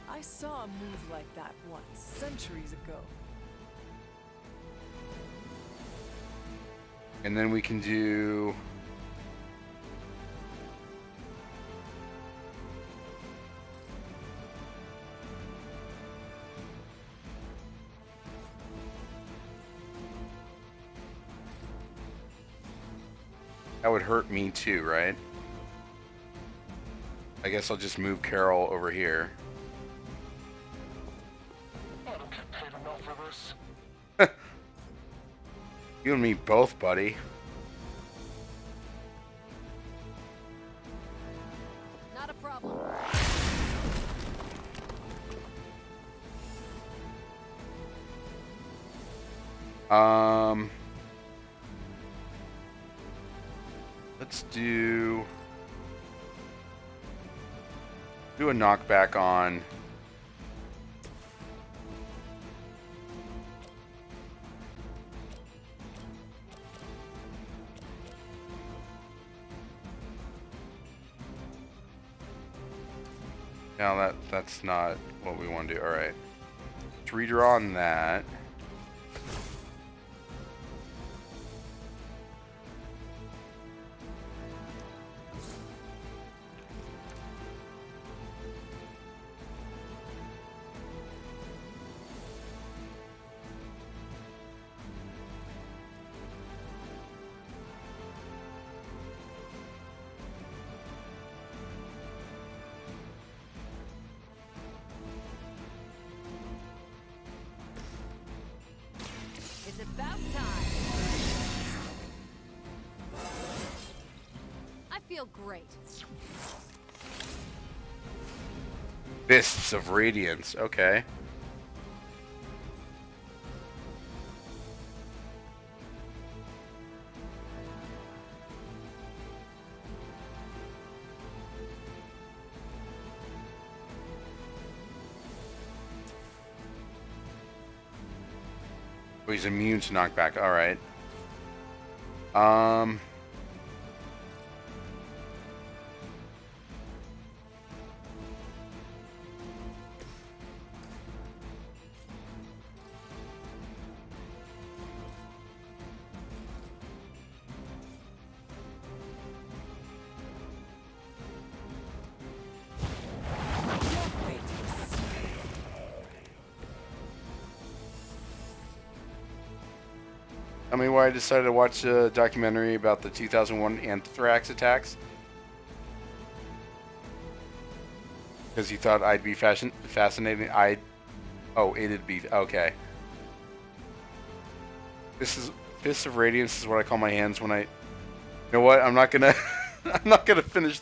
I saw a move like that once, centuries ago. And then we can do... That would hurt me too, right? I guess I'll just move Carol over here. I don't get paid enough for this. You and me both, buddy. Not a problem. Let's do a knockback on now. That's not what we want to do. All right, let's redraw on that. It's about time. I feel great. Fists of Radiance. Okay. Oh, he's immune to knockback. All right. Tell me why I decided to watch a documentary about the 2001 anthrax attacks. Because you thought I'd be fascinating. Oh, it'd be okay. This is Fists of Radiance is what I call my hands when I. You know what? I'm not gonna. I'm not gonna finish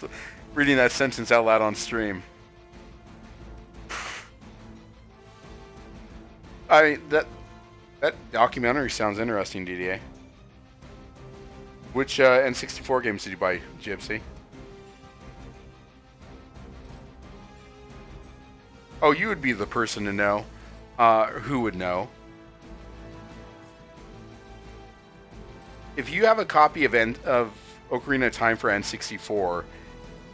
reading that sentence out loud on stream. I mean that documentary sounds interesting, DDA. Which N64 games did you buy, Gypsy? Oh, you would be the person to know. Who would know? If you have a copy of Ocarina of Time for N64,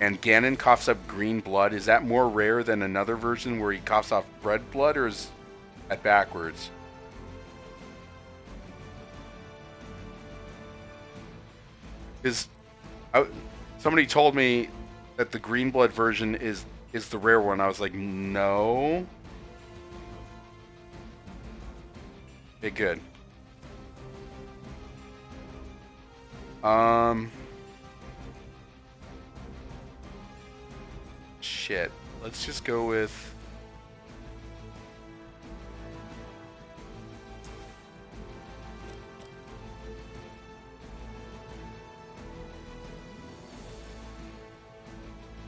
and Ganon coughs up green blood, is that more rare than another version where he coughs off red blood, or is that backwards? Because somebody told me that the green blood version is the rare one. I was like, no. Okay, good. Shit. Let's just go with.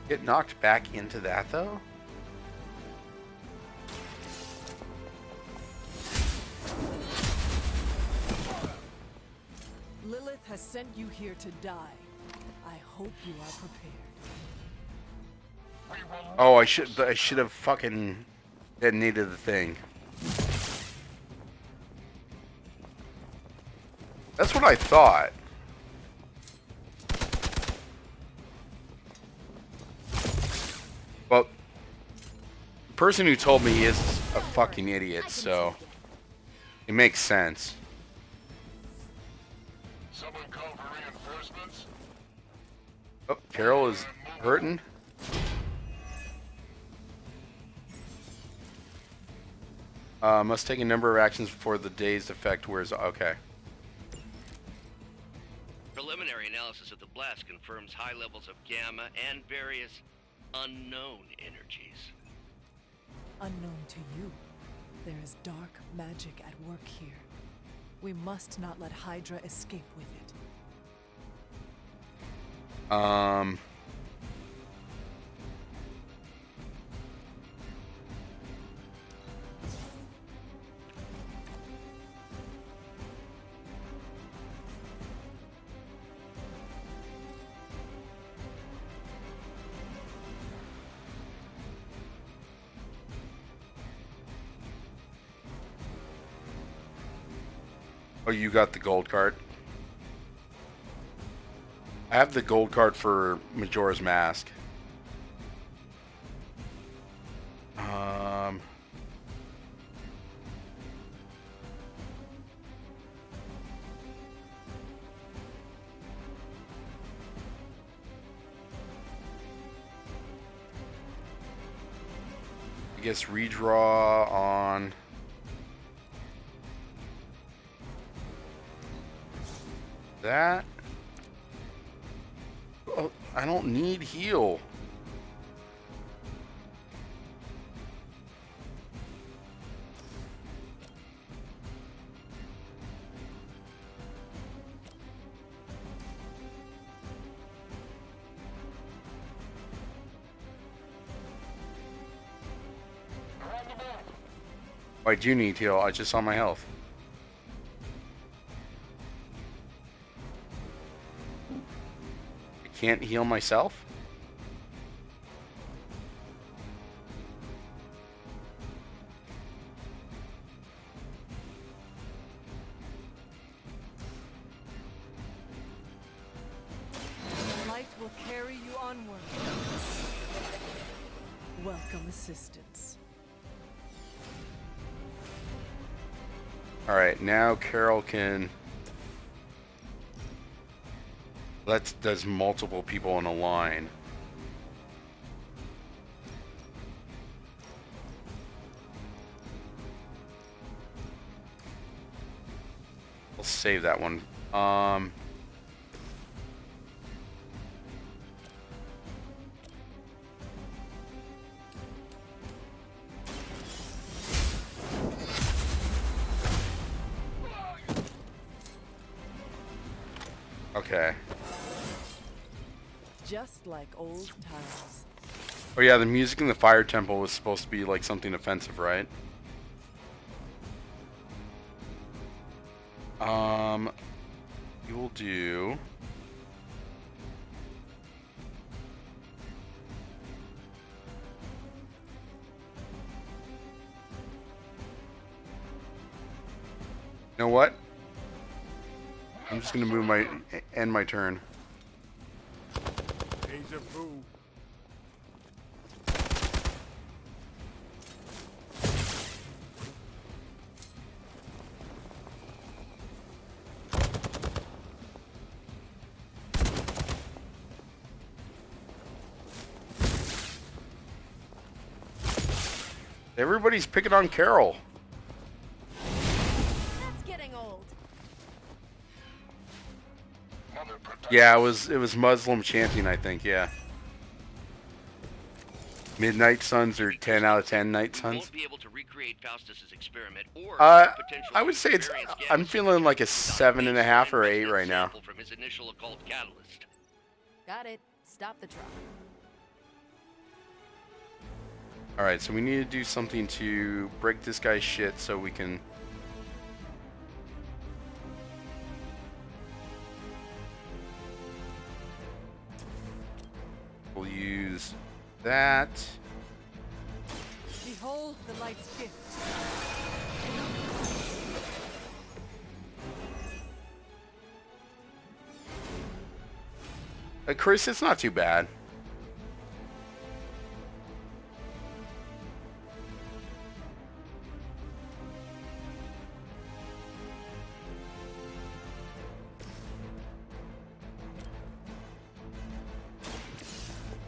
Get knocked back into that, though? Lilith has sent you here to die. I hope you are prepared. Oh, I should have fucking detonated the thing. That's what I thought. Well, the person who told me is a fucking idiot, so it makes sense. Someone call for reinforcements? Oh, Carol is hurting. Must take a number of actions before the dazed effect wears. Okay. Preliminary analysis of the blast confirms high levels of gamma and various unknown energies. Unknown to you, there is dark magic at work here. We must not let Hydra escape with it. Oh, you got the gold card? I have the gold card for Majora's Mask. I guess redraw on... that. Oh, I don't need heal. I do need heal. I just saw my health. Can't heal myself? Light will carry you onward. Welcome assistance. Alright, now Carol can... That does multiple people in a line. I'll save that one. Okay. Just like old times. Oh yeah, the music in the Fire Temple was supposed to be like something offensive, right? We will do. You know what? I'm just gonna move my end my turn. Deja vu. Everybody's picking on Carol. That's getting old. Yeah, it was Muslim chanting, I think. Yeah. Midnight Suns or 10 out of 10 Night Suns. Won't be able to recreate Faustus's experiment or I potential would say it's. variance I'm gas feeling like a 7.5 or 8 right now. sample from his initial occult catalyst. Got it. Stop the truck. All right, so we need to do something to break this guy's shit so we can. We'll use that. Behold the light's gift. Chris, it's not too bad.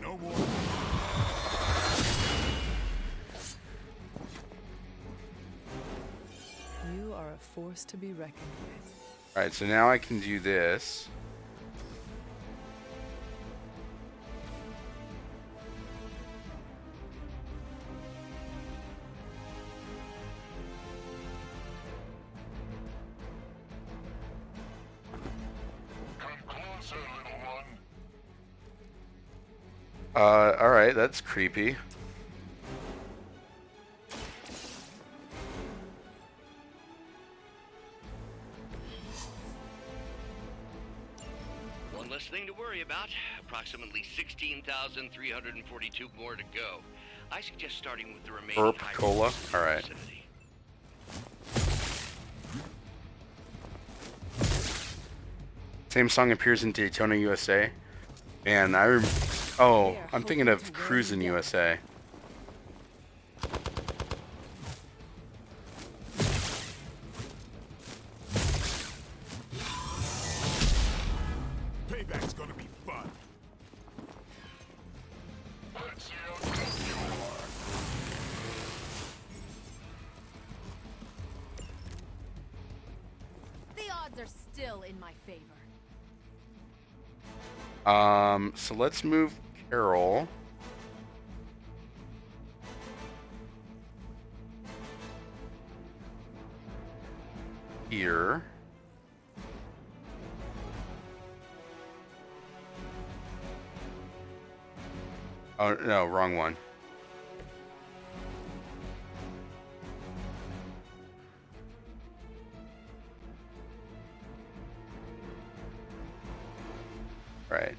No more. You are a force to be reckoned with. All right, so now I can do this. Come closer, little one. All right, that's creepy. One less thing to worry about. Approximately 16,342 more to go. I suggest starting with the remaining Burp high cola. risk All right. vicinity. Same song appears in Daytona, USA. And oh, I'm thinking of Cruisin' USA. Payback's gonna be fun. Let's see how tough you are. The odds are still in my favor. So let's move Carol. Here. Oh, no, wrong one. Right.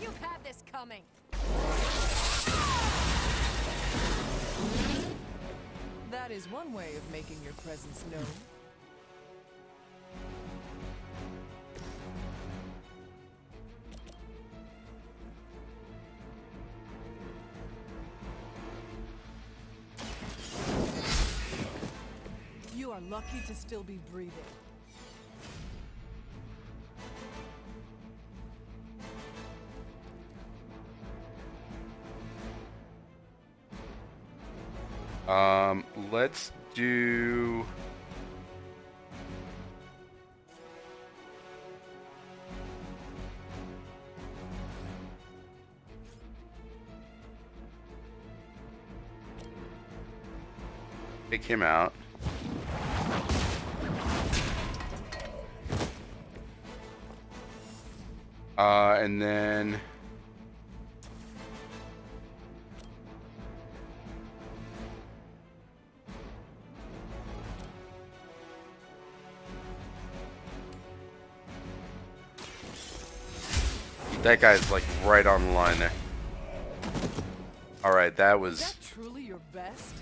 You had this coming. That is one way of making your presence known. You are lucky to still be breathing. Let's do. Take him out. And then that guy's like right on the line there. All right, that was. Is that truly your best?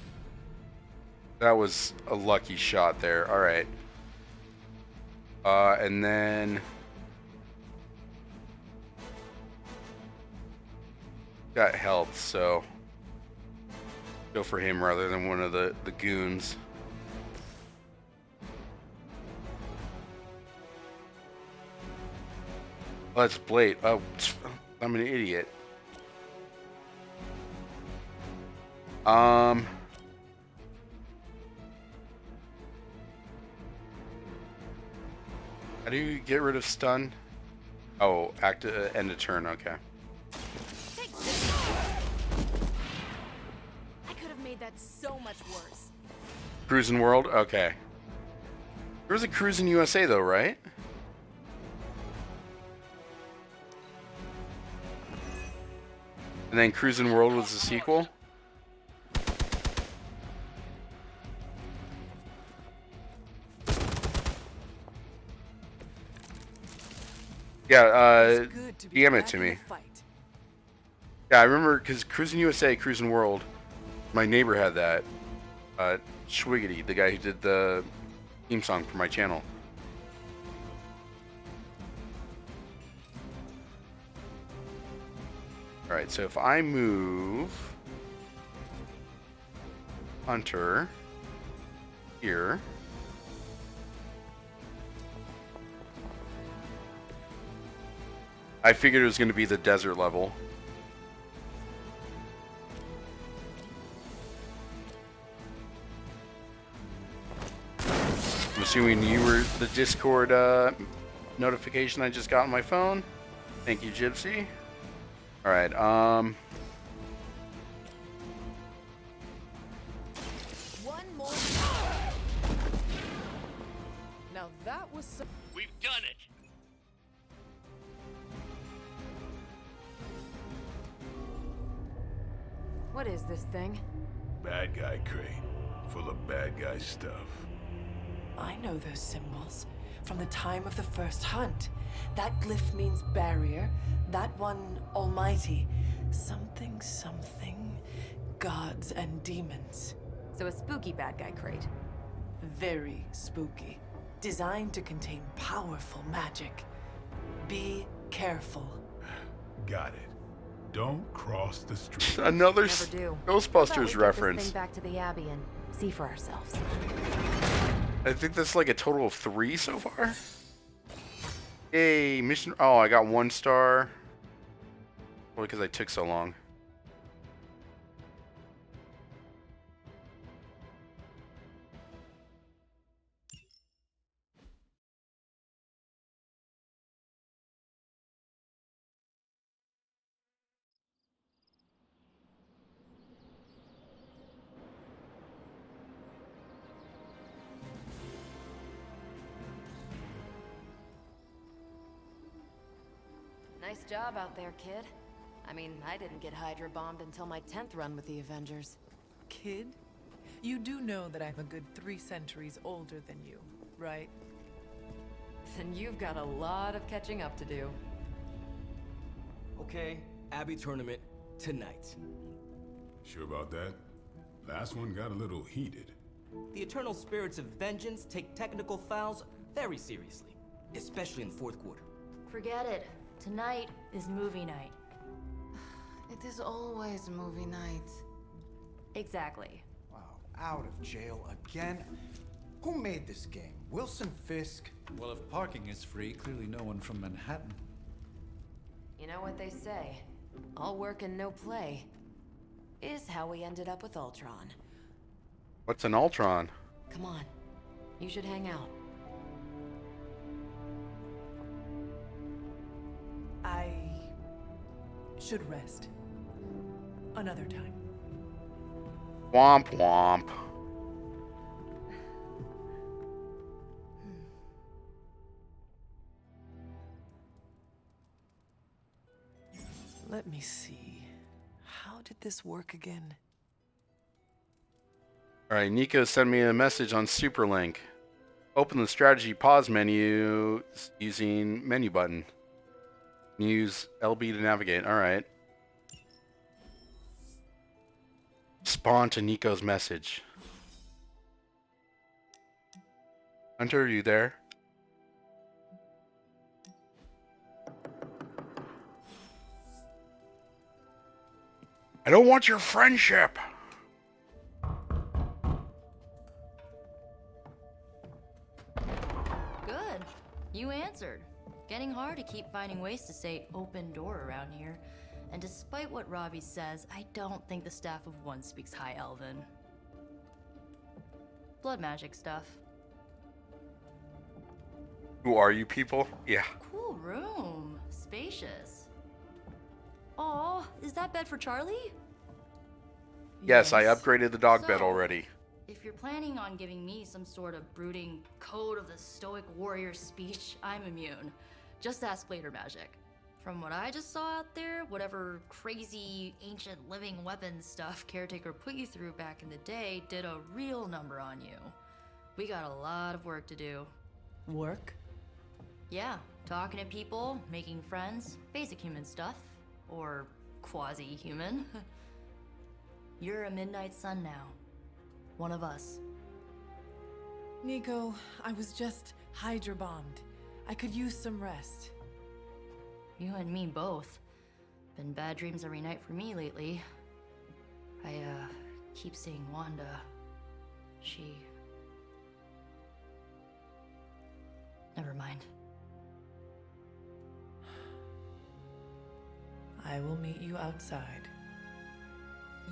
That was a lucky shot there. All right. And then got health, so go for him rather than one of the goons. Oh, that's Blade. Oh, I'm an idiot. How do you get rid of stun? Oh, end of turn. Okay. I could have made that so much worse. Cruising World. Okay. There was a Cruising USA though, right? And then Cruising World was the sequel. Yeah, DM it to me. Yeah, I remember because Cruising USA, Cruising World, my neighbor had that. Schwiggity, the guy who did the theme song for my channel. Alright, so if I move Hunter here. I figured it was going to be the desert level. I'm assuming you were the Discord notification I just got on my phone. Thank you, Gypsy. All right. One more. Now that was so. We've done it. What is this thing? Bad guy crate, full of bad guy stuff. I know those symbols from the time of the first hunt. That glyph means barrier, that one almighty. Something, something, gods and demons. So a spooky bad guy crate. Very spooky. Designed to contain powerful magic. Be careful. Got it. Don't cross the street. Another Never do. Ghostbusters How about we get this reference. thing back to the Abbey and see for ourselves. I think that's like a total of 3 so far. Yay, mission. Oh, I got 1 star. Well, because I took so long. Nice job out there, kid. I mean, I didn't get Hydra bombed until my 10th run with the Avengers. Kid, you do know that I'm a good 3 centuries older than you, right? Then you've got a lot of catching up to do. Okay, Abbey tournament tonight. Sure about that? Last one got a little heated. The Eternal Spirits of Vengeance take technical fouls very seriously, especially in the fourth quarter. Forget it. Tonight is movie night. It is always movie night. Exactly. Wow, out of jail again? Who made this game? Wilson Fisk? Well, if parking is free, clearly no one from Manhattan. You know what they say? All work and no play is how we ended up with Ultron. What's an Ultron? Come on. You should hang out. I should rest. Another time. Womp womp. Let me see. How did this work again? Alright, Nico sent me a message on Superlink. Open the strategy pause menu using menu button. Use LB to navigate. Alright. Respond to Nico's message. Hunter, are you there? I don't want your friendship. Good. You answered. Getting hard to keep finding ways to say open door around here. And despite what Robbie says, I don't think the staff of one speaks High Elven. Blood magic stuff. Who are you people? Yeah. Cool room. Spacious. Aw, is that bed for Charlie? Yes, I upgraded the dog bed already. If you're planning on giving me some sort of brooding code of the stoic warrior speech, I'm immune. Just ask later magic. From what I just saw out there, whatever crazy ancient living weapons stuff Caretaker put you through back in the day did a real number on you. We got a lot of work to do. Work? Yeah, talking to people, making friends, basic human stuff. Or quasi-human. You're a Midnight Sun now. One of us. Nico, I was just Hydra bombed. I could use some rest. You and me both. Been bad dreams every night for me lately. I, keep seeing Wanda. She... Never mind. I will meet you outside.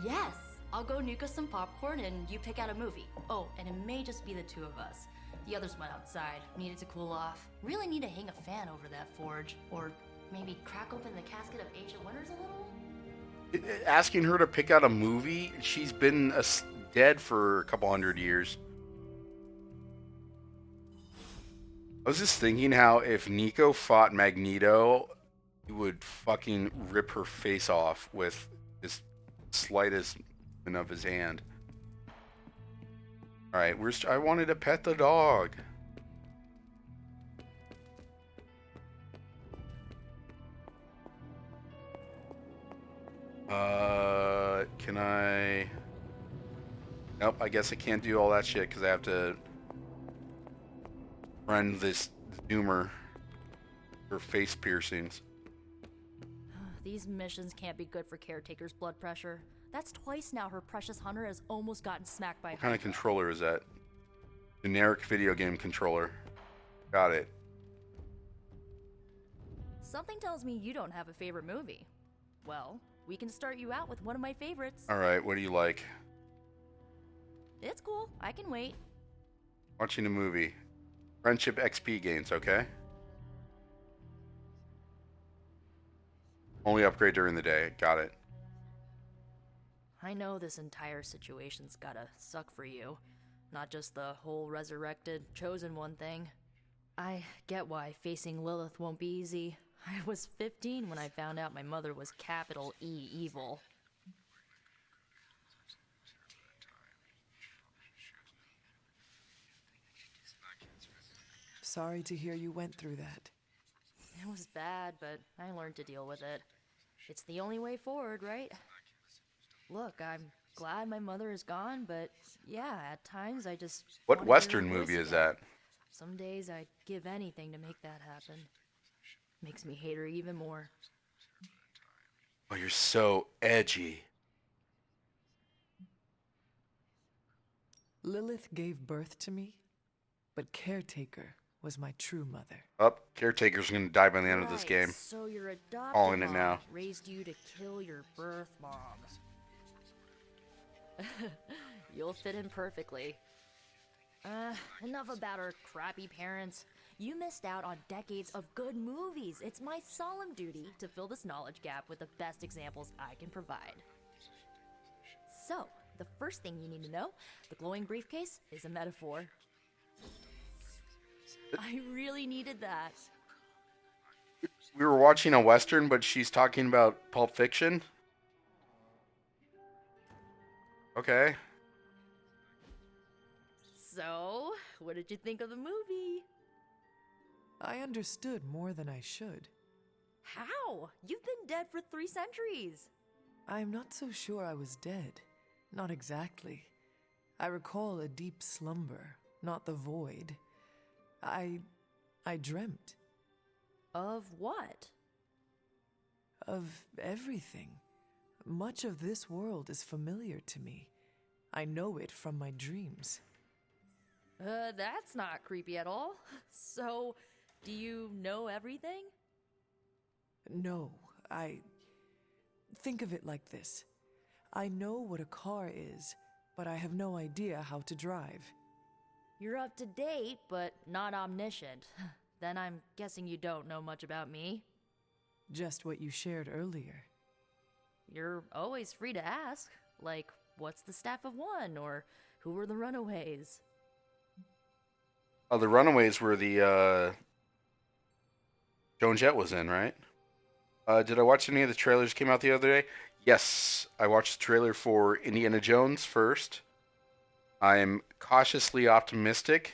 Yes! I'll go nuke us some popcorn and you pick out a movie. Oh, and it may just be the two of us. The others went outside, needed to cool off. Really need to hang a fan over that forge. Or maybe crack open the casket of Ancient Wonders a little? Asking her to pick out a movie? She's been dead for a couple hundred years. I was just thinking how if Nico fought Magneto, he would fucking rip her face off with his slightest movement of his hand. Alright, I wanted to pet the dog. Can I... Nope, I guess I can't do all that shit because I have to friend this Doomer for face piercings. These missions can't be good for Caretaker's blood pressure. That's twice now her precious hunter has almost gotten smacked by What kind of controller is that? Generic video game controller. Got it. Something tells me you don't have a favorite movie. Well, we can start you out with one of my favorites. Alright, what do you like? It's cool. I can wait. Watching a movie. Friendship XP gains, okay? Only upgrade during the day. Got it. I know this entire situation's gotta suck for you. Not just the whole resurrected, chosen one thing. I get why facing Lilith won't be easy. I was 15 when I found out my mother was capital E evil. Sorry to hear you went through that. It was bad, but I learned to deal with it. It's the only way forward, right? Look, I'm glad my mother is gone, but yeah, at times I just... What Western movie is that? Some days I'd give anything to make that happen. Makes me hate her even more. Oh, you're so edgy. Lilith gave birth to me, but Caretaker was my true mother. Oh, Caretaker's gonna die by the end of this game. So your adopted Calling it mom now. raised you to kill your birth mom. You'll fit in perfectly. Enough about our crappy parents. You missed out on decades of good movies. It's my solemn duty to fill this knowledge gap with the best examples I can provide. So, the first thing you need to know, the glowing briefcase is a metaphor. I really needed that. We were watching a Western, but she's talking about Pulp Fiction? Okay. So, what did you think of the movie? I understood more than I should. How? You've been dead for 3 centuries. I'm not so sure I was dead. Not exactly. I recall a deep slumber, not the void. I dreamt. Of what? Of everything. Much of this world is familiar to me. I know it from my dreams. That's not creepy at all. So, do you know everything? No, think of it like this. I know what a car is, but I have no idea how to drive. You're up to date, but not omniscient. Then I'm guessing you don't know much about me. Just what you shared earlier. You're always free to ask. Like, what's the Staff of One? Or who were the Runaways? Oh, the Runaways were the Joan Jett was in, right? Did I watch any of the trailers came out the other day? Yes, I watched the trailer for Indiana Jones first. I'm cautiously optimistic.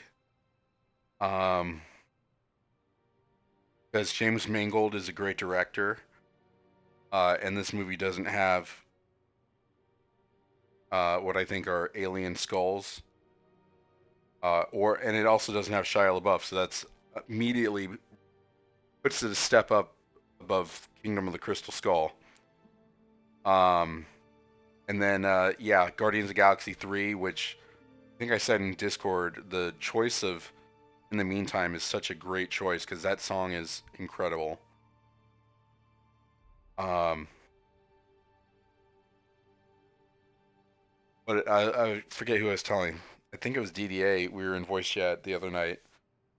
Because James Mangold is a great director. And this movie doesn't have what I think are alien skulls. And it also doesn't have Shia LaBeouf, so that's immediately puts it a step up above Kingdom of the Crystal Skull. And then Guardians of the Galaxy 3, which I think I said in Discord, the choice of In the Meantime is such a great choice because that song is incredible. But I forget who I was telling. I think it was DDA. We were in voice chat the other night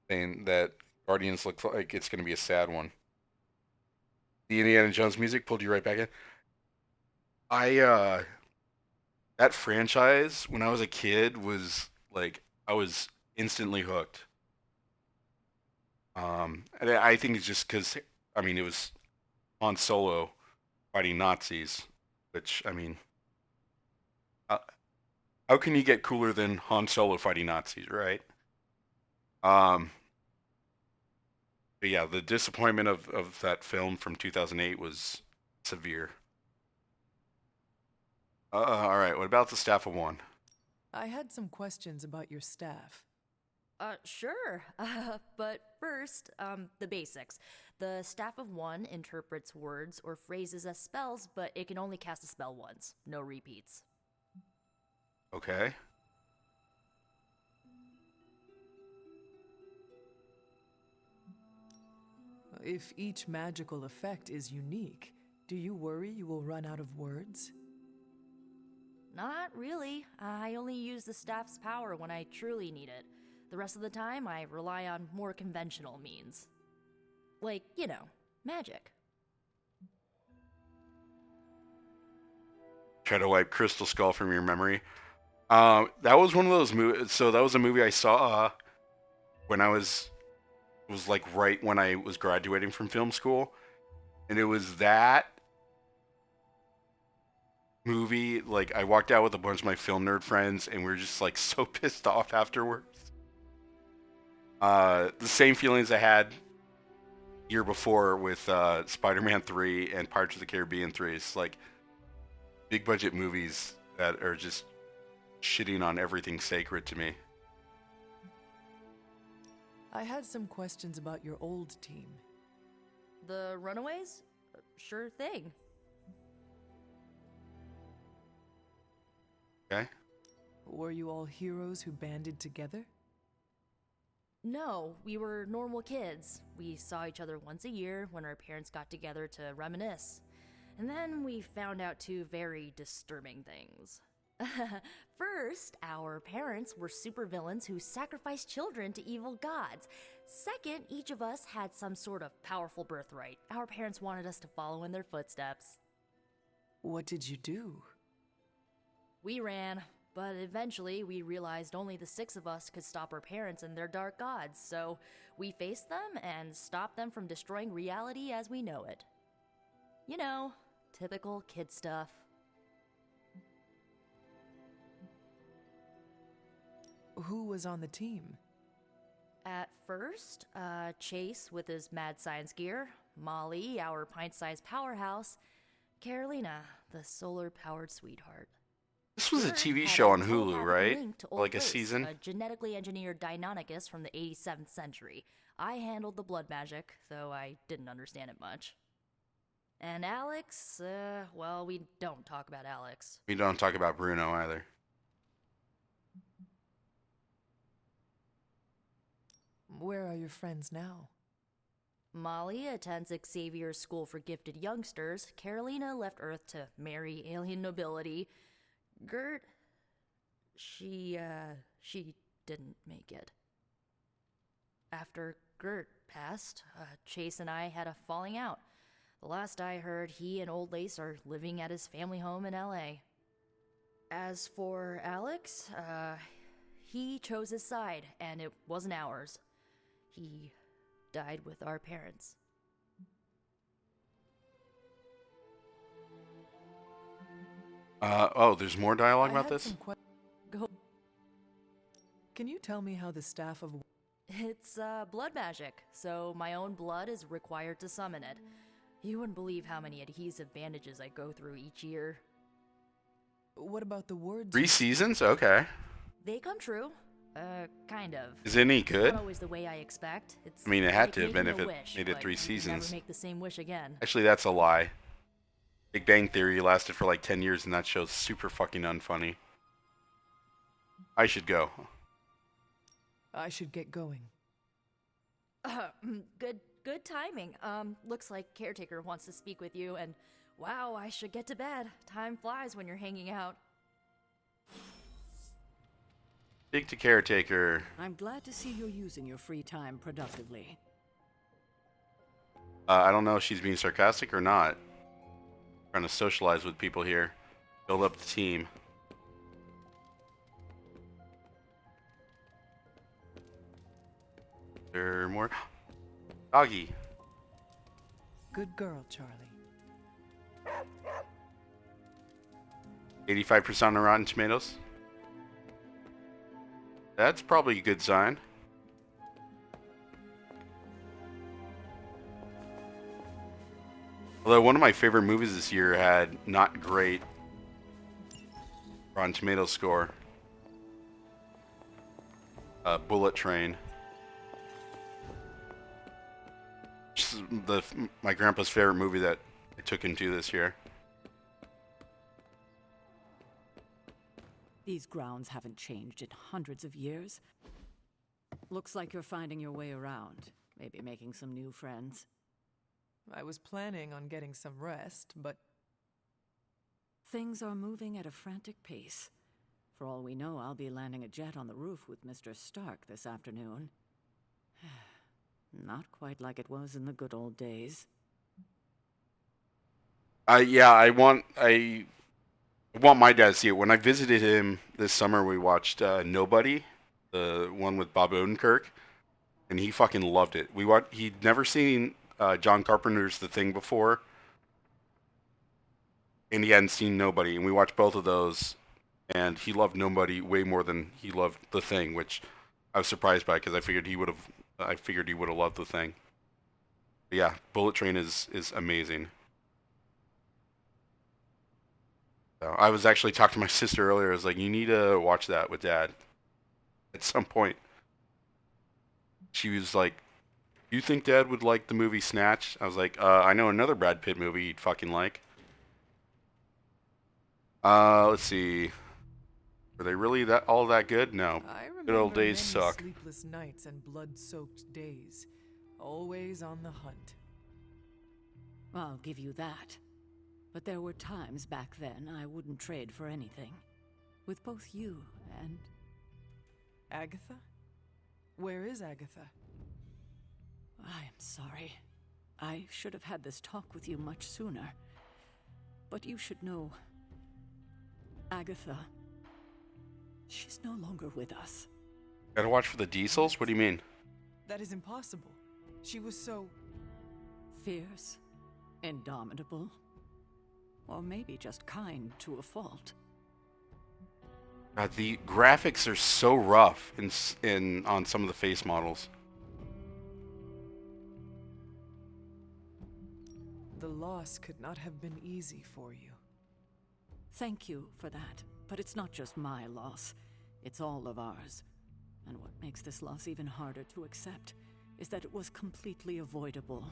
saying that Guardians looks like it's going to be a sad one. The Indiana Jones music pulled you right back in. That franchise, when I was a kid, was like, I was instantly hooked. And I think it's just because, I mean, it was Han Solo fighting Nazis, which, I mean, how can you get cooler than Han Solo fighting Nazis, right? But yeah, the disappointment of that film from 2008 was severe. All right, what about the Staff of One? I had some questions about your staff. Sure. But first, the basics. The Staff of One interprets words or phrases as spells, but it can only cast a spell once. No repeats. Okay. If each magical effect is unique, do you worry you will run out of words? Not really. I only use the staff's power when I truly need it. The rest of the time, I rely on more conventional means. Like, you know, magic. Try to wipe Crystal Skull from your memory. That was one of those movies. So that was a movie I saw when it was like right when I was graduating from film school, and it was that movie. Like, I walked out with a bunch of my film nerd friends, and we were just like so pissed off afterwards. The same feelings I had year before with Spider-Man 3 and Pirates of the Caribbean 3. It's like big budget movies that are just shitting on everything sacred to me. I had some questions about your old team. The Runaways? Sure thing. Okay. Were you all heroes who banded together? No, we were normal kids. We saw each other once a year when our parents got together to reminisce. And then we found out 2 very disturbing things. First, our parents were supervillains who sacrificed children to evil gods. Second, each of us had some sort of powerful birthright. Our parents wanted us to follow in their footsteps. What did you do? We ran, but eventually we realized only the 6 of us could stop our parents and their dark gods, so we faced them and stopped them from destroying reality as we know it. You know, typical kid stuff. Who was on the team? At first, Chase with his mad science gear, Molly, our pint-sized powerhouse, Carolina, the solar-powered sweetheart. This was a Gert TV had show on telepathic Hulu, right? link to Like a Old Ghost, season? A genetically engineered Deinonychus from the 87th century. I handled the blood magic, though I didn't understand it much. And Alex, well, we don't talk about Alex. We don't talk about Bruno either. Where are your friends now? Molly attends Xavier's School for Gifted Youngsters. Carolina left Earth to marry alien nobility. Gert, she didn't make it. After Gert passed, Chase and I had a falling out. The last I heard, he and Old Lace are living at his family home in LA. As for Alex, he chose his side, and it wasn't ours. He died with our parents. Oh, there's more dialogue about this? Go. Can you tell me how the staff of... It's blood magic, so my own blood is required to summon it. You wouldn't believe how many adhesive bandages I go through each year. What about the words? 3 seasons? Okay. They come true. Kind of. Is it any good? Not always the way I expect. It's I mean, it had like to have been if making it a wish, made it but 3 you can seasons. Never make the same wish again. Actually, that's a lie. Big Bang Theory lasted for like 10 years, and that show's super fucking unfunny. I should go. I should get going. Good timing. Looks like Caretaker wants to speak with you, and wow, I should get to bed. Time flies when you're hanging out. Speak to Caretaker. I'm glad to see you're using your free time productively. I don't know if she's being sarcastic or not. Trying to socialize with people here. Build up the team. There more? Doggy. Good girl, Charlie. 85% on Rotten Tomatoes. That's probably a good sign. Although one of my favorite movies this year had not great Rotten Tomatoes score. Bullet Train. Which is my grandpa's favorite movie that I took him to this year. These grounds haven't changed in hundreds of years. Looks like you're finding your way around. Maybe making some new friends. I was planning on getting some rest, but... Things are moving at a frantic pace. For all we know, I'll be landing a jet on the roof with Mr. Stark this afternoon. Not quite like it was in the good old days. Yeah, I want my dad to see it. When I visited him this summer, we watched Nobody, the one with Bob Odenkirk, and he fucking loved it. He'd never seen John Carpenter's The Thing before, and he hadn't seen Nobody, and we watched both of those, and he loved Nobody way more than he loved The Thing, which I was surprised by because I figured he would have loved The Thing. But yeah, Bullet Train is amazing. I was actually talking to my sister earlier. I was like, you need to watch that with Dad at some point. She was like, you think Dad would like the movie Snatch? I was like, I know another Brad Pitt movie he'd fucking like. Let's see. Were they really all that good? No. Good old days suck. Sleepless nights and blood-soaked days. Always on the hunt. I'll give you that. But there were times back then I wouldn't trade for anything. With both you and... Agatha? Where is Agatha? I am sorry. I should have had this talk with you much sooner. But you should know... Agatha... She's no longer with us. Gotta watch for the diesels? What do you mean? That is impossible. She was so... Fierce, indomitable, or maybe just kind to a fault. God, the graphics are so rough on some of the face models. The loss could not have been easy for you. Thank you for that, but it's not just my loss. It's all of ours. And what makes this loss even harder to accept is that it was completely avoidable.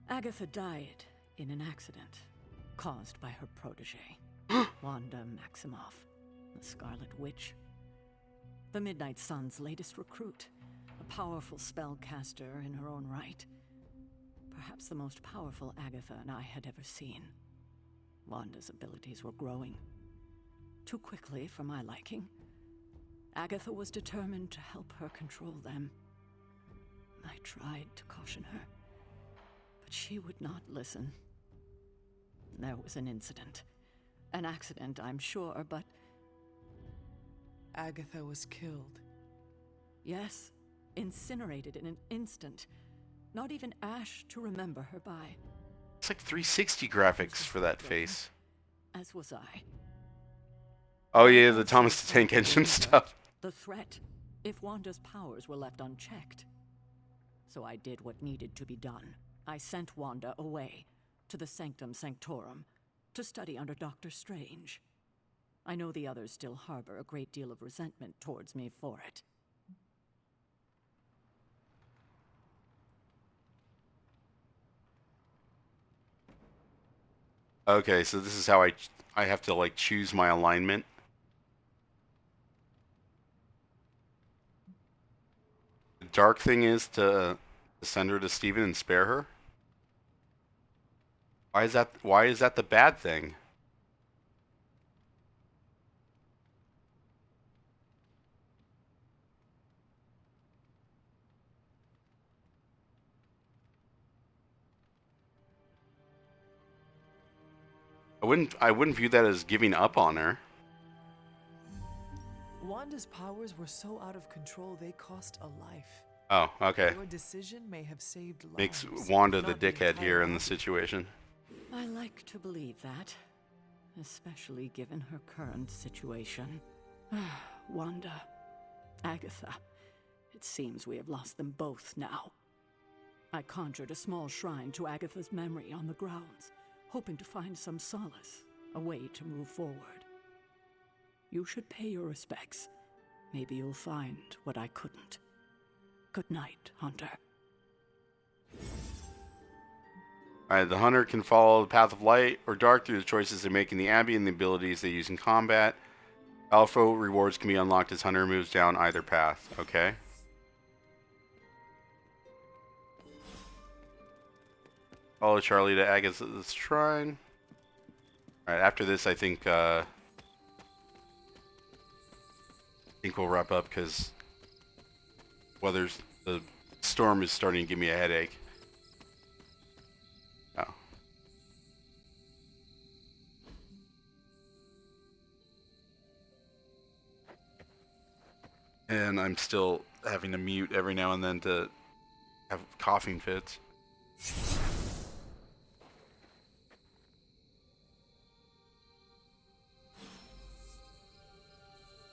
Agatha died in an accident caused by her protege, Wanda Maximoff, the Scarlet Witch. The Midnight Sun's latest recruit, a powerful spellcaster in her own right. Perhaps the most powerful Agatha and I had ever seen. Wanda's abilities were growing. Too quickly for my liking. Agatha was determined to help her control them. I tried to caution her, but she would not listen. There was an incident. An accident, I'm sure, but... Agatha was killed. Yes, incinerated in an instant. Not even ash to remember her by. It's like 360 graphics for that face. As was I. Oh yeah, the Thomas the Tank Engine stuff. The threat, if Wanda's powers were left unchecked. So I did what needed to be done. I sent Wanda away, to the Sanctum Sanctorum, to study under Doctor Strange. I know the others still harbor a great deal of resentment towards me for it. Okay, so this is how I have to like choose my alignment. The dark thing is to send her to Steven and spare her. Why is that the bad thing? I wouldn't view that as giving up on her. Wanda's powers were so out of control they cost a life. Oh, okay. Your decision may have saved lives. Makes Wanda the not the dickhead here entire in the army. situation. I like to believe that, especially given her current situation. Wanda, Agatha, it seems we have lost them both now. I conjured a small shrine to Agatha's memory on the grounds, hoping to find some solace, a way to move forward. You should pay your respects. Maybe you'll find what I couldn't. Good night, Hunter. Alright, the hunter can follow the path of light or dark through the choices they make in the Abbey and the abilities they use in combat. Alpha rewards can be unlocked as hunter moves down either path. Okay. Follow Charlie to Agatha's shrine. Alright, after this I think we'll wrap up because the storm is starting to give me a headache. Oh. And I'm still having to mute every now and then to have coughing fits.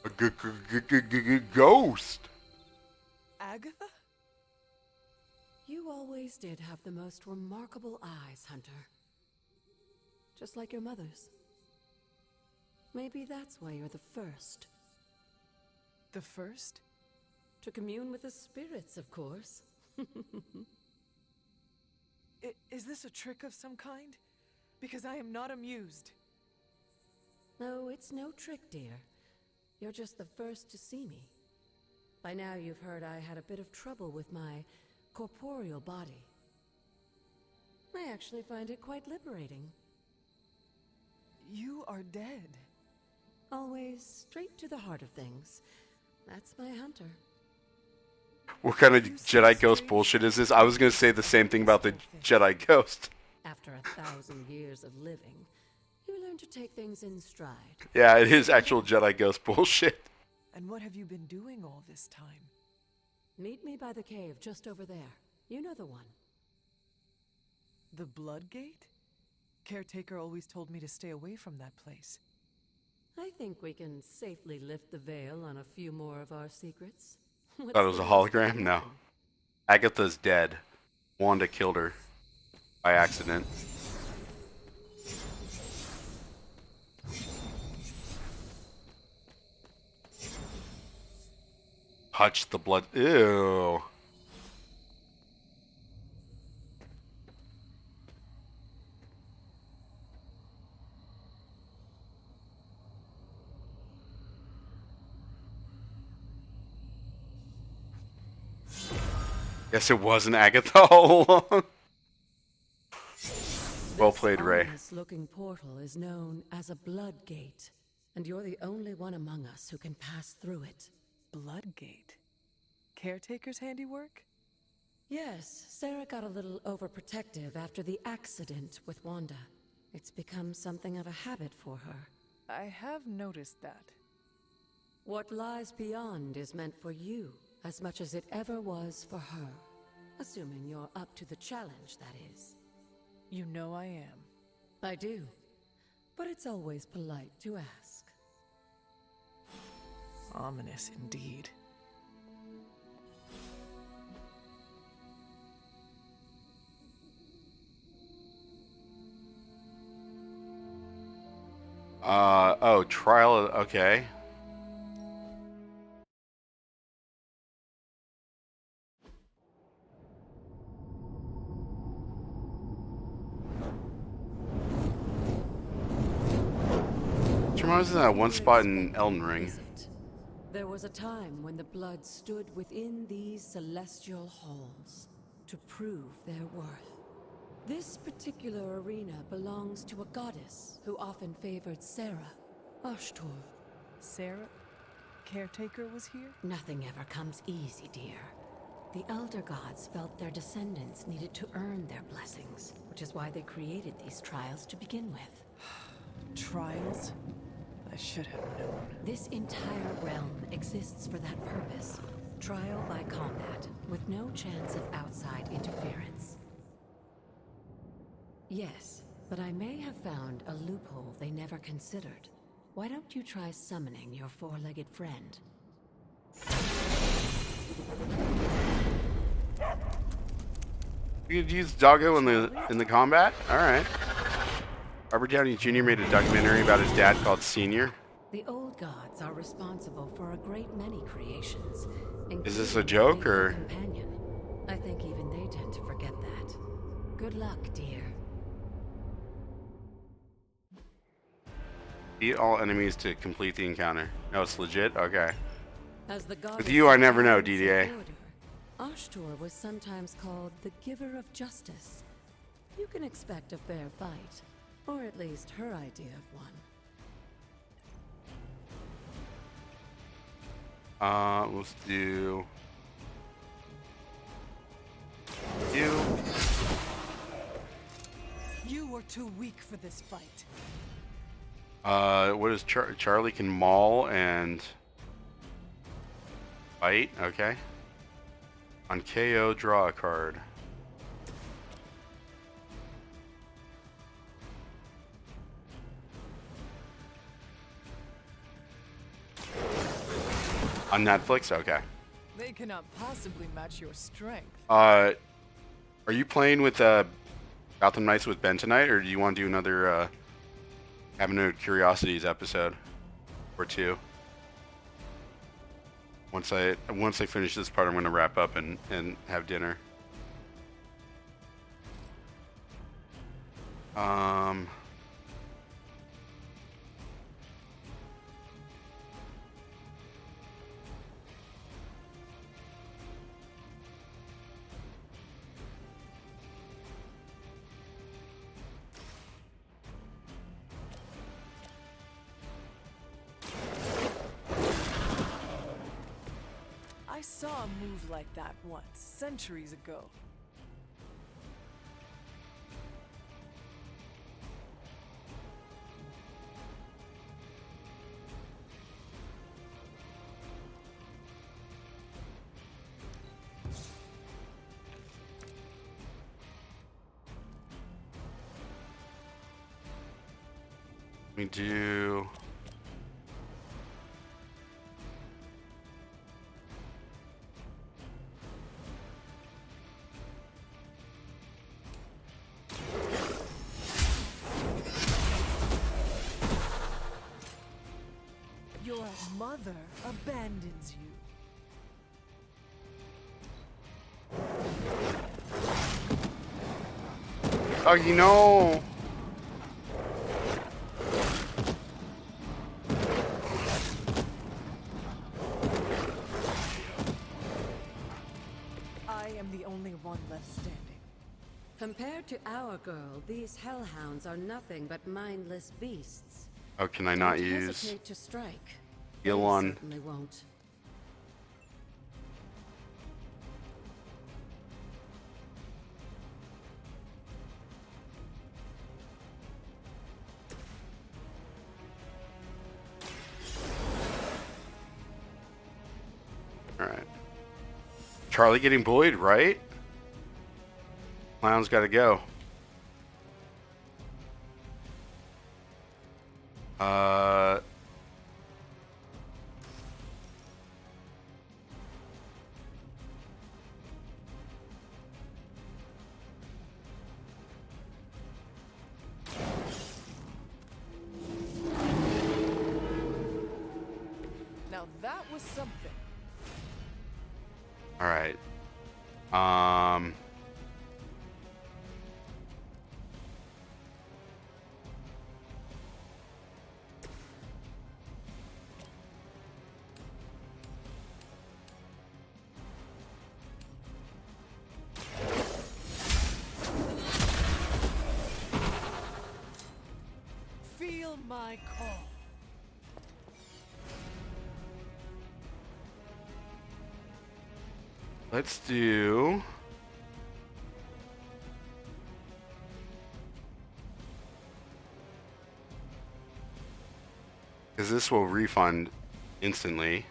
A ghost! Agatha? You always did have the most remarkable eyes, Hunter. Just like your mother's. Maybe that's why you're the first. The first? To commune with the spirits, of course. Is this a trick of some kind? Because I am not amused. No, it's no trick, dear. You're just the first to see me. By now you've heard I had a bit of trouble with my corporeal body. I actually find it quite liberating. You are dead. Always straight to the heart of things. That's my hunter. What kind of Jedi Ghost bullshit is this? I was gonna say the same thing about the Jedi Ghost. After 1,000 years of living, you learn to take things in stride. Yeah, it is actual Jedi Ghost bullshit. And what have you been doing all this time? Meet me by the cave just over there. You know the one. The Blood Gate? Caretaker always told me to stay away from that place. I think we can safely lift the veil on a few more of our secrets. Thought it was a hologram? No. Agatha's dead. Wanda killed her. By accident. Touch the blood. Ew. Guess it wasn't Agatha all along. Well played, Ray. This looking portal is known as a blood gate, and you're the only one among us who can pass through it. Blood Gate? Caretaker's handiwork? Yes, Sarah got a little overprotective after the accident with Wanda. It's become something of a habit for her. I have noticed that. What lies beyond is meant for you as much as it ever was for her. Assuming you're up to the challenge, that is. You know I am. I do. But it's always polite to ask. Ominous indeed. Oh, trial, okay. Which reminds me of that one spot in Elden Ring. There was a time when the blood stood within these celestial halls to prove their worth. This particular arena belongs to a goddess who often favored Sarah, Ashtor. Sarah? Caretaker was here? Nothing ever comes easy, dear. The Elder Gods felt their descendants needed to earn their blessings, which is why they created these trials to begin with. Trials? I should have known. This entire realm exists for that purpose. Trial by combat, with no chance of outside interference. Yes, but I may have found a loophole they never considered. Why don't you try summoning your four-legged friend? You could use Doggo in the combat? Alright. Robert Downey Jr. made a documentary about his dad called Senior. The old gods are responsible for a great many creations. Is this a joke or? Companion. I think even they tend to forget that. Good luck, dear. Beat all enemies to complete the encounter. No, it's legit? Okay. As the With you, I never know, DDA. Ashtor was sometimes called the Giver of Justice. You can expect a fair fight, or at least her idea of one. Let's do you. You were too weak for this fight. What is Charlie can maul and fight? Okay. On KO, draw a card. On Netflix? Okay. They cannot possibly match your strength. Are you playing with Gotham Knights with Ben tonight, or do you want to do another Avenue of Curiosities episode or two? Once I finish this part, I'm going to wrap up and have dinner. saw a move like that once, centuries ago. We do. Your mother abandons you. Oh, you know. I am the only one left standing. Compared to our girl, these hellhounds are nothing but mindless beasts. Oh, can I not Don't use hesitate to strike. heal They on? certainly won't. All right. Charlie getting bullied, right? Clown's got to go. Now that was something. All right. Feel my call. Let's do. Because this will refund instantly.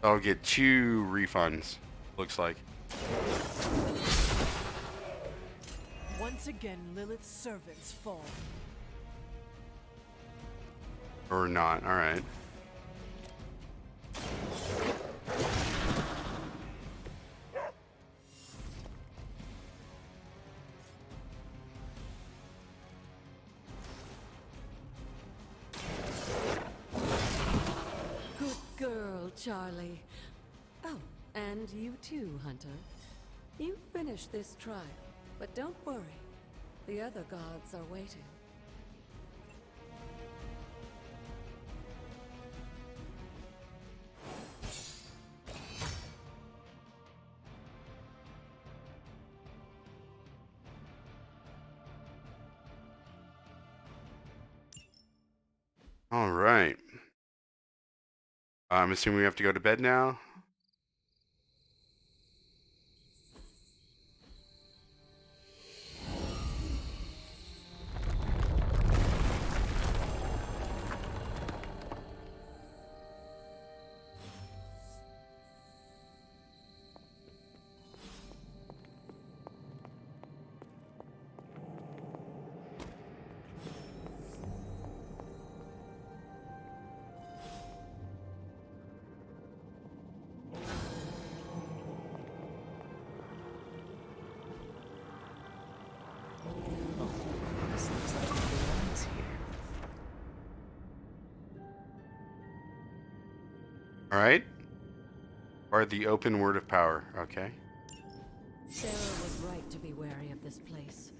I'll get 2 refunds, looks like. Once again, Lilith's servants fall. Or not, alright. Good girl, Charlie. Oh, and you too, Hunter. You finished this trial, but don't worry. The other gods are waiting. All right. I'm assuming we have to go to bed now. This looks like it belongs here. All right. Or the open word of power. Okay. Sarah was right to be wary of this place.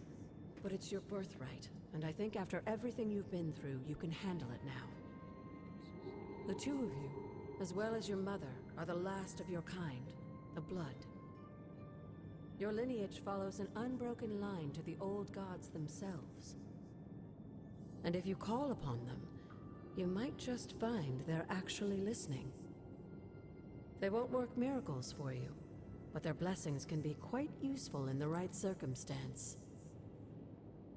But it's your birthright, and I think after everything you've been through, you can handle it now. The two of you, as well as your mother, are the last of your kind, the Blood. Your lineage follows an unbroken line to the old gods themselves. And if you call upon them, you might just find they're actually listening. They won't work miracles for you, but their blessings can be quite useful in the right circumstance.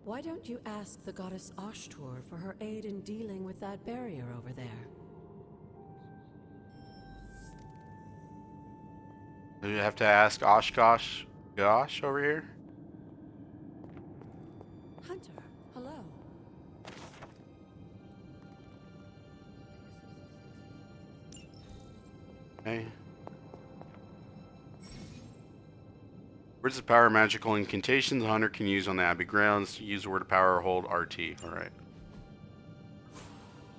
Why don't you ask the goddess Ashtur for her aid in dealing with that barrier over there? Do you have to ask Oshkosh Gosh over here? Hunter, hello. Okay. Words of power, magical incantations the hunter can use on the Abbey grounds. Use the word of power or hold RT. Alright.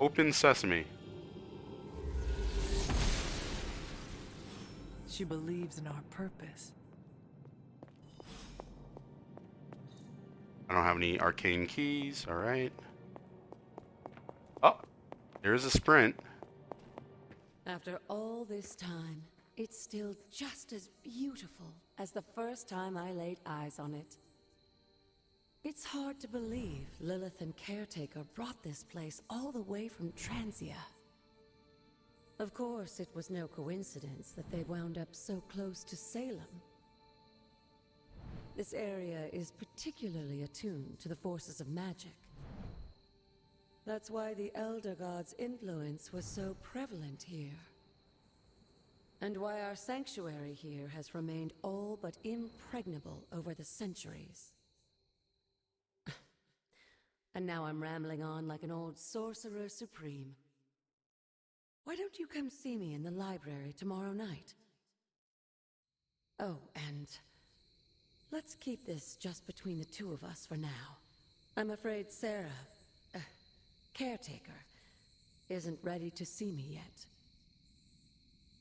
Open sesame. She believes in our purpose. I don't have any arcane keys. Alright. Oh, there's a sprint. After all this time, it's still just as beautiful as the first time I laid eyes on it. It's hard to believe Lilith and Caretaker brought this place all the way from Transia. Of course, it was no coincidence that they wound up so close to Salem. This area is particularly attuned to the forces of magic. That's why the Elder God's influence was so prevalent here. And why our sanctuary here has remained all but impregnable over the centuries. And now I'm rambling on like an old sorcerer supreme. Why don't you come see me in the library tomorrow night? Oh, and let's keep this just between the two of us for now. I'm afraid Sarah, Caretaker, isn't ready to see me yet.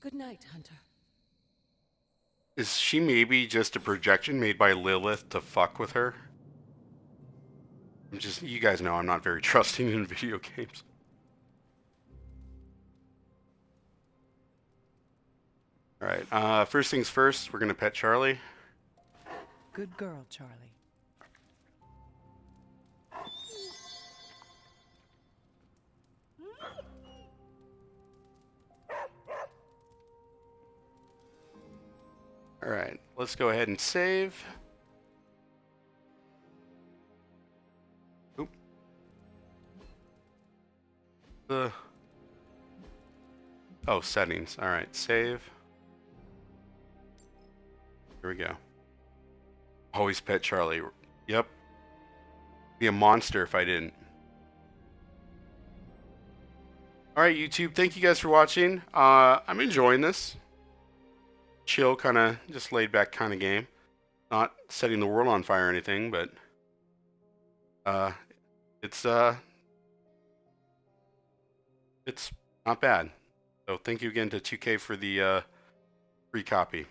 Good night, Hunter. Is she maybe just a projection made by Lilith to fuck with her? You guys know I'm not very trusting in video games. Alright, first things first, we're gonna pet Charlie. Good girl, Charlie. Alright, let's go ahead and save. Oop. Oh, settings. Alright, save. Here we go. Always pet Charlie. Yep. Be a monster if I didn't. Alright, YouTube, thank you guys for watching. I'm enjoying this. Chill, kind of just laid back kind of game. Not setting the world on fire or anything, but it's not bad. So thank you again to 2K for the free copy.